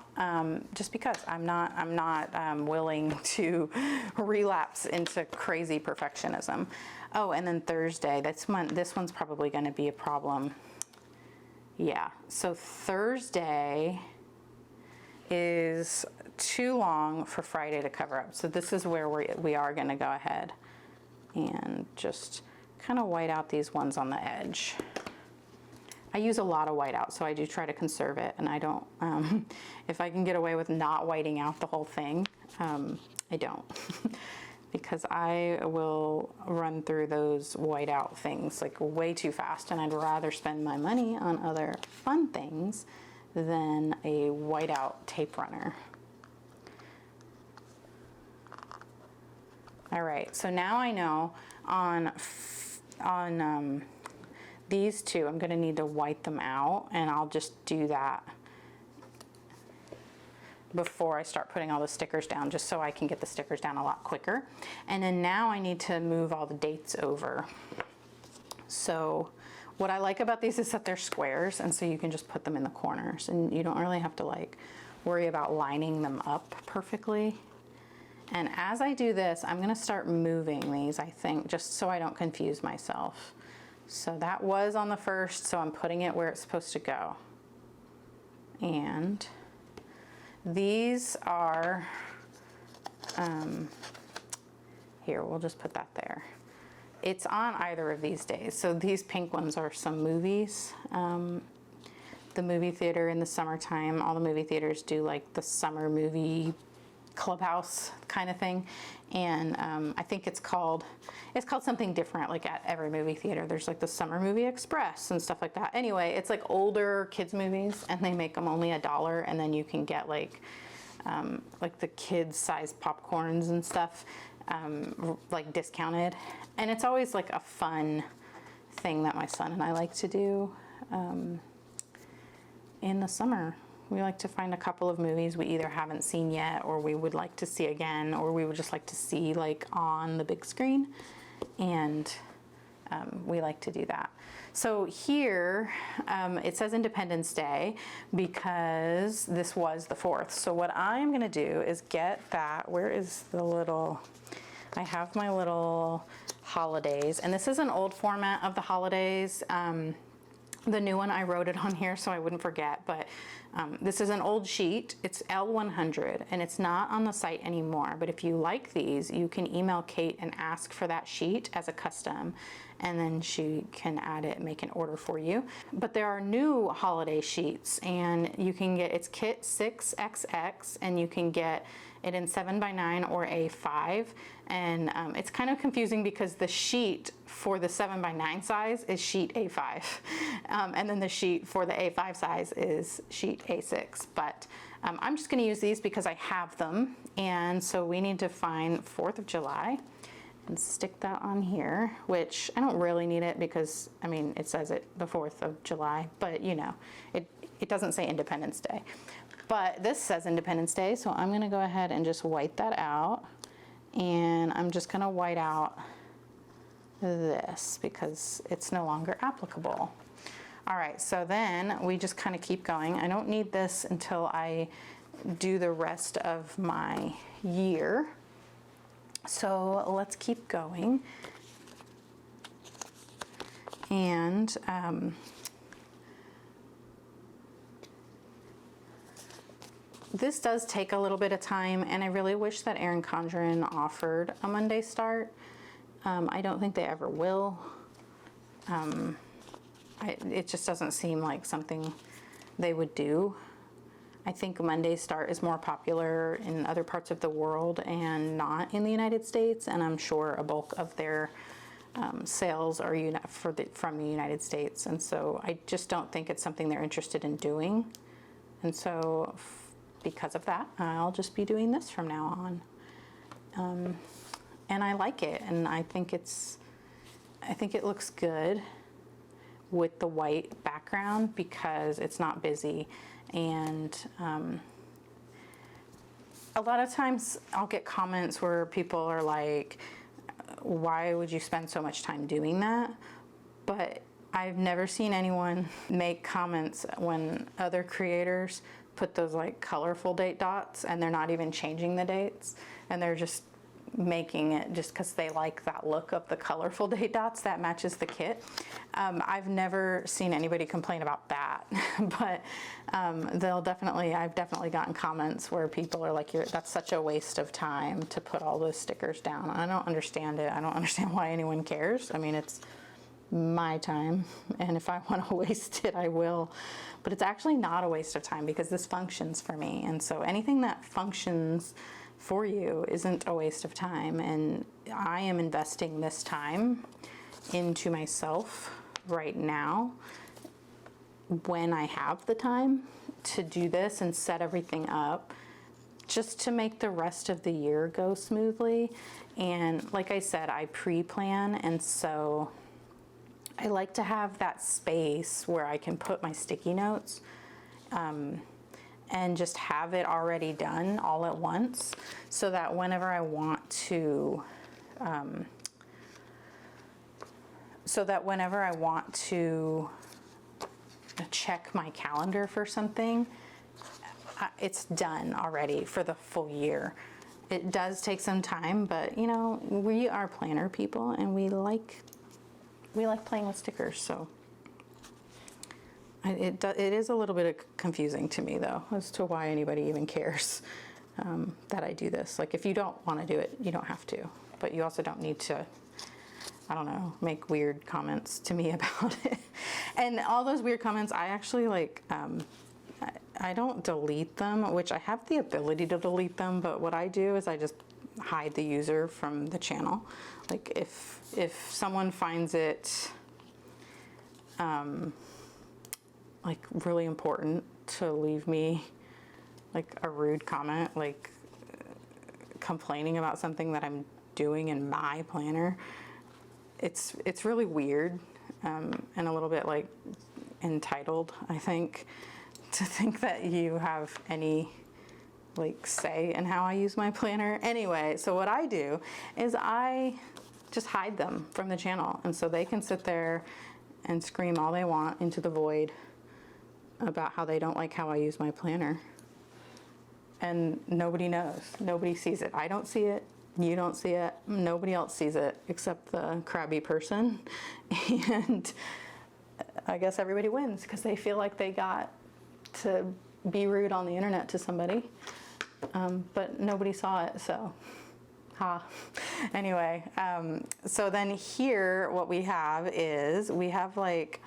just because I'm not willing to relapse into crazy perfectionism. Oh, and then Thursday, this one's probably going to be a problem. Yeah, so Thursday is too long for Friday to cover up. So this is where we are going to go ahead and just kind of white out these ones on the edge. I use a lot of white out, so I do try to conserve it, and I don't, if I can get away with not whiting out the whole thing, I don't. Because I will run through those whiteout things like way too fast, and I'd rather spend my money on other fun things than a whiteout tape runner. All right, so now I know on these two, I'm gonna need to white them out, and I'll just do that before I start putting all the stickers down, just so I can get the stickers down a lot quicker. And then now I need to move all the dates over. So what I like about these is that they're squares, and so you can just put them in the corners, and you don't really have to like worry about lining them up perfectly. And as I do this, I'm gonna start moving these, I think, just so I don't confuse myself. So that was on the first, so I'm putting it where it's supposed to go. And these are, here, we'll just put that there. It's on either of these days. So these pink ones are some movies. The movie theater in the summertime, all the movie theaters do like the summer movie clubhouse kind of thing. And I think it's called something different, like at every movie theater. There's like the Summer Movie Express and stuff like that. Anyway, it's like older kids movies, and they make them only $1, and then you can get like the kids size popcorns and stuff, like discounted. And it's always like a fun thing that my son and I like to do in the summer. We like to find a couple of movies we either haven't seen yet, or we would like to see again, or we would just like to see like on the big screen, and we like to do that. So here it says Independence Day because this was the 4th. So what I'm gonna do is get that, where is the little, I have my little holidays, and this is an old format of the holidays. The new one, I wrote it on here so I wouldn't forget, but this is an old sheet. It's L100, and it's not on the site anymore. But if you like these, you can email Kate and ask for that sheet as a custom, and then she can add it and make an order for you. But there are new holiday sheets, and you can get, it's kit 6XX, and you can get it in 7x9 or A5. And it's kind of confusing because the sheet for the 7x9 size is sheet A5. And then the sheet for the A5 size is sheet A6. But I'm just gonna use these because I have them. And so we need to find 4th of July. and stick that on here, which I don't really need it because, I mean, it says it the 4th of July, but you know, it doesn't say Independence Day. But this says Independence Day, so I'm gonna go ahead and just white that out. And I'm just gonna white out this because it's no longer applicable. All right, so then we just kind of keep going. I don't need this until I do the rest of my year. So let's keep going. And this does take a little bit of time, and I really wish that Erin Condren offered a Monday start. I don't think they ever will. It just doesn't seem like something they would do. I think Monday start is more popular in other parts of the world and not in the United States, and I'm sure a bulk of their sales are from the United States, and so I just don't think it's something they're interested in doing. And so because of that, I'll just be doing this from now on. And I like it, and I think it looks good with the white background because it's not busy. And a lot of times I'll get comments where people are like, why would you spend so much time doing that? But I've never seen anyone make comments when other creators put those like colorful date dots and they're not even changing the dates, and they're just making it just because they like that look of the colorful date dots that matches the kit. I've never seen anybody complain about that, but I've definitely gotten comments where people are like, that's such a waste of time to put all those stickers down. I don't understand it. I don't understand why anyone cares. I mean, it's my time, and if I want to waste it, I will. But it's actually not a waste of time because this functions for me, and so anything that functions for you isn't a waste of time, and I am investing this time into myself right now when I have the time to do this and set everything up just to make the rest of the year go smoothly. And like I said, I pre-plan, and so I like to have that space where I can put my sticky notes and just have it already done all at once, so that whenever I want to check my calendar for something, it's done already for the full year. It does take some time, but you know, we are planner people and we like playing with stickers, so it is a little bit confusing to me though as to why anybody even cares that I do this. Like, if you don't want to do it, you don't have to, but you also don't need to, I don't know, make weird comments to me about it. And all those weird comments, I actually like, I don't delete them, which I have the ability to delete them, but what I do is I just hide the user from the channel. Like, if someone finds it like really important to leave me like a rude comment, like complaining about something that I'm doing in my planner, it's really weird and a little bit like entitled, I think, to think that you have any like say in how I use my planner. Anyway, so what I do is I just hide them from the channel, and so they can sit there and scream all they want into the void about how they don't like how I use my planner, and nobody knows, nobody sees it. I don't see it, you don't see it, nobody else sees it except the crabby person, and I guess everybody wins because they feel like they got to be rude on the internet to somebody, but nobody saw it, so anyway, so then here what we have is we have like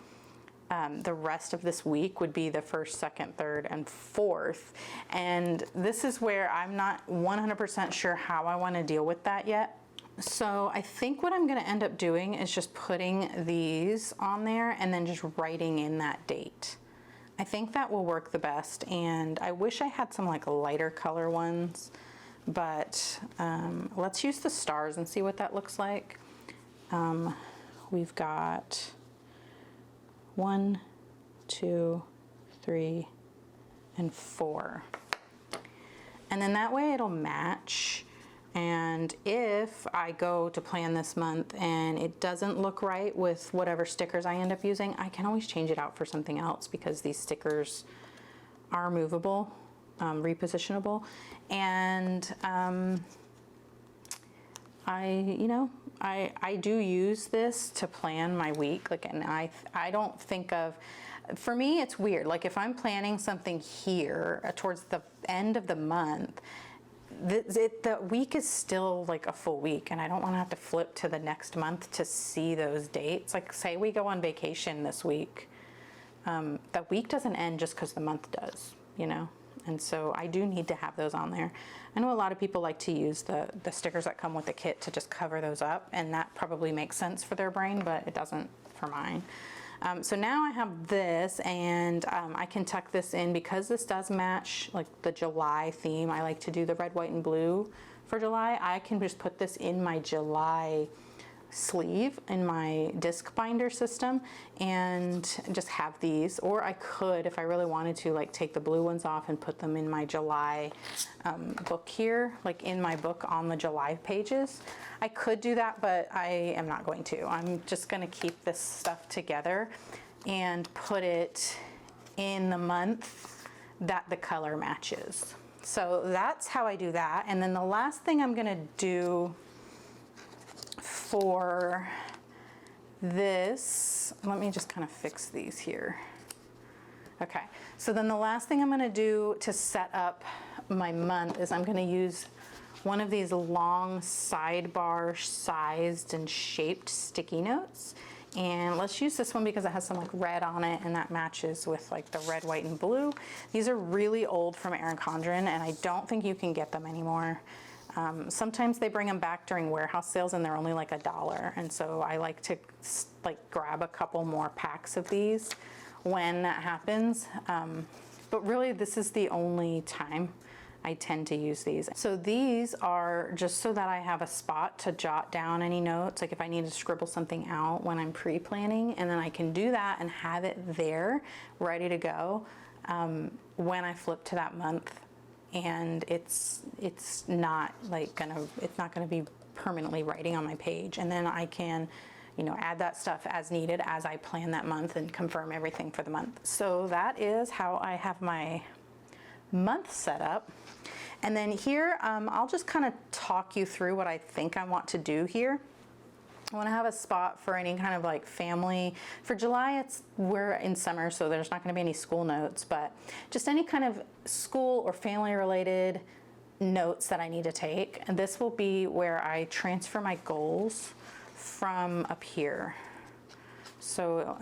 the rest of this week would be the 1st, 2nd, 3rd, and 4th, and this is where I'm not 100% sure how I want to deal with that yet. So I think what I'm going to end up doing is just putting these on there and then just writing in that date. I think that will work the best, and I wish I had some like lighter color ones, but let's use the stars and see what that looks like. We've got 1, 2, 3, and 4. And then that way it'll match. And if I go to plan this month and it doesn't look right with whatever stickers I end up using, I can always change it out for something else because these stickers are movable, repositionable. And I do use this to plan my week. Like, and I don't think of, for me, it's weird. Like if I'm planning something here towards the end of the month, the week is still like a full week, and I don't want to have to flip to the next month to see those dates. Like say we go on vacation this week, that week doesn't end just because the month does, you know? And so I do need to have those on there. I know a lot of people like to use the stickers that come with the kit to just cover those up, and that probably makes sense for their brain, but it doesn't for mine. So now I have this, and I can tuck this in because this does match like the July theme. I like to do the red, white, and blue for July. I can just put this in my July sleeve in my disc binder system and just have these, or I could, if I really wanted to, like take the blue ones off and put them in my July book here, like in my book on the July pages. I could do that, but I am not going to. I'm just going to keep this stuff together and put it in the month that the color matches. So that's how I do that. And then the last thing I'm going to do for this, let me just kind of fix these here. Okay, so then the last thing I'm going to do to set up my month is I'm going to use one of these long sidebar sized and shaped sticky notes. And let's use this one because it has some like red on it, and that matches with like the red, white, and blue. These are really old from Erin Condren, and I don't think you can get them anymore. Sometimes they bring them back during warehouse sales and they're only like $1. And so I like to like grab a couple more packs of these when that happens. But really this is the only time I tend to use these. So these are just so that I have a spot to jot down any notes, like if I need to scribble something out when I'm pre-planning, and then I can do that and have it there ready to go when I flip to that month. And it's not like gonna be permanently writing on my page, and then I can, you know, add that stuff as needed as I plan that month and confirm everything for the month. So that is how I have my month set up. And then here I'll just kind of talk you through what I think I want to do here. I want to have a spot for any kind of like family. For July, we're in summer, so there's not going to be any school notes, but just any kind of school or family related notes that I need to take. And this will be where I transfer my goals from up here. So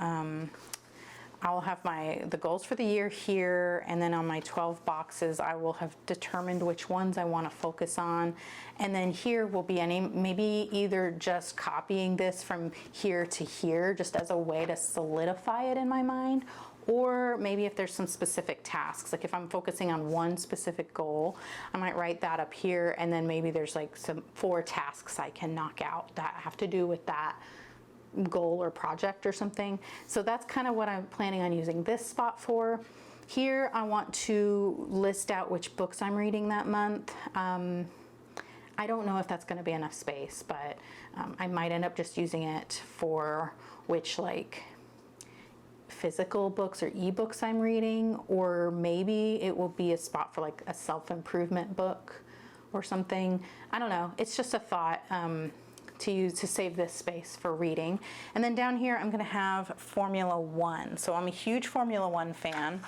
I'll have the goals for the year here, and then on my 12 boxes I will have determined which ones I want to focus on, and then here will be maybe either just copying this from here to here just as a way to solidify it in my mind, or maybe if there's some specific tasks, like if I'm focusing on one specific goal, I might write that up here, and then maybe there's like 4 tasks I can knock out that have to do with that goal or project or something. So that's kind of what I'm planning on using this spot for. Here I want to list out which books I'm reading that month. I don't know if that's going to be enough space, but I might end up just using it for which like physical books or ebooks I'm reading, or maybe it will be a spot for like a self-improvement book or something. I don't know. It's just a thought. To save this space for reading. And then down here I'm going to have Formula One. So I'm a huge Formula One fan,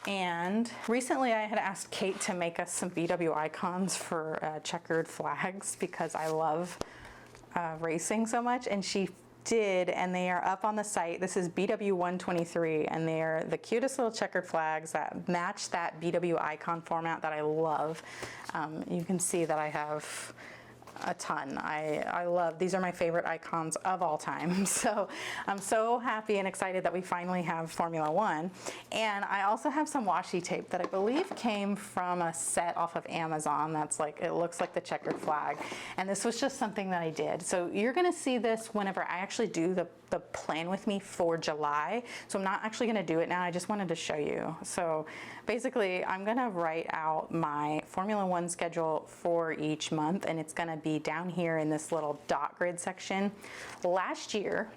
and recently I had asked Kate to make us some BW icons for checkered flags because I love racing so much, and she did, and they are up on the site. This is BW 123, and they are the cutest little checkered flags that match that BW icon format that I love. You can see that I have a ton. I love, these are my favorite icons of all time. So I'm so happy and excited that we finally have Formula One. And I also have some washi tape that I believe came from a set off of Amazon. That's like, it looks like the checkered flag. And this was just something that I did. So you're gonna see this whenever I actually do the plan with me for July. So I'm not actually gonna do it now, I just wanted to show you. So basically I'm gonna write out my Formula One schedule for each month, and it's gonna be down here in this little dot grid section. Last year,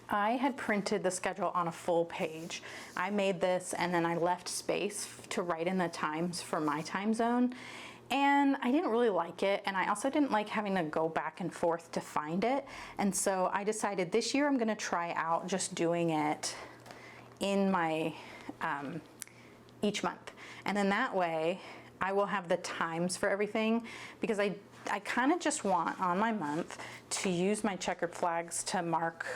I had printed the schedule on a full page. I made this and then I left space to write in the times for my time zone. And I didn't really like it, and I also didn't like having to go back and forth to find it. And so I decided this year I'm gonna try out just doing it in my each month. And then that way I will have the times for everything, because I kind of just want on my month to use my checkered flags to mark,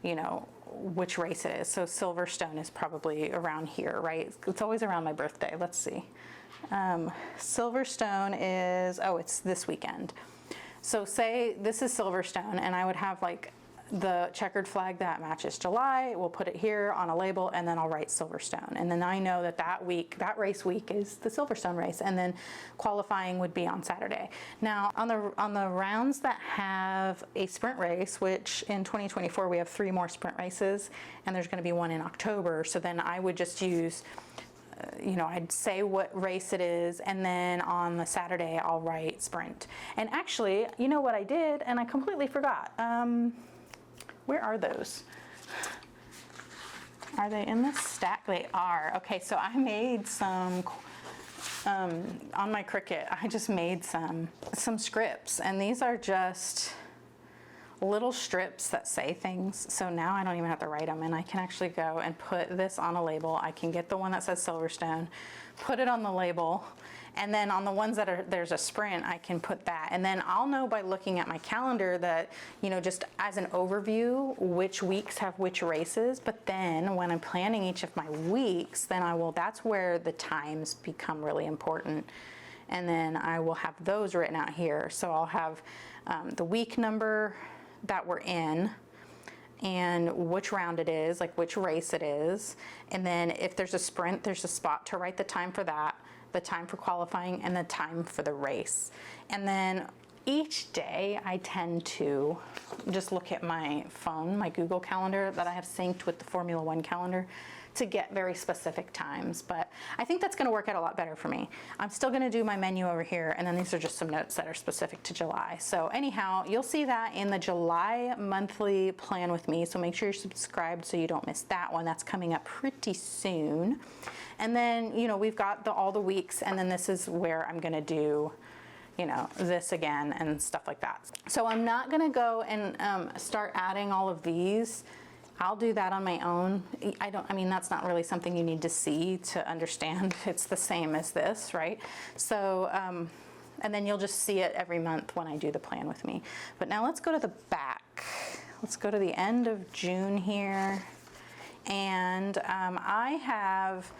you know, which race it is. So Silverstone is probably around here, right? It's always around my birthday. Let's see. Silverstone is, oh, it's this weekend. So say this is Silverstone, and I would have like the checkered flag that matches July. We'll put it here on a label, and then I'll write Silverstone. And then I know that that week, that race week is the Silverstone race, and then qualifying would be on Saturday. Now on the rounds that have a sprint race, which in 2024 we have 3 more sprint races, and there's gonna be one in October. So then I would just use, you know, I'd say what race it is, and then on the Saturday I'll write sprint. And actually, you know what I did, and I completely forgot. Where are those? Are they in the stack? They are. Okay, so I made some, on my Cricut, I just made some scripts, and these are just little strips that say things. So now I don't even have to write them, and I can actually go and put this on a label. I can get the one that says Silverstone, put it on the label, and then on the ones that are, there's a sprint, I can put that. And then I'll know by looking at my calendar that, you know, just as an overview, which weeks have which races. But then when I'm planning each of my weeks, then that's where the times become really important. And then I will have those written out here. So I'll have the week number that we're in, and which round it is, like which race it is. And then if there's a sprint, there's a spot to write the time for that, the time for qualifying, and the time for the race. And then each day I tend to just look at my phone, my Google Calendar that I have synced with the Formula One calendar, to get very specific times. But I think that's gonna work out a lot better for me. I'm still gonna do my menu over here, and then these are just some notes that are specific to July. So anyhow, you'll see that in the July monthly plan with me, so make sure you're subscribed so you don't miss that one. That's coming up pretty soon. And then, you know, we've got all the weeks, and then this is where I'm gonna do, you know, this again and stuff like that. So I'm not gonna go and start adding all of these. I'll do that on my own. I mean, that's not really something you need to see to understand. It's the same as this, right? So, and then you'll just see it every month when I do the plan with me. But now let's go to the back. Let's go to the end of June here. And I have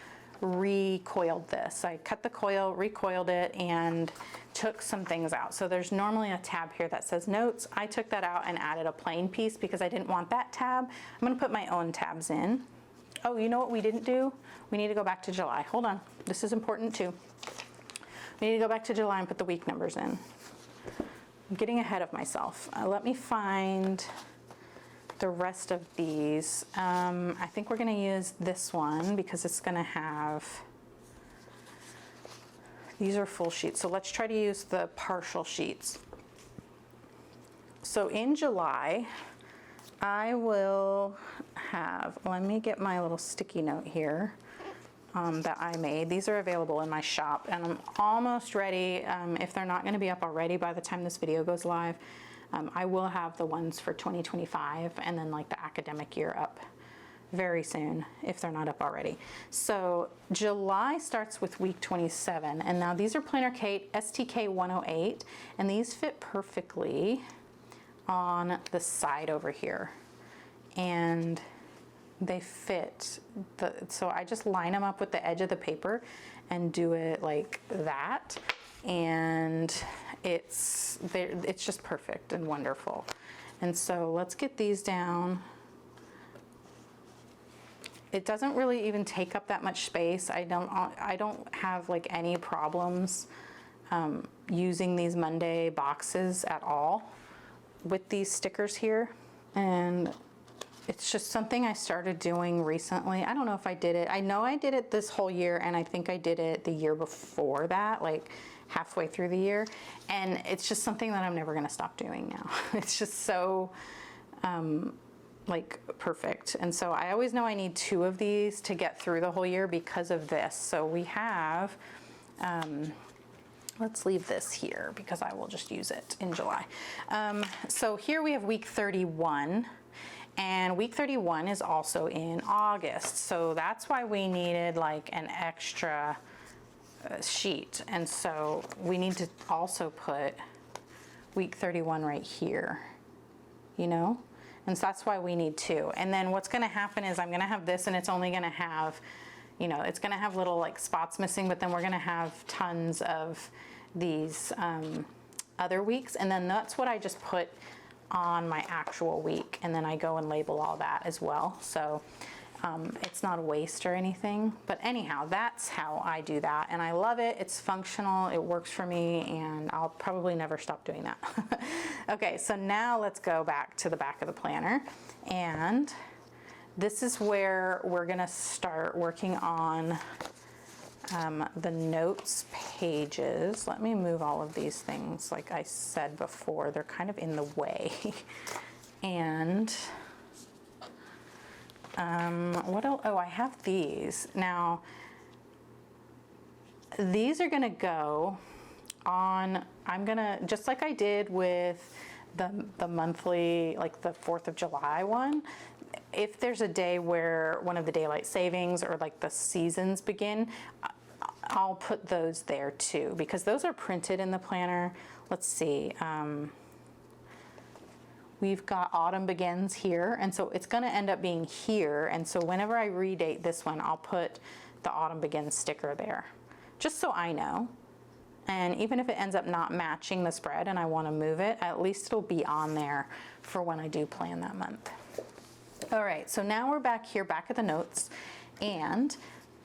recoiled this. I cut the coil, recoiled it, and took some things out. So there's normally a tab here that says notes. I took that out and added a plain piece because I didn't want that tab. I'm gonna put my own tabs in. Oh, you know what we didn't do? We need to go back to July. Hold on, this is important too. We need to go back to July and put the week numbers in. I'm getting ahead of myself. Let me find the rest of these. I think we're gonna use this one because it's gonna have, these are full sheets. So let's try to use the partial sheets. So in July, I will have, let me get my little sticky note here that I made. These are available in my shop, and I'm almost ready. If they're not gonna be up already by the time this video goes live, I will have the ones for 2025 and then like the academic year up very soon if they're not up already. So July starts with week 27, and now these are Planner Kate STK 108, and these fit perfectly on the side over here, and they fit so I just line them up with the edge of the paper and do it like that. and it's just perfect and wonderful. And so let's get these down. It doesn't really even take up that much space. I don't have like any problems using these Monday boxes at all with these stickers here. And it's just something I started doing recently. I don't know if I did it. I know I did it this whole year, and I think I did it the year before that, like halfway through the year. And it's just something that I'm never gonna stop doing now. It's just so, like perfect. And so I always know I need 2 of these to get through the whole year because of this. So we have, let's leave this here because I will just use it in July. So here we have week 31, and week 31 is also in August. So that's why we needed like an extra sheet. And so we need to also put week 31 right here, you know? And so that's why we need 2. And then what's gonna happen is I'm gonna have this, and it's only gonna have, you know, it's gonna have little like spots missing, but then we're gonna have tons of these other weeks. And then that's what I just put on my actual week. And then I go and label all that as well. So it's not a waste or anything, but anyhow, that's how I do that. And I love it. It's functional. It works for me, and I'll probably never stop doing that. Okay, so now let's go back to the back of the planner. And this is where we're gonna start working on the notes pages. Let me move all of these things. Like I said before, they're kind of in the way. And what else? Oh, I have these. Now, these are gonna go on, I'm gonna, just like I did with the monthly, like the 4th of July one, if there's a day where one of the daylight savings or like the seasons begin, I'll put those there too, because those are printed in the planner. Let's see. We've got autumn begins here, and so it's gonna end up being here. And so whenever I redate this one, I'll put the autumn begins sticker there, just so I know. And even if it ends up not matching the spread and I wanna move it, at least it'll be on there for when I do plan that month. All right, so now we're back here, back at the notes, and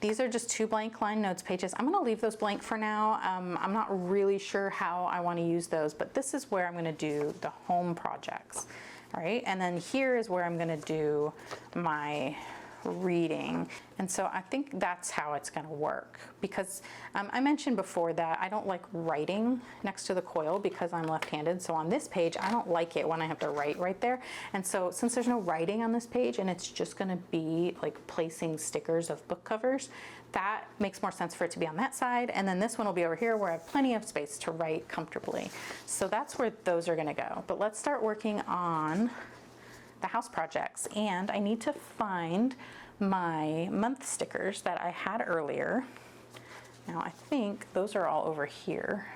these are just 2 blank line notes pages. I'm gonna leave those blank for now. I'm not really sure how I wanna use those, but this is where I'm gonna do the home projects, all right? And then here is where I'm gonna do my reading. And so I think that's how it's gonna work, because I mentioned before that I don't like writing next to the coil because I'm left-handed. So on this page, I don't like it when I have to write right there. And so since there's no writing on this page and it's just gonna be like placing stickers of book covers, that makes more sense for it to be on that side. And then this one will be over here where I have plenty of space to write comfortably. So that's where those are gonna go. But let's start working on the house projects, and I need to find my month stickers that I had earlier. Now I think those are all over here,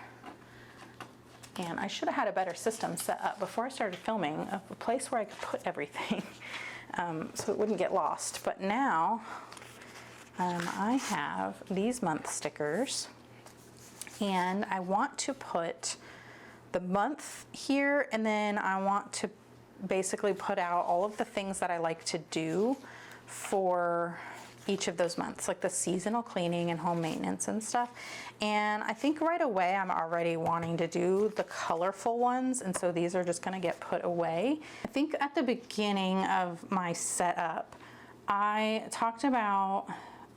and I should have had a better system set up before I started filming, a place where I could put everything so it wouldn't get lost. But now I have these month stickers, and I want to put the month here, and then I want to basically put out all of the things that I like to do for each of those months, like the seasonal cleaning and home maintenance and stuff. And I think right away I'm already wanting to do the colorful ones, and so these are just gonna get put away. I think at the beginning of my setup, I talked about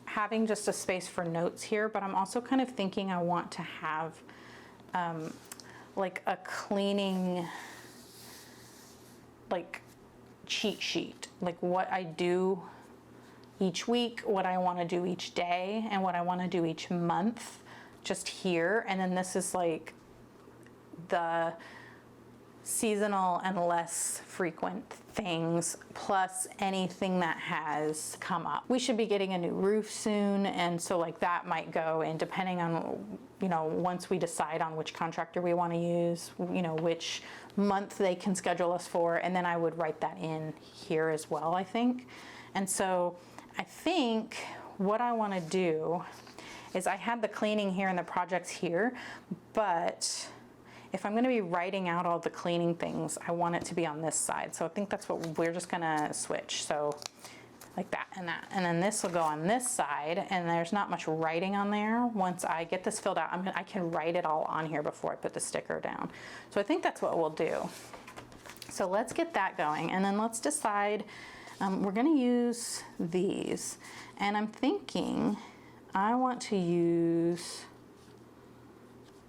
having just a space for notes here, but I'm also kind of thinking I want to have like a cleaning, like cheat sheet, like what I do each week, what I want to do each day, and what I want to do each month, just here. And then this is like the seasonal and less frequent things, plus anything that has come up. We should be getting a new roof soon, and so like that might go in, depending on, you know, once we decide on which contractor we want to use, you know, which month they can schedule us for, and then I would write that in here as well, I think. And so I think what I want to do is I had the cleaning here and the projects here, but if I'm going to be writing out all the cleaning things, I want it to be on this side. So I think that's what we're just going to switch. So like that and that. And then this will go on this side, and there's not much writing on there. Once I get this filled out, I can write it all on here before I put the sticker down. So I think that's what we'll do. So let's get that going, and then let's decide, we're going to use these. And I'm thinking I want to use,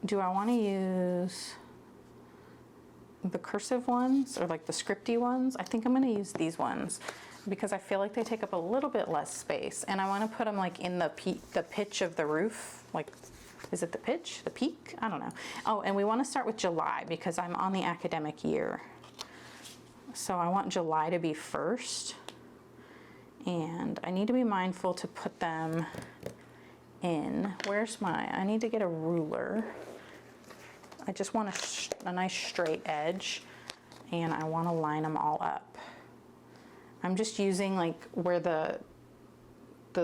do I want to use the cursive ones or like the scripty ones? I think I'm going to use these ones because I feel like they take up a little bit less space, and I want to put them like in the pitch of the roof. Like, is it the pitch, the peak? I don't know. Oh, and we want to start with July because I'm on the academic year. So I want July to be first, and I need to be mindful to put them in. Where's I need to get a ruler. I just want a nice straight edge, and I want to line them all up. I'm just using like where the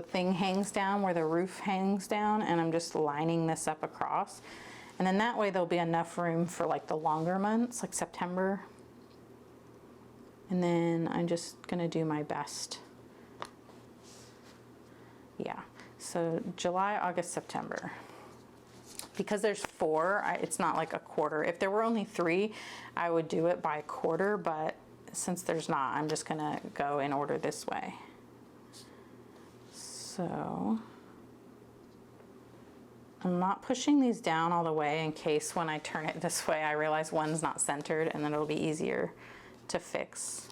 thing hangs down, where the roof hangs down, and I'm just lining this up across. And then that way there'll be enough room for like the longer months, like September. And then I'm just gonna do my best. Yeah, so July, August, September. Because there's 4, it's not like a quarter. If there were only 3, I would do it by quarter, but since there's not, I'm just gonna go in order this way. So I'm not pushing these down all the way in case when I turn it this way, I realize one's not centered, and then it'll be easier to fix.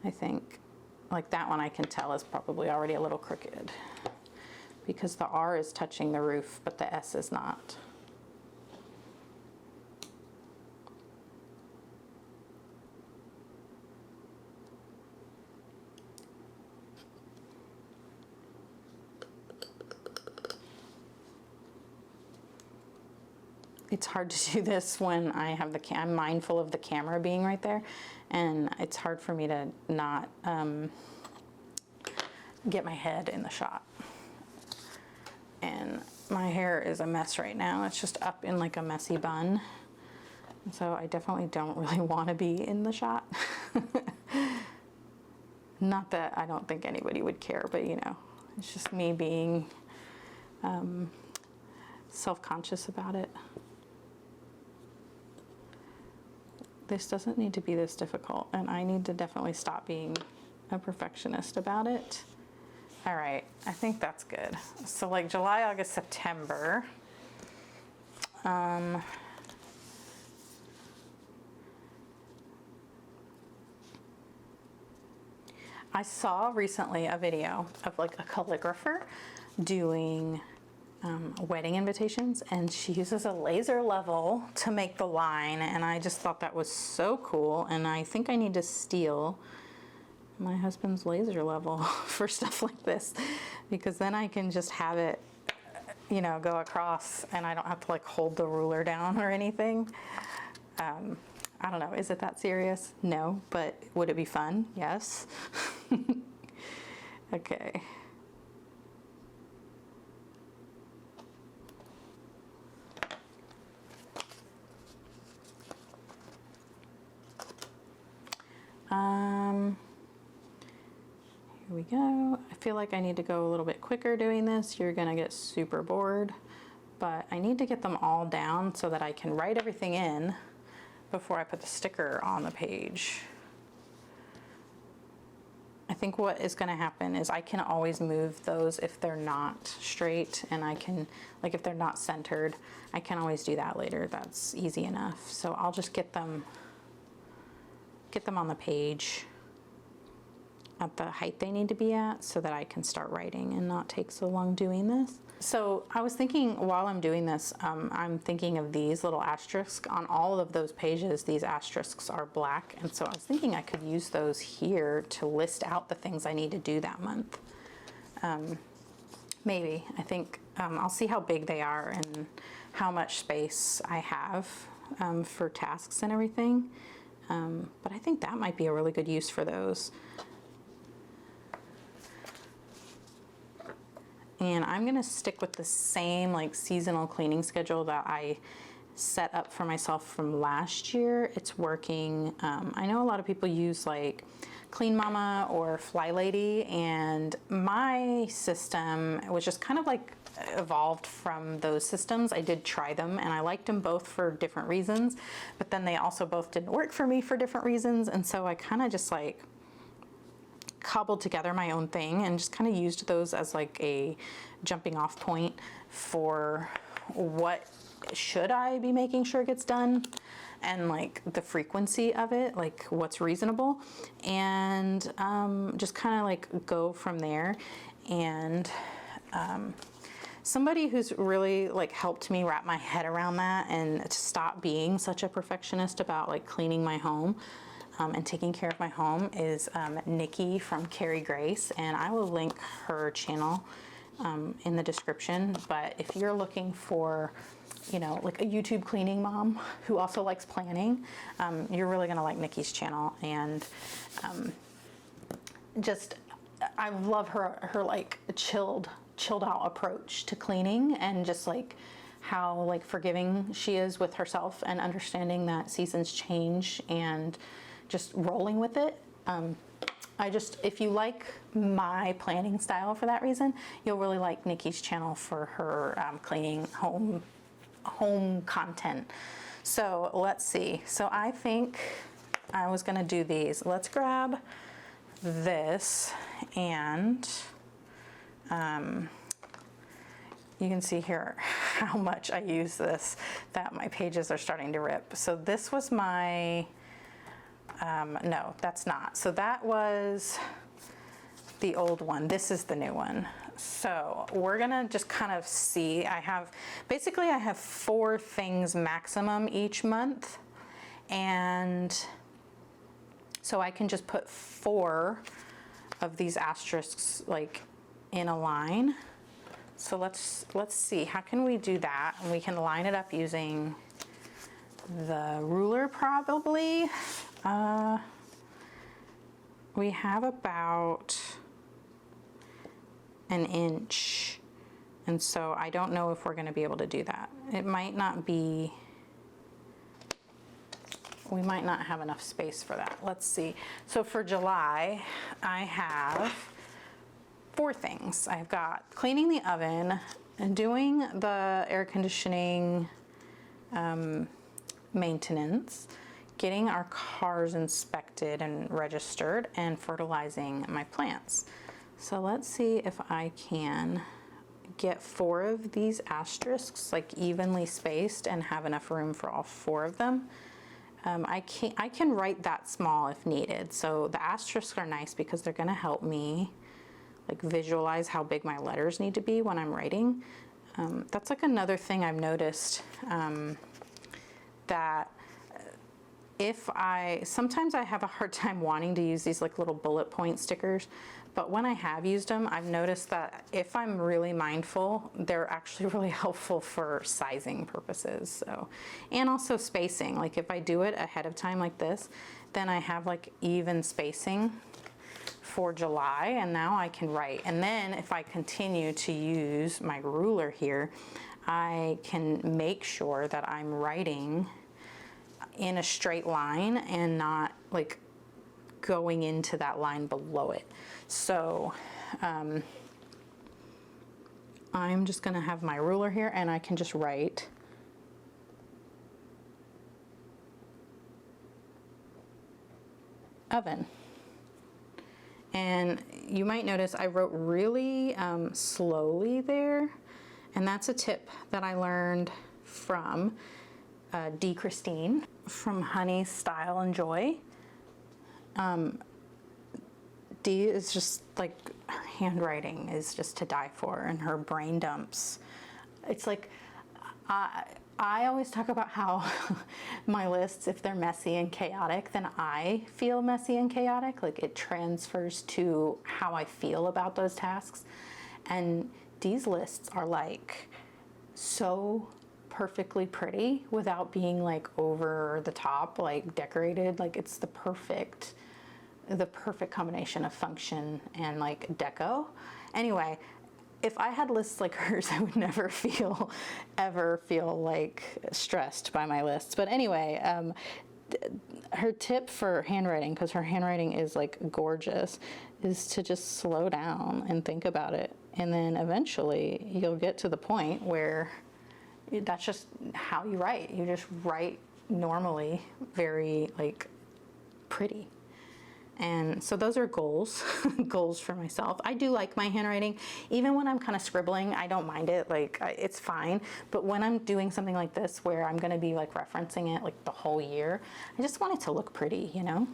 I think like that one I can tell is probably already a little crooked because the R is touching the roof, but the S is not. It's hard to do this when I have I'm mindful of the camera being right there, and it's hard for me to not get my head in the shot. And my hair is a mess right now. It's just up in like a messy bun. So I definitely don't really want to be in the shot. Not that I don't think anybody would care, but you know, it's just me being self-conscious about it. This doesn't need to be this difficult, and I need to definitely stop being a perfectionist about it. All right, I think that's good. So like July, August, September. I saw recently a video of like a calligrapher doing wedding invitations, and she uses a laser level to make the line, and I just thought that was so cool, and I think I need to steal my husband's laser level for stuff like this, because then I can just have it, you know, go across, and I don't have to like hold the ruler down or anything. I don't know, is it that serious? No, but would it be fun? Yes. Okay. Here we go. I feel like I need to go a little bit quicker doing this. You're gonna get super bored, but I need to get them all down so that I can write everything in before I put the sticker on the page. I think what is gonna happen is I can always move those if they're not straight, and I can, like if they're not centered, I can always do that later. That's easy enough. So I'll just get them on the page at the height they need to be at so that I can start writing and not take so long doing this. So I was thinking while I'm doing this, I'm thinking of these little asterisks. On all of those pages, these asterisks are black, and so I was thinking I could use those here to list out the things I need to do that month. Maybe. I think I'll see how big they are and how much space I have for tasks and everything. But I think that might be a really good use for those. And I'm gonna stick with the same like seasonal cleaning schedule that I set up for myself from last year. It's working. I know a lot of people use like Clean Mama or Fly Lady, and my system was just kind of like evolved from those systems. I did try them and I liked them both for different reasons, but then they also both didn't work for me for different reasons. And so I kind of just like cobbled together my own thing and just kind of used those as like a jumping off point for what should I be making sure gets done and like the frequency of it, like what's reasonable, and just kind of like go from there. And somebody who's really like helped me wrap my head around that and to stop being such a perfectionist about like cleaning my home and taking care of my home is Nikki from Carrie Grace, and I will link her channel in the description. But if you're looking for, you know, like a YouTube cleaning mom who also likes planning, you're really gonna like Nikki's channel. And just, I love her like chilled out approach to cleaning, and just like how like forgiving she is with herself and understanding that seasons change and just rolling with it. If you like my planning style for that reason, you'll really like Nikki's channel for her cleaning home content. So let's see. So I think I was gonna do these. Let's grab this, and you can see here how much I use this, that my pages are starting to rip. So this was my, no, that's not. So that was the old one. This is the new one. So we're gonna just kind of see. Basically I have 4 things maximum each month. And so I can just put 4 of these asterisks like in a line. So let's see, how can we do that? And we can line it up using the ruler probably. We have about an inch, and so I don't know if we're going to be able to do that. It might not be, we might not have enough space for that. Let's see. So for July, I have 4 things. I've got cleaning the oven and doing the air conditioning maintenance, getting our cars inspected and registered, and fertilizing my plants. So let's see if I can get 4 of these asterisks like evenly spaced and have enough room for all 4 of them. I can write that small if needed. So the asterisks are nice because they're gonna help me like visualize how big my letters need to be when I'm writing. That's like another thing I've noticed, that sometimes I have a hard time wanting to use these like little bullet point stickers, but when I have used them, I've noticed that if I'm really mindful, they're actually really helpful for sizing purposes. So, and also spacing, like if I do it ahead of time like this, then I have like even spacing for July, and now I can write. And then if I continue to use my ruler here, I can make sure that I'm writing in a straight line and not like going into that line below it. So I'm just gonna have my ruler here, and I can just write oven. And you might notice I wrote really slowly there, and that's a tip that I learned from D. Christine from Honey Style and Joy. D is just like, her handwriting is just to die for, and her brain dumps. It's like, I always talk about how my lists, if they're messy and chaotic, then I feel messy and chaotic. Like it transfers to how I feel about those tasks. And these lists are like so perfectly pretty without being like over the top, like decorated. Like it's the perfect combination of function and like deco. Anyway, if I had lists like hers, I would never ever feel like stressed by my lists. But anyway, her tip for handwriting, because her handwriting is like gorgeous, is to just slow down and think about it. And then eventually you'll get to the point where that's just how you write. You just write normally, very like pretty. And so those are goals, goals for myself. I do like my handwriting. Even when I'm kind of scribbling, I don't mind it, like it's fine. But when I'm doing something like this, where I'm gonna be like referencing it like the whole year, I just want it to look pretty, you know?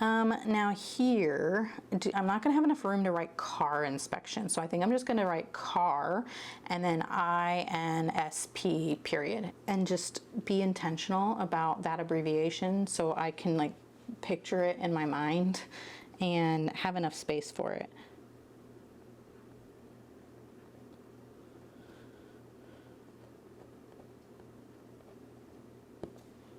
Now here, I'm not gonna have enough room to write car inspection. So I think I'm just gonna write car and then INSP period, and just be intentional about that abbreviation so I can like picture it in my mind and have enough space for it.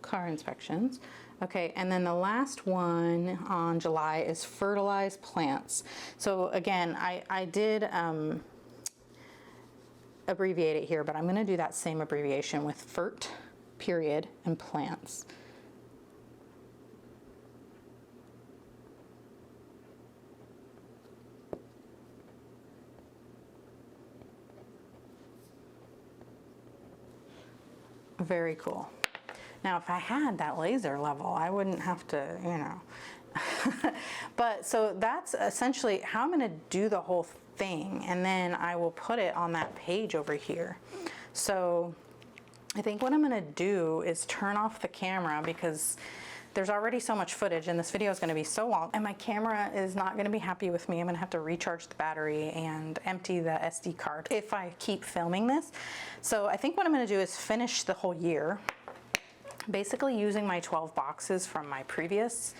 Car inspections. Okay, and then the last one on July is fertilize plants. So again, I did abbreviate it here, but I'm gonna do that same abbreviation with fert, period, and plants. Very cool. Now, if I had that laser level, I wouldn't have to, you know. But so that's essentially how I'm going to do the whole thing, and then I will put it on that page over here. So I think what I'm going to do is turn off the camera, because there's already so much footage and this video is going to be so long, and my camera is not going to be happy with me. I'm going to have to recharge the battery and empty the SD card if I keep filming this. So I think what I'm going to do is finish the whole year, basically using my 12 boxes from my previous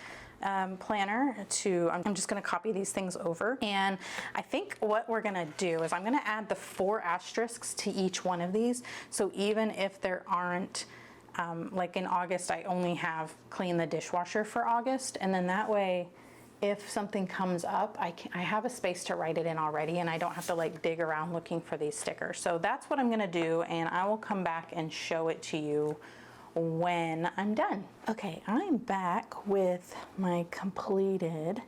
planner to, I'm just going to copy these things over. And I think what we're going to do is I'm going to add the 4 asterisks to each one of these. So even if there aren't, like in August, I only have clean the dishwasher for August, and then that way, if something comes up, I have a space to write it in already, and I don't have to like dig around looking for these stickers. So that's what I'm gonna do, and I will come back and show it to you when I'm done. Okay, I'm back with my completed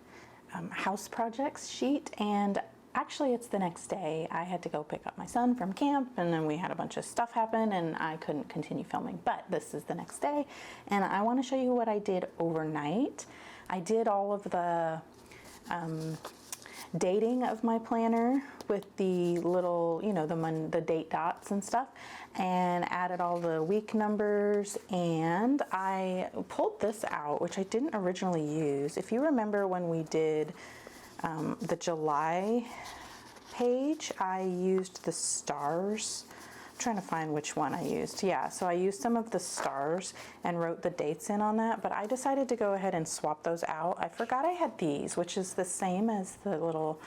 house projects sheet, and actually it's the next day. I had to go pick up my son from camp, and then we had a bunch of stuff happen and I couldn't continue filming, but this is the next day, and I want to show you what I did overnight. I did all of the dating of my planner with the little, you know, the date dots and stuff, and added all the week numbers, and I pulled this out, which I didn't originally use. If you remember when we did the July page, I used the stars. I'm trying to find which one I used. Yeah, so I used some of the stars and wrote the dates in on that, but I decided to go ahead and swap those out. I forgot I had these, which is the same as the little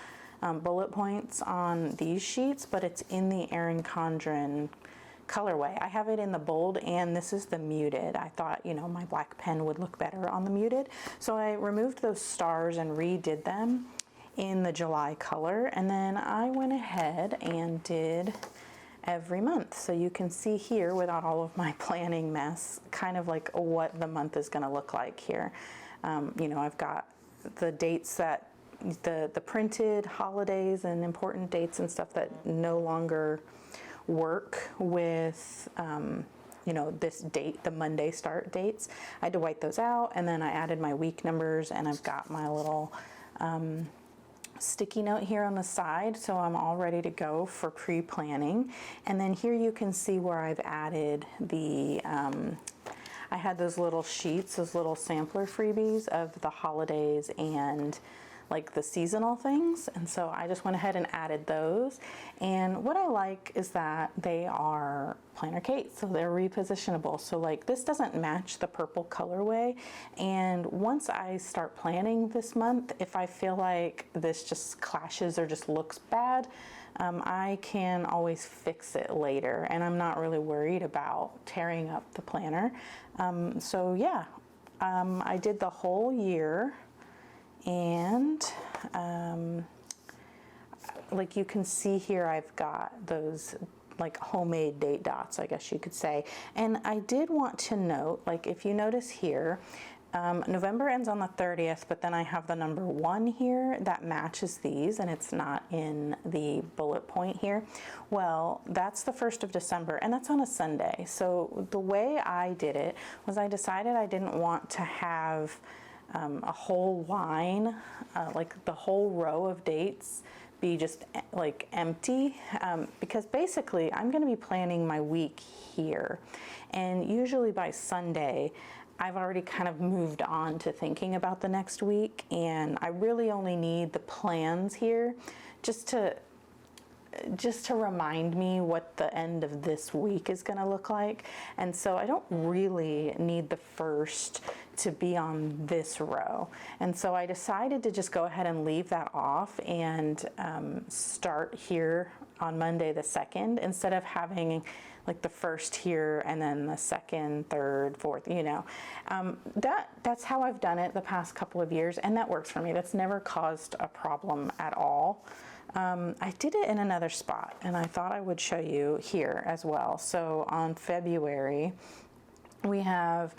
bullet points on these sheets, but it's in the Erin Condren colorway. I have it in the bold, and this is the muted. I thought, you know, my black pen would look better on the muted. So I removed those stars and redid them in the July color, and then I went ahead and did every month. So you can see here, without all of my planning mess, kind of like what the month is gonna look like here. You know, I've got the dates that, the printed holidays and important dates and stuff that no longer work with, you know, this date, the Monday start dates. I had to wipe those out, and then I added my week numbers, and I've got my little sticky note here on the side, so I'm all ready to go for pre-planning. And then here you can see where I've added the, I had those little sheets, those little sampler freebies of the holidays and like the seasonal things. And so I just went ahead and added those. And what I like is that they are planner Kate, so they're repositionable. So like this doesn't match the purple colorway. And once I start planning this month, if I feel like this just clashes or just looks bad, I can always fix it later, and I'm not really worried about tearing up the planner. So yeah, I did the whole year, and like you can see here, I've got those like homemade date dots, I guess you could say. And I did want to note, like if you notice here, November ends on the 30th, but then I have the number 1 here that matches these, and it's not in the bullet point here. Well, that's the 1st of December, and that's on a Sunday. So the way I did it was I decided I didn't want to have a whole line, like the whole row of dates be just like empty, because basically I'm going to be planning my week here, and usually by Sunday I've already kind of moved on to thinking about the next week, and I really only need the plans here just to remind me what the end of this week is going to look like. And so I don't really need the first to be on this row. And so I decided to just go ahead and leave that off and start here on Monday the 2nd, instead of having like the first here and then the 2nd, 3rd, 4th, you know. That's how I've done it the past couple of years, and that works for me. That's never caused a problem at all. I did it in another spot, and I thought I would show you here as well. So on February, we have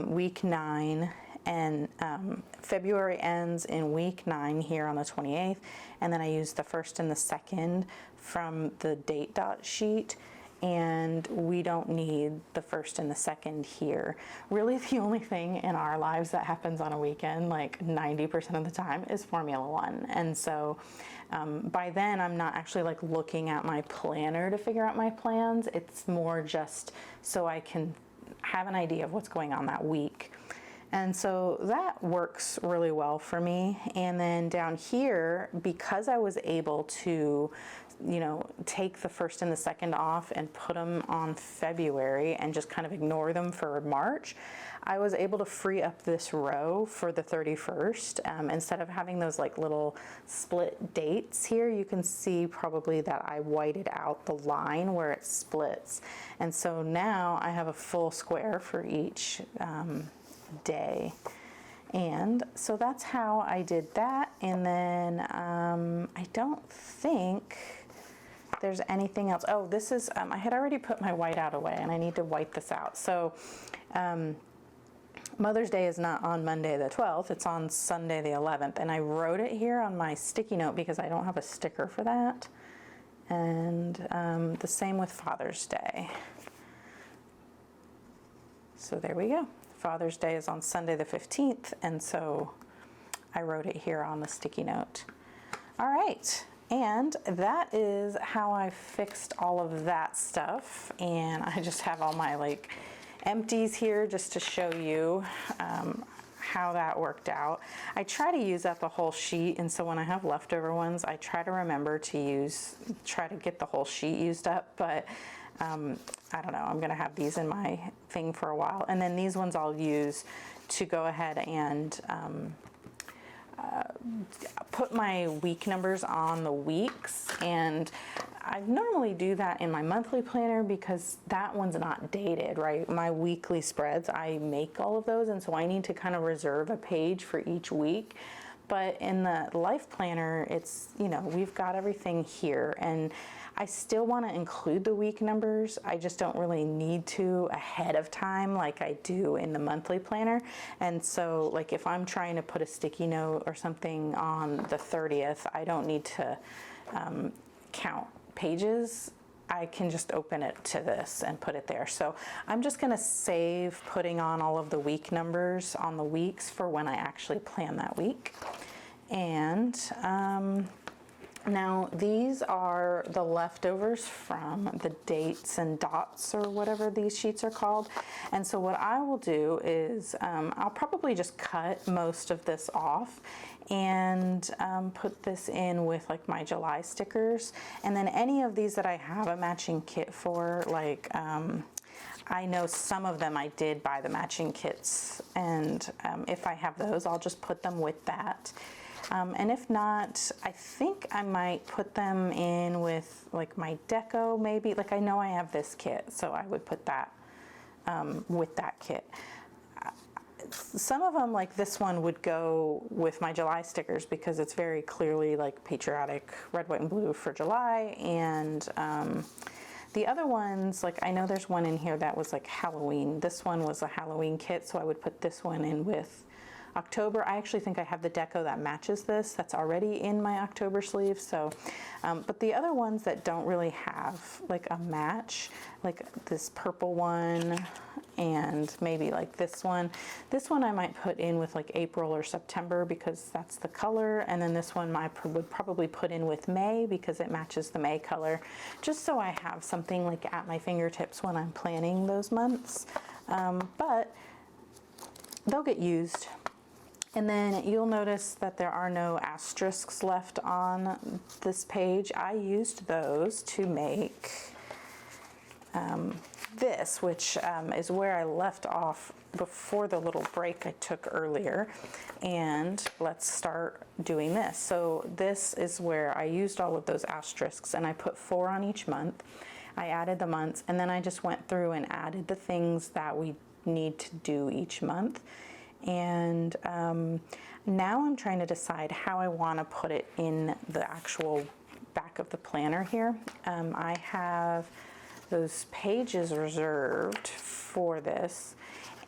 week 9, and February ends in week 9 here on the 28th, and then I use the 1st and the 2nd from the date dot sheet. And we don't need the 1st and the 2nd here. Really, the only thing in our lives that happens on a weekend, like 90% of the time, is Formula One. And so by then I'm not actually like looking at my planner to figure out my plans. It's more just so I can have an idea of what's going on that week. And so that works really well for me. And then down here, because I was able to, you know, take the 1st and the 2nd off and put them on February and just kind of ignore them for March, I was able to free up this row for the 31st. Instead of having those like little split dates here, you can see probably that I whited out the line where it splits. And so now I have a full square for each day. And so that's how I did that. And then I don't think there's anything else. Oh, this is, I had already put my whiteout away, and I need to wipe this out. So Mother's Day is not on Monday the 12th, it's on Sunday the 11th. And I wrote it here on my sticky note because I don't have a sticker for that. And the same with Father's Day. So there we go. Father's Day is on Sunday the 15th, and so I wrote it here on the sticky note. All right, and that is how I fixed all of that stuff, and I just have all my like empties here just to show you how that worked out. I try to use up the whole sheet, and so when I have leftover ones, I try to remember to try to get the whole sheet used up, but I don't know, I'm gonna have these in my thing for a while. And then these ones I'll use to go ahead and put my week numbers on the weeks. And I normally do that in my monthly planner because that one's not dated, right? My weekly spreads, I make all of those, and so I need to kind of reserve a page for each week. But in the life planner, it's, you know, we've got everything here, and I still want to include the week numbers. I just don't really need to ahead of time like I do in the monthly planner. And so like if I'm trying to put a sticky note or something on the 30th, I don't need to count pages. I can just open it to this and put it there. So I'm just going to save putting on all of the week numbers on the weeks for when I actually plan that week. And now these are the leftovers from the dates and dots, or whatever these sheets are called. And so what I will do is I'll probably just cut most of this off, and put this in with like my July stickers. And then any of these that I have a matching kit for, like I know some of them I did buy the matching kits, and if I have those, I'll just put them with that. And if not, I think I might put them in with like my deco maybe. Like I know I have this kit, so I would put that with that kit. Some of them, like this one, would go with my July stickers because it's very clearly like patriotic red, white, and blue for July. And the other ones, like I know there's one in here that was like Halloween. This one was a Halloween kit, so I would put this one in with October. I actually think I have the deco that matches this that's already in my October sleeve. So but the other ones that don't really have like a match, like this purple one and maybe like this one I might put in with like April or September because that's the color, and then this one I would probably put in with May because it matches the May color, just so I have something like at my fingertips when I'm planning those months. But they'll get used. And then you'll notice that there are no asterisks left on this page. I used those to make this, which is where I left off before the little break I took earlier. And let's start doing this. So this is where I used all of those asterisks, and I put 4 on each month. I added the months, and then I just went through and added the things that we need to do each month. And now I'm trying to decide how I want to put it in the actual back of the planner here. I have those pages reserved for this,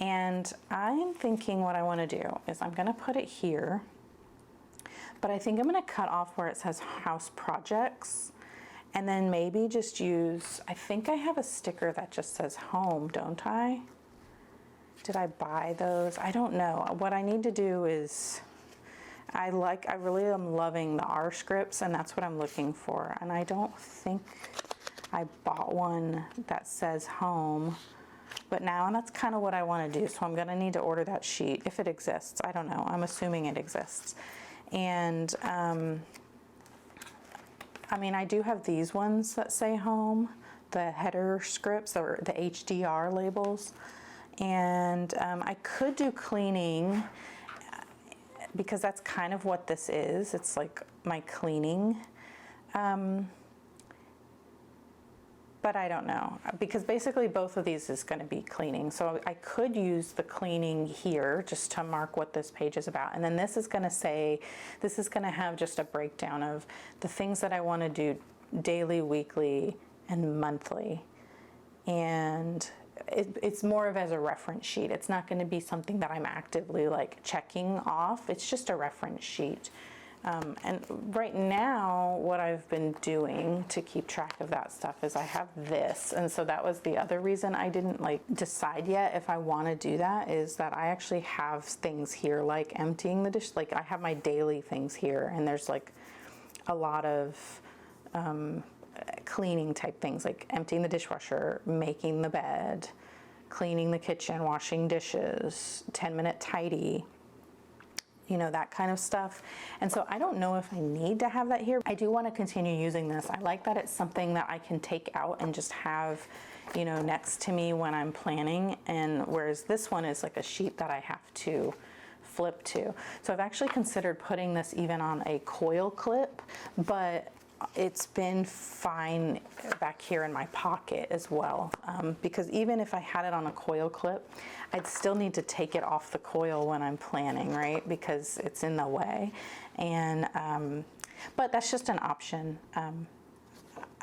and I'm thinking what I want to do is I'm going to put it here, but I think I'm going to cut off where it says house projects, and then maybe just use, I think I have a sticker that just says home, don't I? Did I buy those? I don't know. What I need to do is, I really am loving the R scripts, and that's what I'm looking for. And I don't think I bought one that says home, but now that's kind of what I want to do. So I'm going to need to order that sheet if it exists. I don't know. I'm assuming it exists. And I mean, I do have these ones that say home, the header scripts or the HDR labels. And I could do cleaning because that's kind of what this is. It's like my cleaning. But I don't know, because basically both of these is going to be cleaning. So I could use the cleaning here just to mark what this page is about. And then this is going to say, this is going to have just a breakdown of the things that I want to do daily, weekly, and monthly. And it's more of as a reference sheet. It's not going to be something that I'm actively like checking off. It's just a reference sheet. And right now, what I've been doing to keep track of that stuff is I have this. And so that was the other reason I didn't like decide yet if I want to do that, is that I actually have things here like emptying the dish. Like I have my daily things here, and there's like a lot of cleaning type things, like emptying the dishwasher, making the bed, cleaning the kitchen, washing dishes, 10-minute tidy, you know, that kind of stuff. And so I don't know if I need to have that here. I do want to continue using this. I like that it's something that I can take out and just have, you know, next to me when I'm planning, and whereas this one is like a sheet that I have to flip to. So I've actually considered putting this even on a coil clip, but it's been fine back here in my pocket as well, because even if I had it on a coil clip, I'd still need to take it off the coil when I'm planning, right? Because it's in the way. And but that's just an option.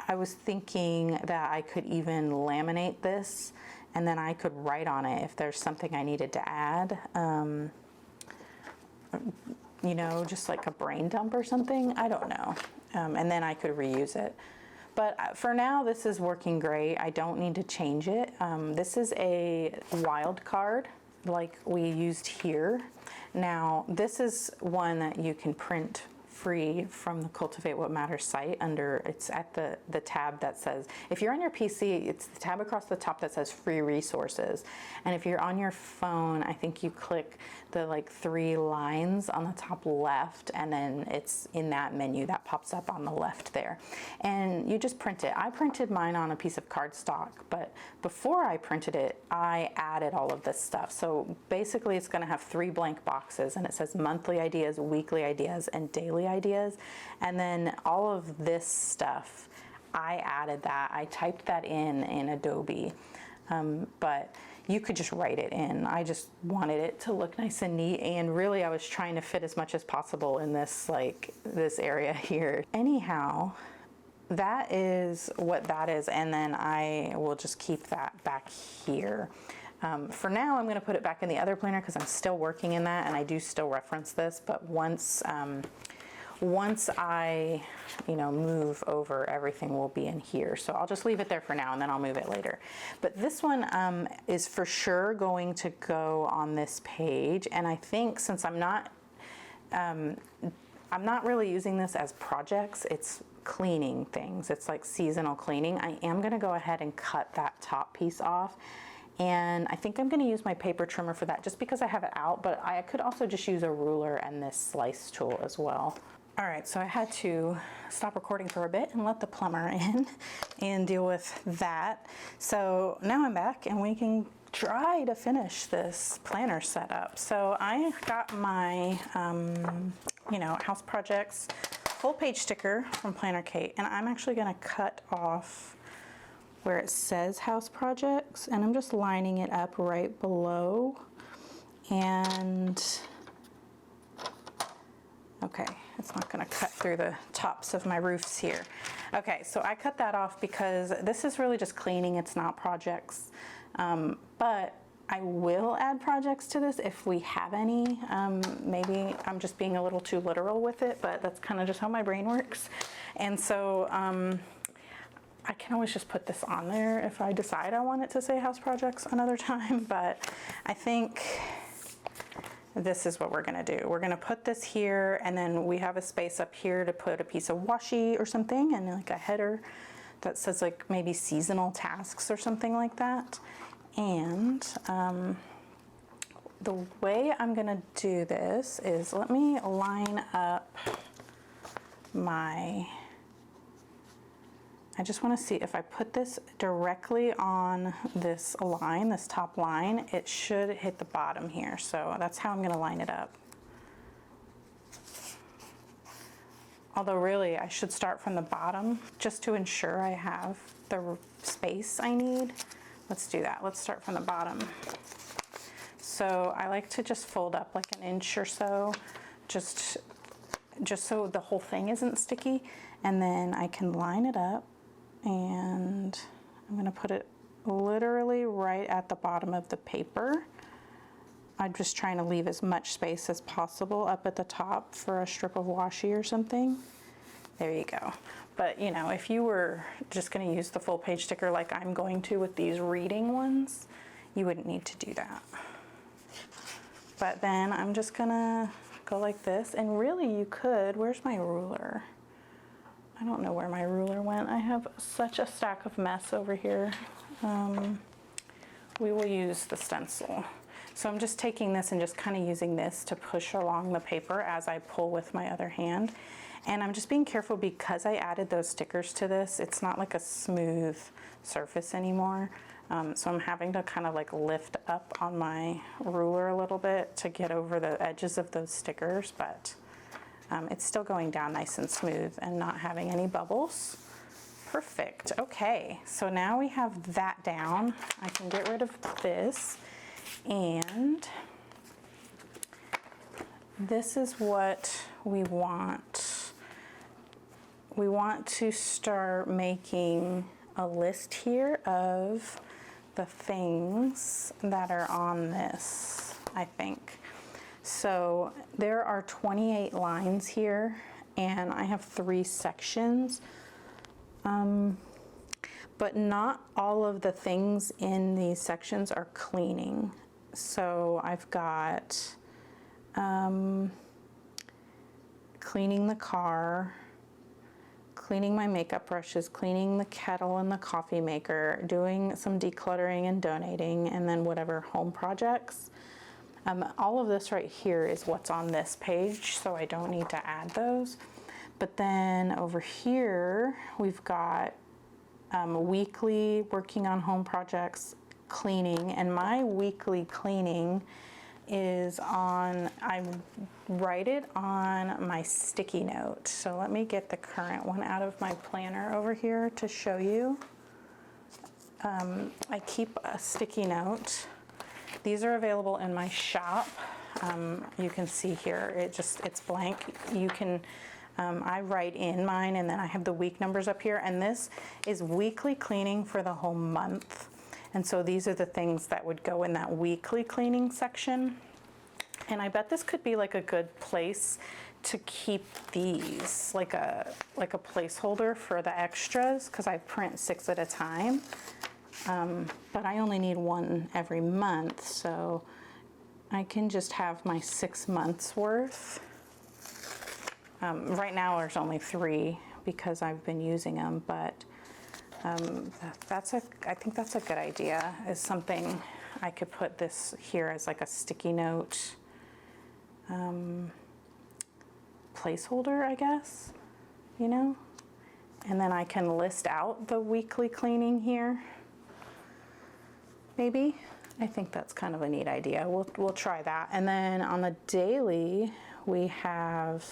I was thinking that I could even laminate this, and then I could write on it if there's something I needed to add. You know, just like a brain dump or something, I don't know. And then I could reuse it. But for now, this is working great. I don't need to change it. This is a wild card like we used here. Now, this is one that you can print free from the Cultivate What Matters site it's at the tab that says, if you're on your PC, it's the tab across the top that says free resources. And if you're on your phone, I think you click the like 3 lines on the top left, and then it's in that menu that pops up on the left there. And you just print it. I printed mine on a piece of cardstock, but before I printed it, I added all of this stuff. So basically it's gonna have 3 blank boxes, and it says monthly ideas, weekly ideas, and daily ideas. And then all of this stuff, I added that. I typed that in Adobe, but you could just write it in. I just wanted it to look nice and neat, and really I was trying to fit as much as possible in this area here. Anyhow, that is what that is, and then I will just keep that back here. For now, I'm going to put it back in the other planner because I'm still working in that, and I do still reference this, but once I, move over, everything will be in here. So I'll just leave it there for now, and then I'll move it later. But this one is for sure going to go on this page, and I think since I'm not really using this as projects, it's cleaning things. It's like seasonal cleaning. I am going to go ahead and cut that top piece off. And I think I'm going to use my paper trimmer for that just because I have it out, but I could also just use a ruler and this slice tool as well. All right, so I had to stop recording for a bit and let the plumber in and deal with that. So now I'm back and we can try to finish this planner setup. So I got my, house projects full page sticker from Planner Kate, and I'm actually going to cut off where it says house projects, and I'm just lining it up right below. And okay, it's not gonna cut through the tops of my roofs here. Okay, so I cut that off because this is really just cleaning, it's not projects. But I will add projects to this if we have any. Maybe I'm just being a little too literal with it, but that's kind of just how my brain works. And so I can always just put this on there if I decide I want it to say house projects another time, but I think this is what we're gonna do. We're gonna put this here, and then we have a space up here to put a piece of washi or something, and like a header that says like maybe seasonal tasks or something like that. And the way I'm gonna do this is, let me line up I just want to see if I put this directly on this line, this top line, it should hit the bottom here. So that's how I'm going to line it up. Although really I should start from the bottom just to ensure I have the space I need. Let's do that. Let's start from the bottom. So I like to just fold up like an inch or so, just so the whole thing isn't sticky, and then I can line it up. And I'm going to put it literally right at the bottom of the paper. I'm just trying to leave as much space as possible up at the top for a strip of washi or something. There you go. But if you were just going to use the full page sticker like I'm going to with these reading ones, you wouldn't need to do that. But then I'm just going to go like this, and really you could, where's my ruler? I don't know where my ruler went. I have such a stack of mess over here. We will use the stencil. So I'm just taking this and just kind of using this to push along the paper as I pull with my other hand. And I'm just being careful because I added those stickers to this. It's not like a smooth surface anymore. So I'm having to kind of like lift up on my ruler a little bit to get over the edges of those stickers, but it's still going down nice and smooth and not having any bubbles. Perfect. Okay, so now we have that down. I can get rid of this, and this is what we want. We want to start making a list here of the things that are on this, I think. So there are 28 lines here, and I have 3 sections, but not all of the things in these sections are cleaning. So I've got cleaning the car, cleaning my makeup brushes, cleaning the kettle and the coffee maker, doing some decluttering and donating, and then whatever home projects. All of this right here is what's on this page, so I don't need to add those. But then over here, we've got weekly working on home projects, cleaning, and my weekly cleaning is on, I write it on my sticky note. So let me get the current one out of my planner over here to show you. I keep a sticky note. These are available in my shop. You can see here, it's blank. You can, I write in mine, and then I have the week numbers up here, and this is weekly cleaning for the whole month. And so these are the things that would go in that weekly cleaning section. And I bet this could be like a good place to keep these, like a placeholder for the extras, because I print 6 at a time. But I only need 1 every month, so I can just have my 6 months worth. Right now there's only 3 because I've been using them, but I think that's a good idea, is something I could put this here as like a sticky note placeholder, I guess, you know? And then I can list out the weekly cleaning here. Maybe. I think that's kind of a neat idea. We'll try that. And then on the daily, we have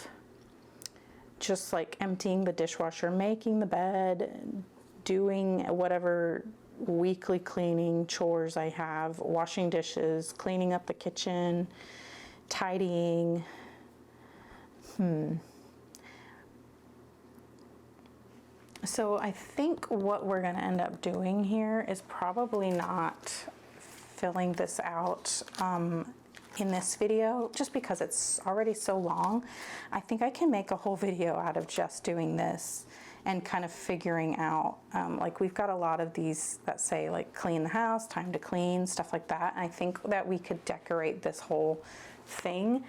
just like emptying the dishwasher, making the bed, doing whatever weekly cleaning chores I have, washing dishes, cleaning up the kitchen, tidying. So I think what we're going to end up doing here is probably not filling this out in this video, just because it's already so long. I think I can make a whole video out of just doing this and kind of figuring out, like we've got a lot of these that say like clean the house, time to clean, stuff like that. And I think that we could decorate this whole thing.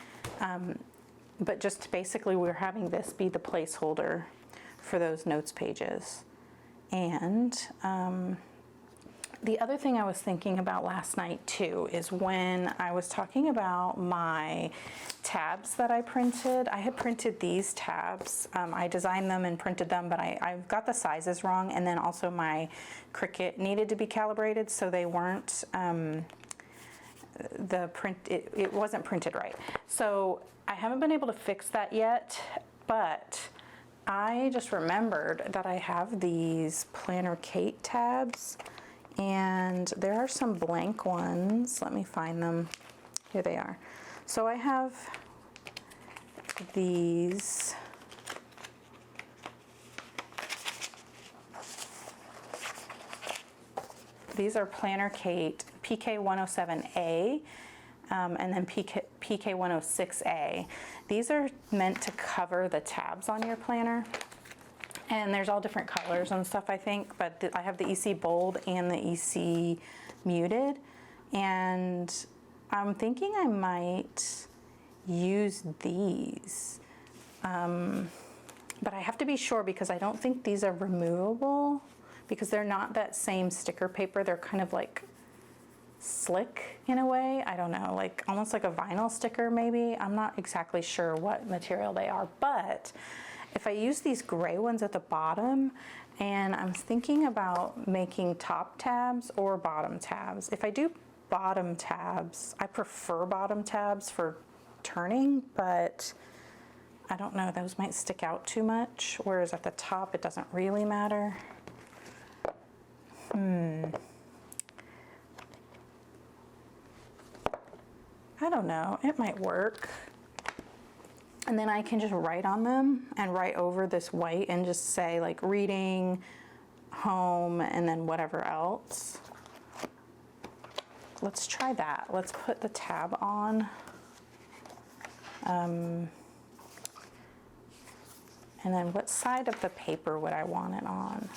But just basically we're having this be the placeholder for those notes pages. And the other thing I was thinking about last night too is when I was talking about my tabs that I printed. I had printed these tabs. I designed them and printed them, but I've got the sizes wrong, and then also my Cricut needed to be calibrated, so they weren't, it wasn't printed right. So I haven't been able to fix that yet, but I just remembered that I have these Planner Kate tabs, and there are some blank ones. Let me find them. Here they are. So I have these. These are Planner Kate PK107A. And then PK106A. These are meant to cover the tabs on your planner. And there's all different colors and stuff, I think, but I have the EC Bold and the EC Muted. And I'm thinking I might use these. But I have to be sure, because I don't think these are removable, because they're not that same sticker paper. They're kind of like slick in a way. I don't know, like almost like a vinyl sticker maybe. I'm not exactly sure what material they are, but if I use these gray ones at the bottom, and I'm thinking about making top tabs or bottom tabs. If I do bottom tabs, I prefer bottom tabs for turning, but I don't know, those might stick out too much, whereas at the top it doesn't really matter. I don't know, it might work. And then I can just write on them and write over this white and just say like reading, home, and then whatever else. Let's try that. Let's put the tab on. And then what side of the paper would I want it on?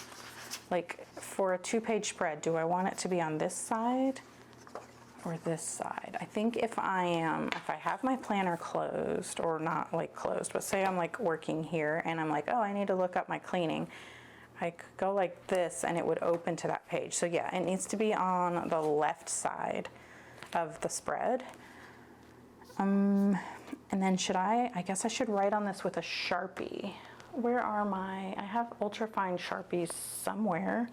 Like for a 2-page spread, do I want it to be on this side or this side. I think if I have my planner closed, or not like closed, but say I'm like working here and I'm like, oh, I need to look up my cleaning, I could go like this and it would open to that page. So yeah, it needs to be on the left side of the spread. And then I guess I should write on this with a Sharpie. Where are I have ultrafine Sharpies somewhere.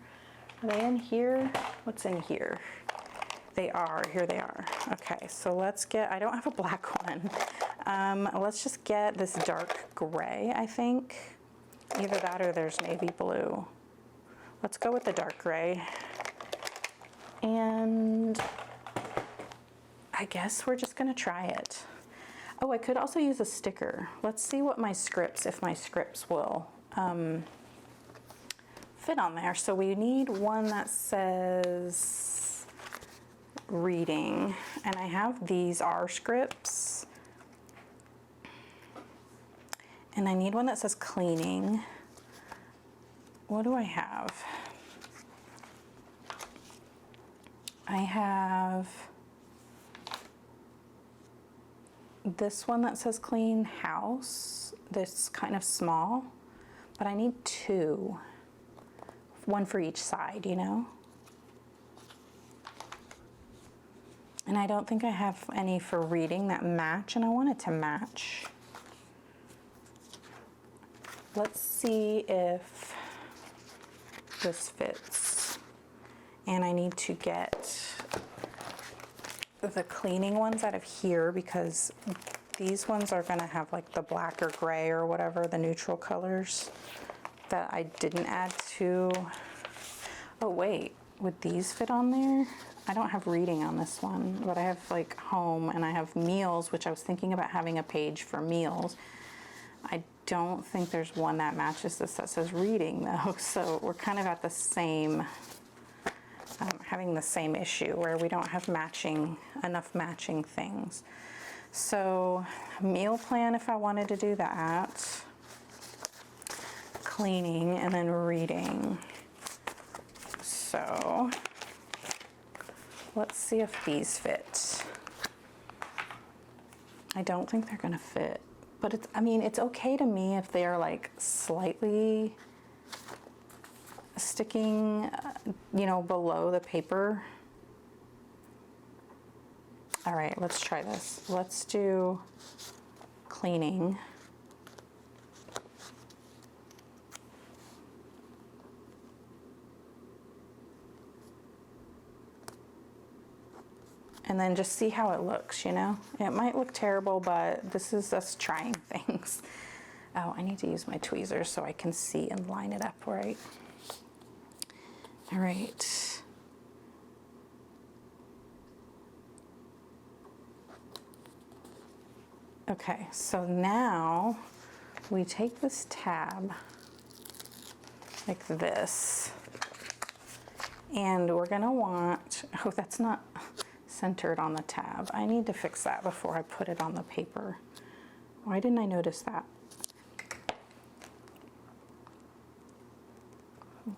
Are they in here? What's in here? They are, here they are. Okay, so let's get, I don't have a black one. Let's just get this dark gray, I think. Either that or there's navy blue. Let's go with the dark gray. And I guess we're just gonna try it. Oh, I could also use a sticker. Let's see what if my scripts will fit on there. So we need one that says reading, and I have these are scripts. And I need one that says cleaning. What do I have? I have this one that says clean house. This kind of small, but I need two. One for each side, you know? And I don't think I have any for reading that match, and I want it to match. Let's see if this fits. And I need to get the cleaning ones out of here because these ones are gonna have like the black or gray or whatever, the neutral colors that I didn't add to. Oh wait, would these fit on there? I don't have reading on this one, but I have like home and I have meals, which I was thinking about having a page for meals. I don't think there's one that matches this that says reading though, so we're kind of at the same, having the same issue where we don't have enough matching things. So meal plan if I wanted to do that, cleaning, and then reading. So let's see if these fit. I don't think they're gonna fit. But it's okay to me if they're like slightly sticking, below the paper. All right, let's try this. Let's do cleaning. And then just see how it looks, you know? It might look terrible, but this is us trying things. Oh, I need to use my tweezers so I can see and line it up right. All right. Okay, so now we take this tab like this, and we're gonna want, oh, that's not centered on the tab. I need to fix that before I put it on the paper. Why didn't I notice that?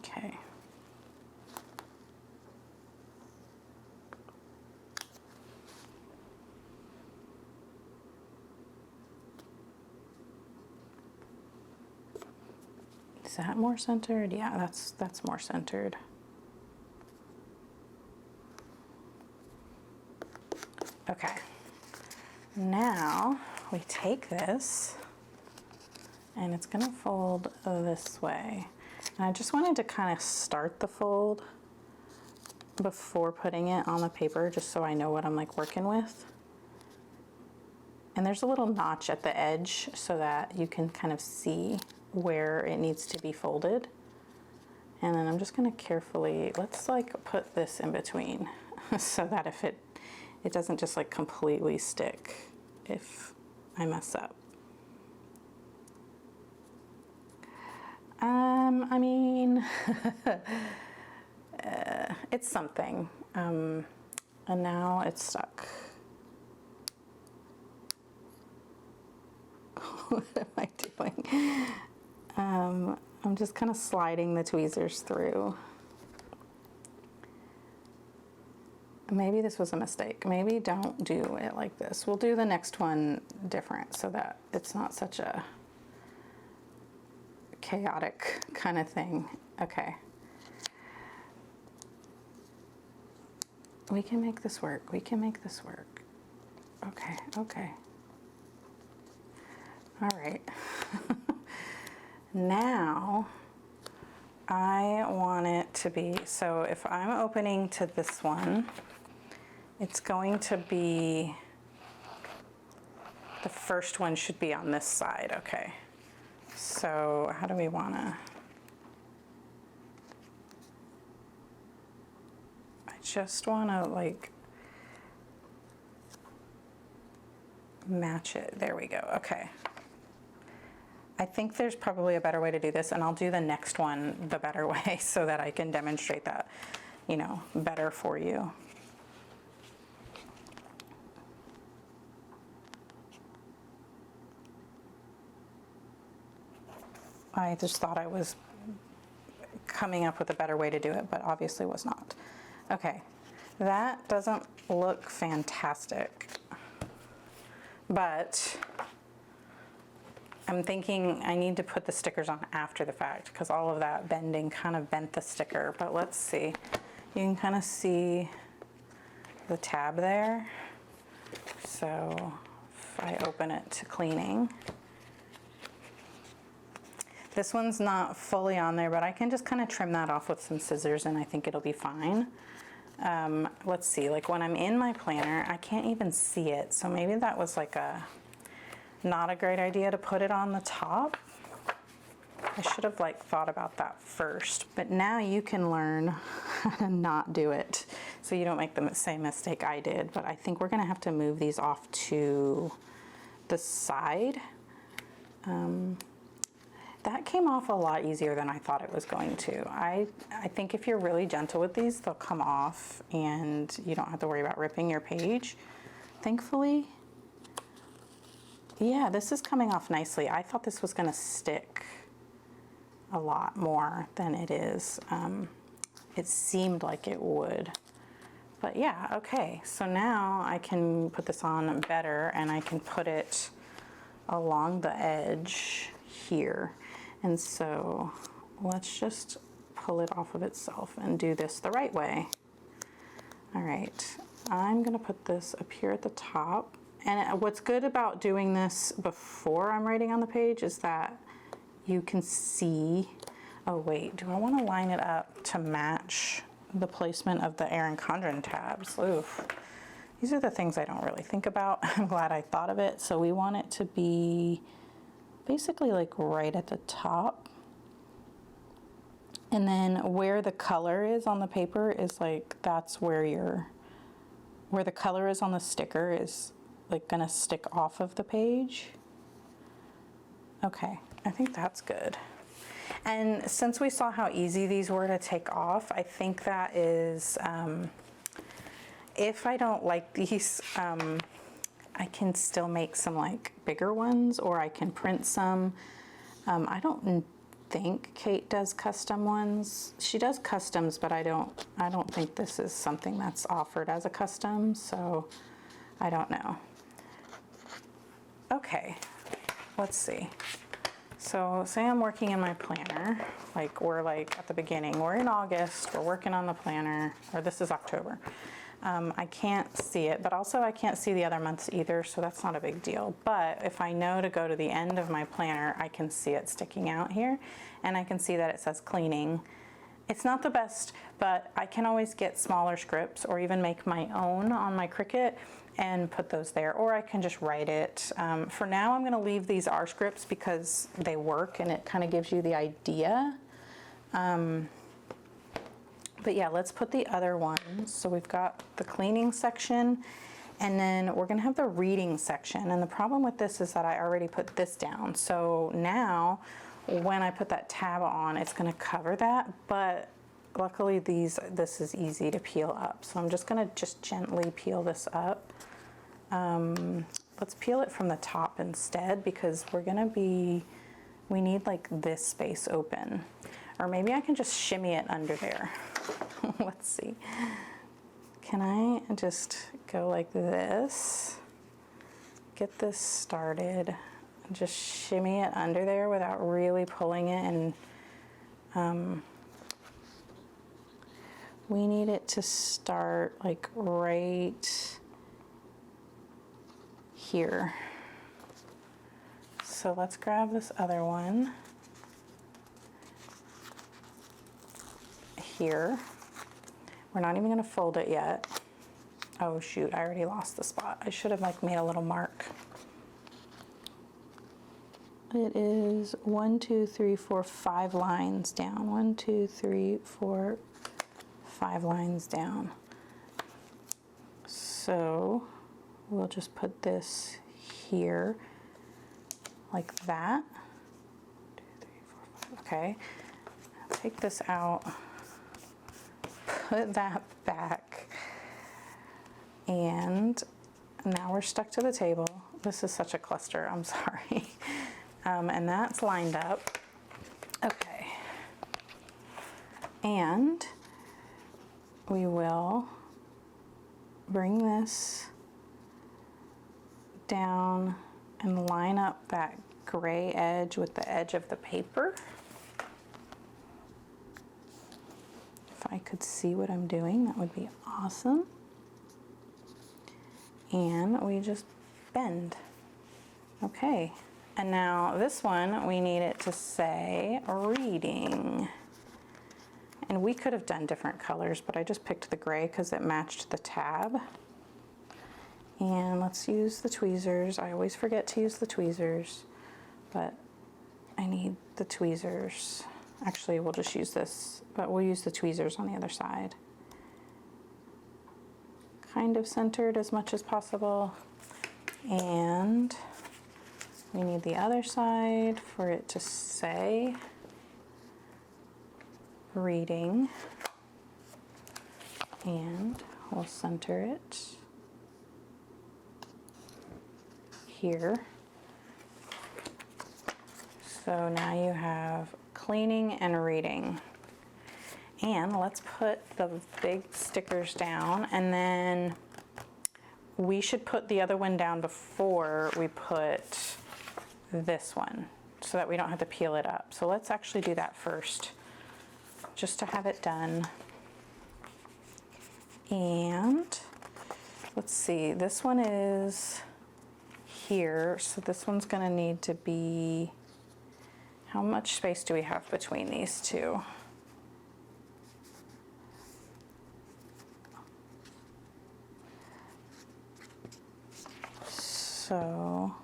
Okay. Is that more centered? Yeah, that's more centered. Okay, now we take this and it's gonna fold this way. And I just wanted to kind of start the fold before putting it on the paper, just so I know what I'm like working with. And there's a little notch at the edge so that you can kind of see where it needs to be folded. And then I'm just gonna carefully, let's like put this in between so that if it doesn't just like completely stick if I mess up. I mean, it's something. And now it's stuck. What am I doing? I'm just kind of sliding the tweezers through. maybe this was a mistake. Maybe don't do it like this. We'll do the next one different so that it's not such a chaotic kind of thing. Okay. We can make this work. We can make this work. Okay, okay. All right. Now I want it to be, so if I'm opening to this one, it's going to be, the first one should be on this side. Okay. So how do we want to, I just want to like match it. There we go. Okay. I think there's probably a better way to do this, and I'll do the next one the better way so that I can demonstrate that, you know, better for you. I just thought I was coming up with a better way to do it, but obviously was not. Okay, that doesn't look fantastic, but I'm thinking I need to put the stickers on after the fact because all of that bending kind of bent the sticker, but let's see. You can kind of see the tab there. So if I open it to cleaning, this one's not fully on there, but I can just kind of trim that off with some scissors and I think it'll be fine. Let's see, like when I'm in my planner, I can't even see it. So maybe that was like not a great idea to put it on the top. I should have like thought about that first, but now you can learn how to not do it so you don't make the same mistake I did. But I think we're gonna have to move these off to the side. That came off a lot easier than I thought it was going to. I think if you're really gentle with these, they'll come off and you don't have to worry about ripping your page, thankfully. Yeah, this is coming off nicely. I thought this was gonna stick a lot more than it is. It seemed like it would, but yeah, okay. So now I can put this on better and I can put it along the edge here. And so let's just pull it off of itself and do this the right way. All right, I'm gonna put this up here at the top. And what's good about doing this before I'm writing on the page is that you can see, oh wait, do I want to line it up to match the placement of the Erin Condren tabs? Oof. These are the things I don't really think about. I'm glad I thought of it. So we want it to be basically like right at the top. And then where the color is on the paper is like, that's where where the color is on the sticker is like gonna stick off of the page. Okay, I think that's good. And since we saw how easy these were to take off, I think that is, if I don't like these, I can still make some like bigger ones, or I can print some. I don't think Kate does custom ones. She does customs, but I don't think this is something that's offered as a custom, so I don't know. Okay, let's see. So say I'm working in my planner, like we're like at the beginning, we're in August, we're working on the planner, or this is October. I can't see it, but also I can't see the other months either, so that's not a big deal. But if I know to go to the end of my planner, I can see it sticking out here, and I can see that it says cleaning. It's not the best, but I can always get smaller scripts or even make my own on my Cricut and put those there, or I can just write it. For now, I'm gonna leave these R scripts because they work and it kind of gives you the idea. But yeah, let's put the other ones. So we've got the cleaning section, and then we're gonna have the reading section. And the problem with this is that I already put this down. So now when I put that tab on, it's gonna cover that, but luckily this is easy to peel up. So I'm just gonna gently peel this up. Let's peel it from the top instead, because we need like this space open. Or maybe I can just shimmy it under there. Let's see. can I just go like this, get this started, and just shimmy it under there without really pulling it, and we need it to start like right here. So let's grab this other one here. We're not even gonna fold it yet. Oh shoot, I already lost the spot. I should have like made a little mark. It is 1, 2, 3, 4, 5 lines down. 1, 2, 3, 4, 5 lines down. So we'll just put this here like that. 2, 3, 4, 5. Okay. Take this out. Put that back, and now we're stuck to the table. This is such a cluster, I'm sorry. And that's lined up. Okay. And we will bring this down and line up that gray edge with the edge of the paper. If I could see what I'm doing, that would be awesome. And we just bend. Okay, and now this one, we need it to say reading. And we could have done different colors, but I just picked the gray because it matched the tab. And let's use the tweezers. I always forget to use the tweezers, but I need the tweezers. Actually, we'll just use this, but we'll use the tweezers on the other side. Kind of centered as much as possible. And we need the other side for it to say reading. And we'll center it here. So now you have cleaning and reading. And let's put the big stickers down, and then we should put the other one down before we put this one so that we don't have to peel it up. So let's actually do that first, just to have it done. And let's see, this one is here, so this one's gonna need to be, how much space do we have between these two? So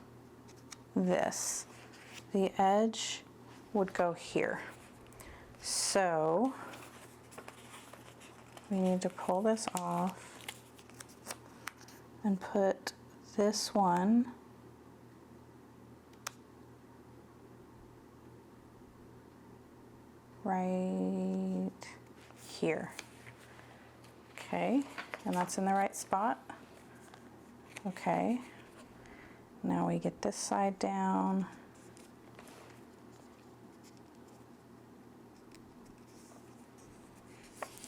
this, the edge would go here. So we need to pull this off and put this one right here. Okay, and that's in the right spot. Okay, now we get this side down.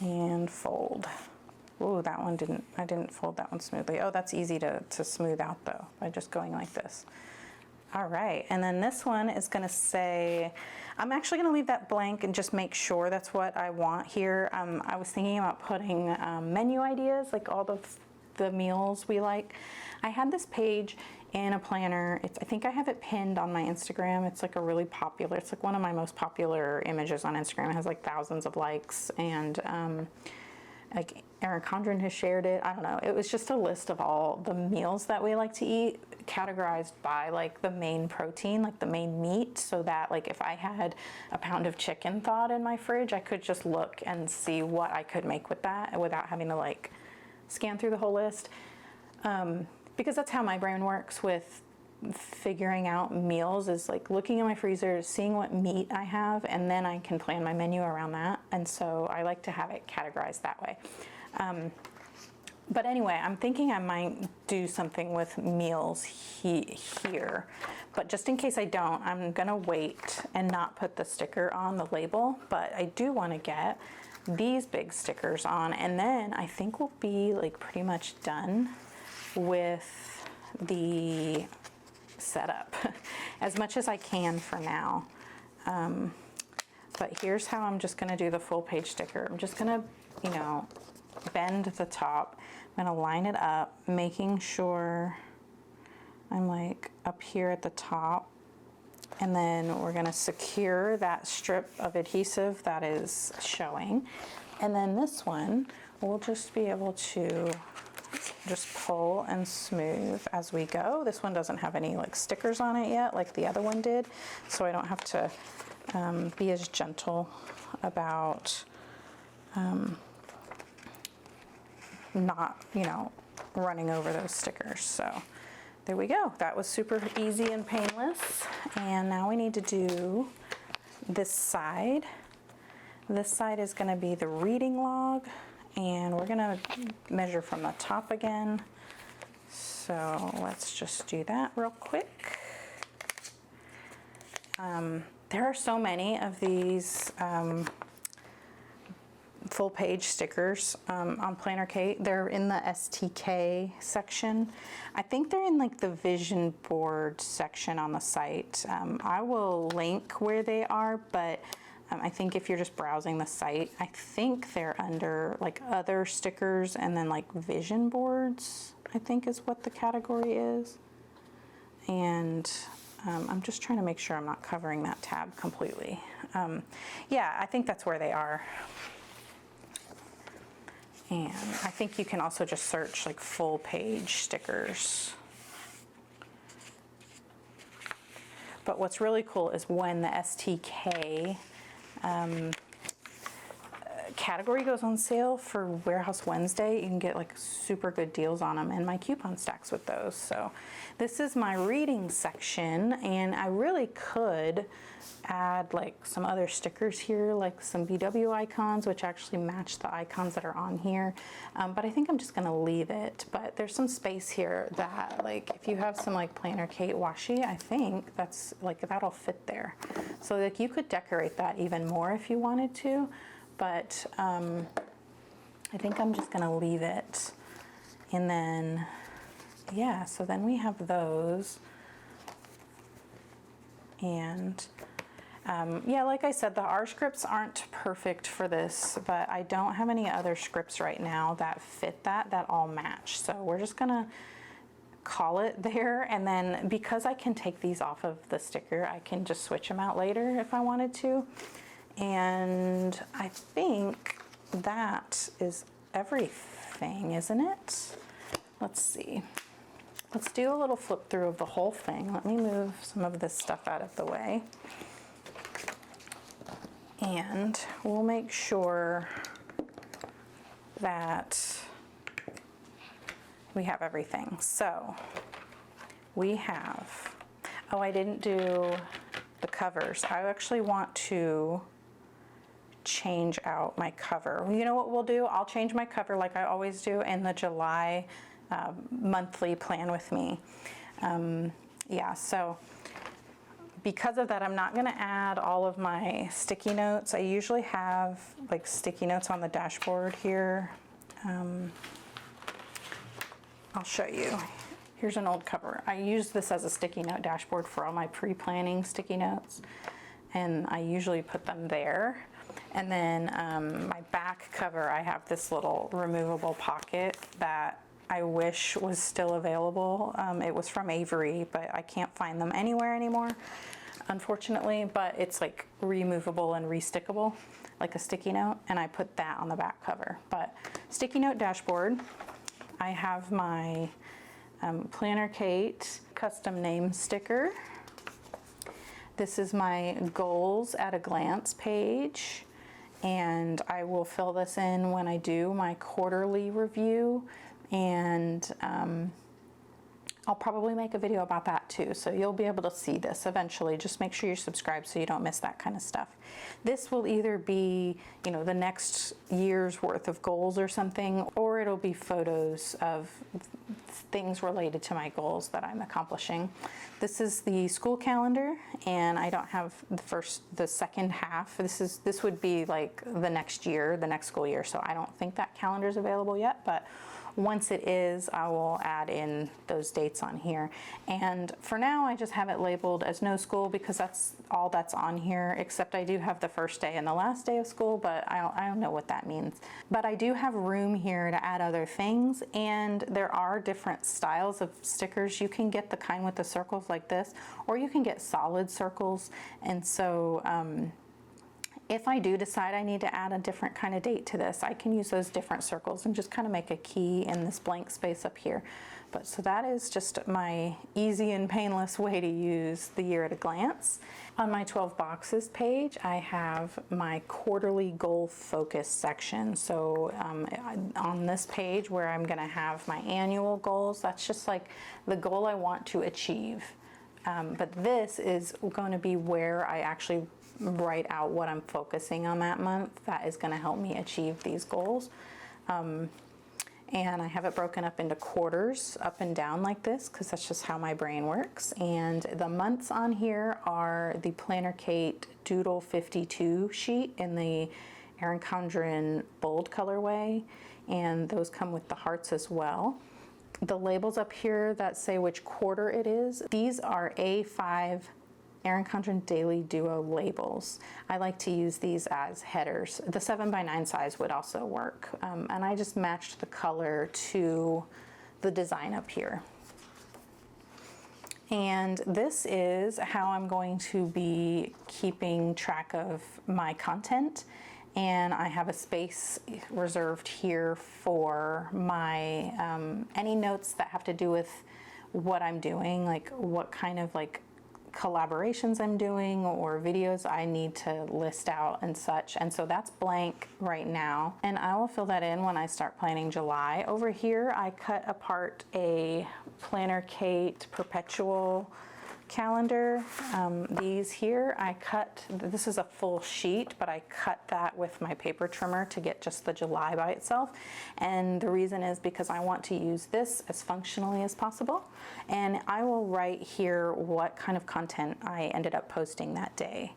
And fold. Ooh, that one I didn't fold that one smoothly. Oh, that's easy to smooth out though, by just going like this. All right, and then this one is gonna say, I'm actually gonna leave that blank and just make sure that's what I want here. I was thinking about putting menu ideas, like all the meals we like. I had this page in a planner. I think I have it pinned on my Instagram. It's like a really popular, it's like one of my most popular images on Instagram. It has like thousands of likes, and like Erin Condren has shared it. I don't know. It was just a list of all the meals that we like to eat, categorized by like the main protein, like the main meat, so that like if I had a pound of chicken thawed in my fridge, I could just look and see what I could make with that without having to like scan through the whole list. Because that's how my brain works with figuring out meals, is like looking in my freezer, seeing what meat I have, and then I can plan my menu around that. And so I like to have it categorized that way. But anyway, I'm thinking I might do something with meals here, but just in case I don't, I'm gonna wait and not put the sticker on the label. But I do want to get these big stickers on, and then I think we'll be like pretty much done with the setup as much as I can for now. But here's how I'm just gonna do the full page sticker. I'm just gonna, you know, bend the top. I'm gonna line it up, making sure I'm like up here at the top. And then we're gonna secure that strip of adhesive that is showing. And then this one, we'll just be able to just pull and smooth as we go. This one doesn't have any like stickers on it yet, like the other one did. So I don't have to be as gentle about not, you know, running over those stickers. So there we go. That was super easy and painless. And now we need to do this side. This side is going to be the reading log, and we're going to measure from the top again. So let's just do that real quick. There are so many of these full page stickers on Planner Kate. They're in the STK section. I think they're in like the vision board section on the site. I will link where they are, but I think if you're just browsing the site, I think they're under like other stickers, and then like vision boards, I think is what the category is. And I'm just trying to make sure I'm not covering that tab completely. Yeah, I think that's where they are. And I think you can also just search like full page stickers. But what's really cool is when the STK category goes on sale for Warehouse Wednesday, you can get like super good deals on them, and my coupon stacks with those. So this is my reading section, and I really could add like some other stickers here, like some BW icons, which actually match the icons that are on here. But I think I'm just gonna leave it. But there's some space here that, like, if you have some like Planner Kate washi, I think that's like, that'll fit there. So like you could decorate that even more if you wanted to. But I think I'm just gonna leave it. And then, yeah, so then we have those. And yeah, like I said, the R scripts aren't perfect for this, but I don't have any other scripts right now that fit that all match. So we're just gonna call it there. And then because I can take these off of the sticker, I can just switch them out later if I wanted to. And I think that is everything, isn't it? Let's see. Let's do a little flip through of the whole thing. Let me move some of this stuff out of the way. And we'll make sure that we have everything. So we have, oh, I didn't do the covers. I actually want to change out my cover. You know what we'll do? I'll change my cover like I always do in the July monthly plan with me. Yeah, so because of that, I'm not gonna add all of my sticky notes. I usually have like sticky notes on the dashboard here. I'll show you. Here's an old cover. I use this as a sticky note dashboard for all my pre-planning sticky notes, and I usually put them there. And then my back cover, I have this little removable pocket that I wish was still available. It was from Avery, but I can't find them anywhere anymore, unfortunately. But it's like removable and restickable, like a sticky note, and I put that on the back cover. But sticky note dashboard, I have my Planner Kate custom name sticker. This is my goals at a glance page, and I will fill this in when I do my quarterly review. And I'll probably make a video about that too, so you'll be able to see this eventually. Just make sure you're subscribed so you don't miss that kind of stuff. This will either be, you know, the next year's worth of goals or something, or it'll be photos of things related to my goals that I'm accomplishing. This is the school calendar, and I don't have the second half. This would be like the next year, the next school year, so I don't think that calendar is available yet, but once it is, I will add in those dates on here. And for now, I just have it labeled as no school because that's all that's on here, except I do have the first day and the last day of school, but I don't know what that means. But I do have room here to add other things, and there are different styles of stickers. You can get the kind with the circles like this, or you can get solid circles. And so, if I do decide I need to add a different kind of date to this, I can use those different circles and just kind of make a key in this blank space up here. But so that is just my easy and painless way to use the year at a glance. On my 12 boxes page, I have my quarterly goal focus section. So on this page where I'm going to have my annual goals, that's just like the goal I want to achieve. But this is going to be where I actually write out what I'm focusing on that month. That is going to help me achieve these goals. And I have it broken up into quarters, up and down like this, because that's just how my brain works. And the months on here are the Planner Kate Doodle 52 sheet in the Erin Condren bold colorway, and those come with the hearts as well. The labels up here that say which quarter it is, these are A5 Erin Condren Daily Duo labels. I like to use these as headers. The 7x9 size would also work. And I just matched the color to the design up here. And this is how I'm going to be keeping track of my content. And I have a space reserved here for my any notes that have to do with what I'm doing, like what kind of like collaborations I'm doing or videos I need to list out and such. And so that's blank right now, and I will fill that in when I start planning July. Over here I cut apart a Planner Kate perpetual calendar. These here I cut, this is a full sheet, but I cut that with my paper trimmer to get just the July by itself. And the reason is because I want to use this as functionally as possible. And I will write here what kind of content I ended up posting that day.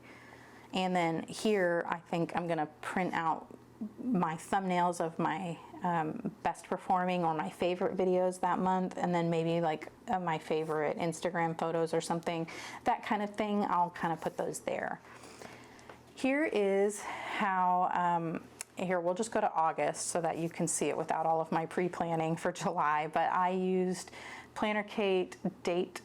And then here I think I'm gonna print out my thumbnails of my best performing or my favorite videos that month, and then maybe like my favorite Instagram photos or something, that kind of thing. I'll kind of put those there. Here is how, here we'll just go to August so that you can see it without all of my pre-planning for July, but I used Planner Kate dates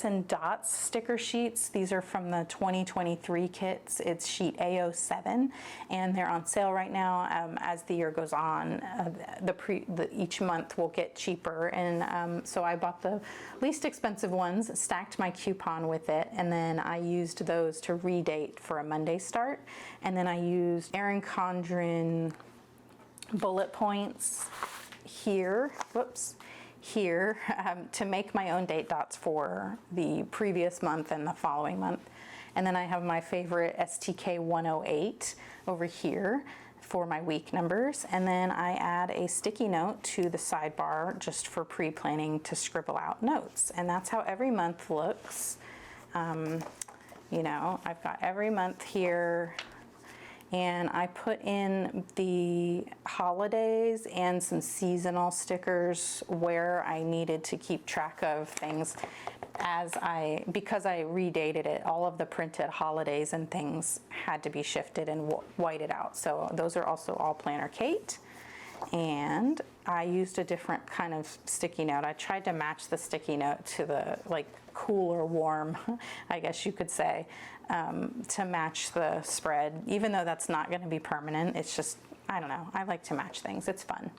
and dots sticker sheets. These are from the 2023 kits. It's sheet A07, and they're on sale right now. As the year goes on, each month will get cheaper, and so I bought the least expensive ones, stacked my coupon with it, and then I used those to redate for a Monday start. And then I used Erin Condren bullet points here, to make my own date dots for the previous month and the following month. And then I have my favorite STK 108 over here for my week numbers. And then I add a sticky note to the sidebar just for pre-planning to scribble out notes. And that's how every month looks. You know, I've got every month here, and I put in the holidays and some seasonal stickers where I needed to keep track of things because I redated it. All of the printed holidays and things had to be shifted and whited out. So those are also all Planner Kate. And I used a different kind of sticky note. I tried to match the sticky note to the like cool or warm, I guess you could say, to match the spread, even though that's not going to be permanent. It's just, I don't know, I like to match things. It's fun.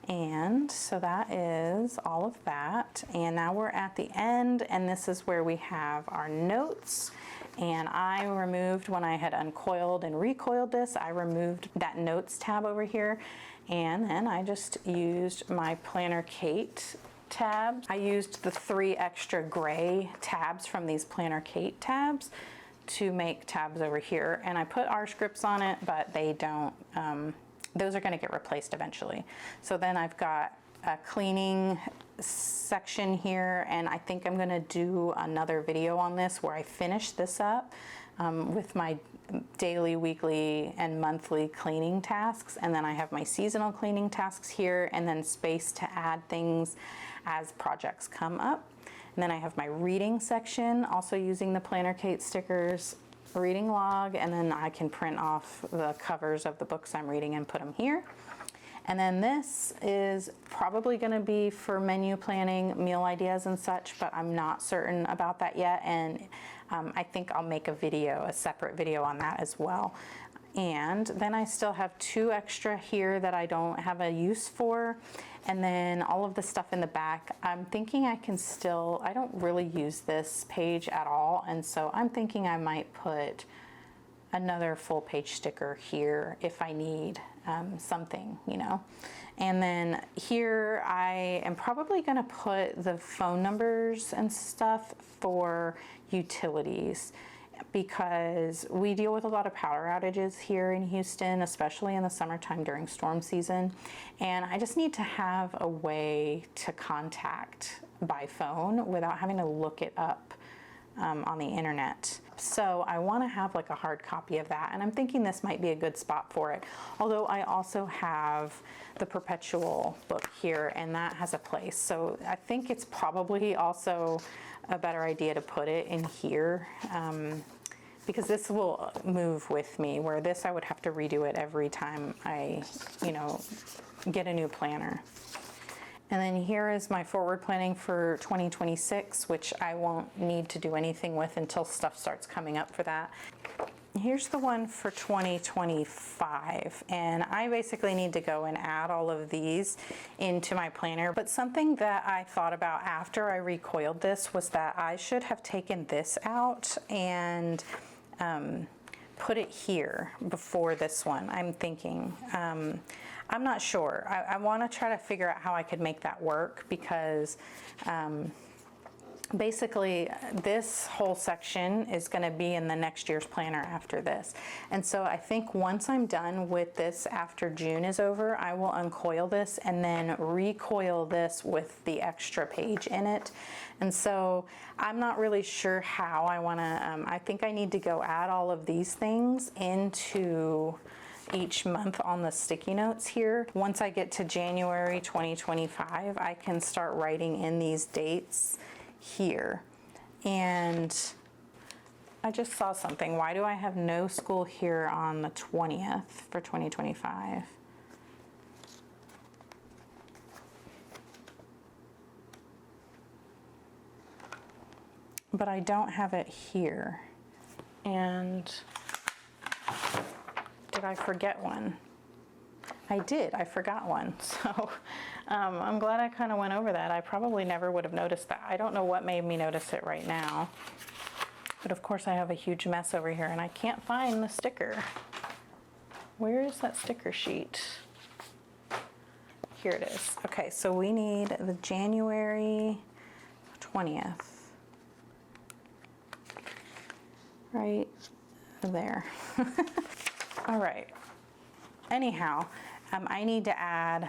And so that is all of that. And now we're at the end, and this is where we have our notes. And I removed, when I had uncoiled and recoiled this, I removed that notes tab over here. And then I just used my Planner Kate tab. I used the 3 extra gray tabs from these Planner Kate tabs to make tabs over here, and I put R scripts on it, but they don't, those are going to get replaced eventually. So then I've got a cleaning section here, and I think I'm going to do another video on this where I finish this up with my daily, weekly, and monthly cleaning tasks, and then I have my seasonal cleaning tasks here, and then space to add things as projects come up. And then I have my reading section, also using the Planner Kate stickers, reading log, and then I can print off the covers of the books I'm reading and put them here. And then this is probably going to be for menu planning, meal ideas and such, but I'm not certain about that yet, and I think I'll make a separate video on that as well. And then I still have 2 extra here that I don't have a use for. And then all of the stuff in the back, I'm thinking I don't really use this page at all. And so I'm thinking I might put another full page sticker here if I need something, you know. And then here I am probably going to put the phone numbers and stuff for utilities, because we deal with a lot of power outages here in Houston, especially in the summertime during storm season. And I just need to have a way to contact by phone without having to look it up on the internet. So I want to have like a hard copy of that, and I'm thinking this might be a good spot for it. Although I also have the perpetual book here, and that has a place. So I think it's probably also a better idea to put it in here, because this will move with me, where this I would have to redo it every time I, get a new planner. And then here is my forward planning for 2026, which I won't need to do anything with until stuff starts coming up for that. Here's the one for 2025, and I basically need to go and add all of these into my planner. But something that I thought about after I recoiled this was that I should have taken this out and put it here before this one, I'm thinking. I'm not sure. I want to try to figure out how I could make that work, because basically this whole section is going to be in the next year's planner after this. And so I think once I'm done with this after June is over, I will uncoil this and then recoil this with the extra page in it. And so I'm not really sure how I want to, I think I need to go add all of these things into each month on the sticky notes here. Once I get to January 2025, I can start writing in these dates here. And I just saw something. Why do I have no school here on the 20th for 2025? But I don't have it here. And did I forget one? I did, I forgot one. So I'm glad I kind of went over that. I probably never would have noticed that. I don't know what made me notice it right now. But of course I have a huge mess over here and I can't find the sticker. Where is that sticker sheet? Here it is. Okay, so we need the January 20th. Right there. All right. Anyhow, I need to add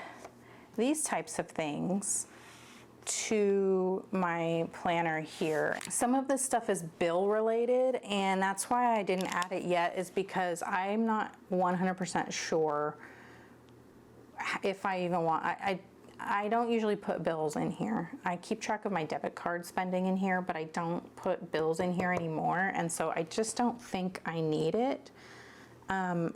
these types of things to my planner here. Some of this stuff is bill related, and that's why I didn't add it yet, is because I'm not 100% sure if I even want, I don't usually put bills in here. I keep track of my debit card spending in here, but I don't put bills in here anymore. And so I just don't think I need it.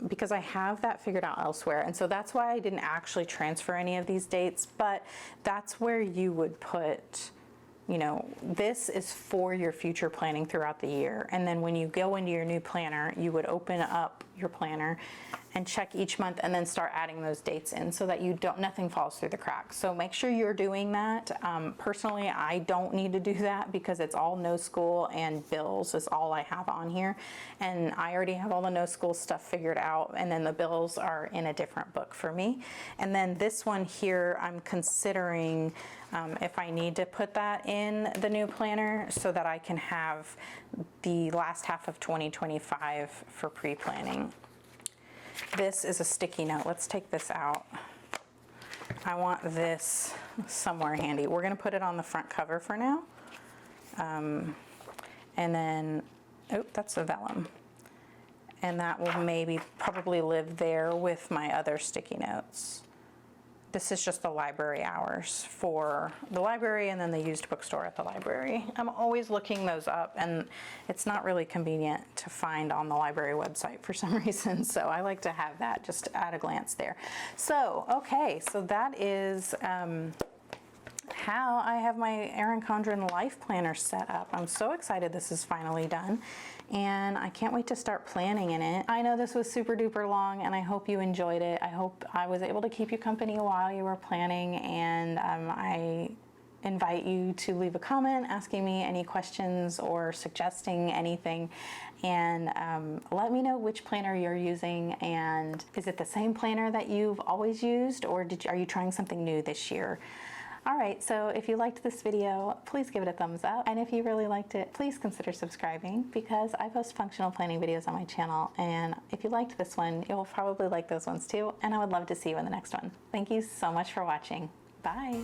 Because I have that figured out elsewhere. And so that's why I didn't actually transfer any of these dates, but that's where you would put, this is for your future planning throughout the year. And then when you go into your new planner, you would open up your planner and check each month and then start adding those dates in so that nothing falls through the cracks. So make sure you're doing that. Personally, I don't need to do that because it's all no school and bills is all I have on here. And I already have all the no school stuff figured out, and then the bills are in a different book for me. And then this one here, I'm considering if I need to put that in the new planner so that I can have the last half of 2025 for pre-planning. This is a sticky note. Let's take this out. I want this somewhere handy. We're going to put it on the front cover for now. And then, oh, that's the vellum. And that will probably live there with my other sticky notes. This is just the library hours for the library and then the used bookstore at the library. I'm always looking those up, and it's not really convenient to find on the library website for some reason, so I like to have that just at a glance there. So, okay, so that is how I have my Erin Condren LifePlanner set up. I'm so excited this is finally done, and I can't wait to start planning in it. I know this was super duper long, and I hope you enjoyed it. I hope I was able to keep you company while you were planning, and I invite you to leave a comment asking me any questions or suggesting anything, and let me know which planner you're using, and is it the same planner that you've always used, or are you trying something new this year? All right, so if you liked this video, please give it a thumbs up. And if you really liked it, please consider subscribing because I post functional planning videos on my channel. And if you liked this one, you'll probably like those ones too. And I would love to see you in the next one. Thank you so much for watching. Bye.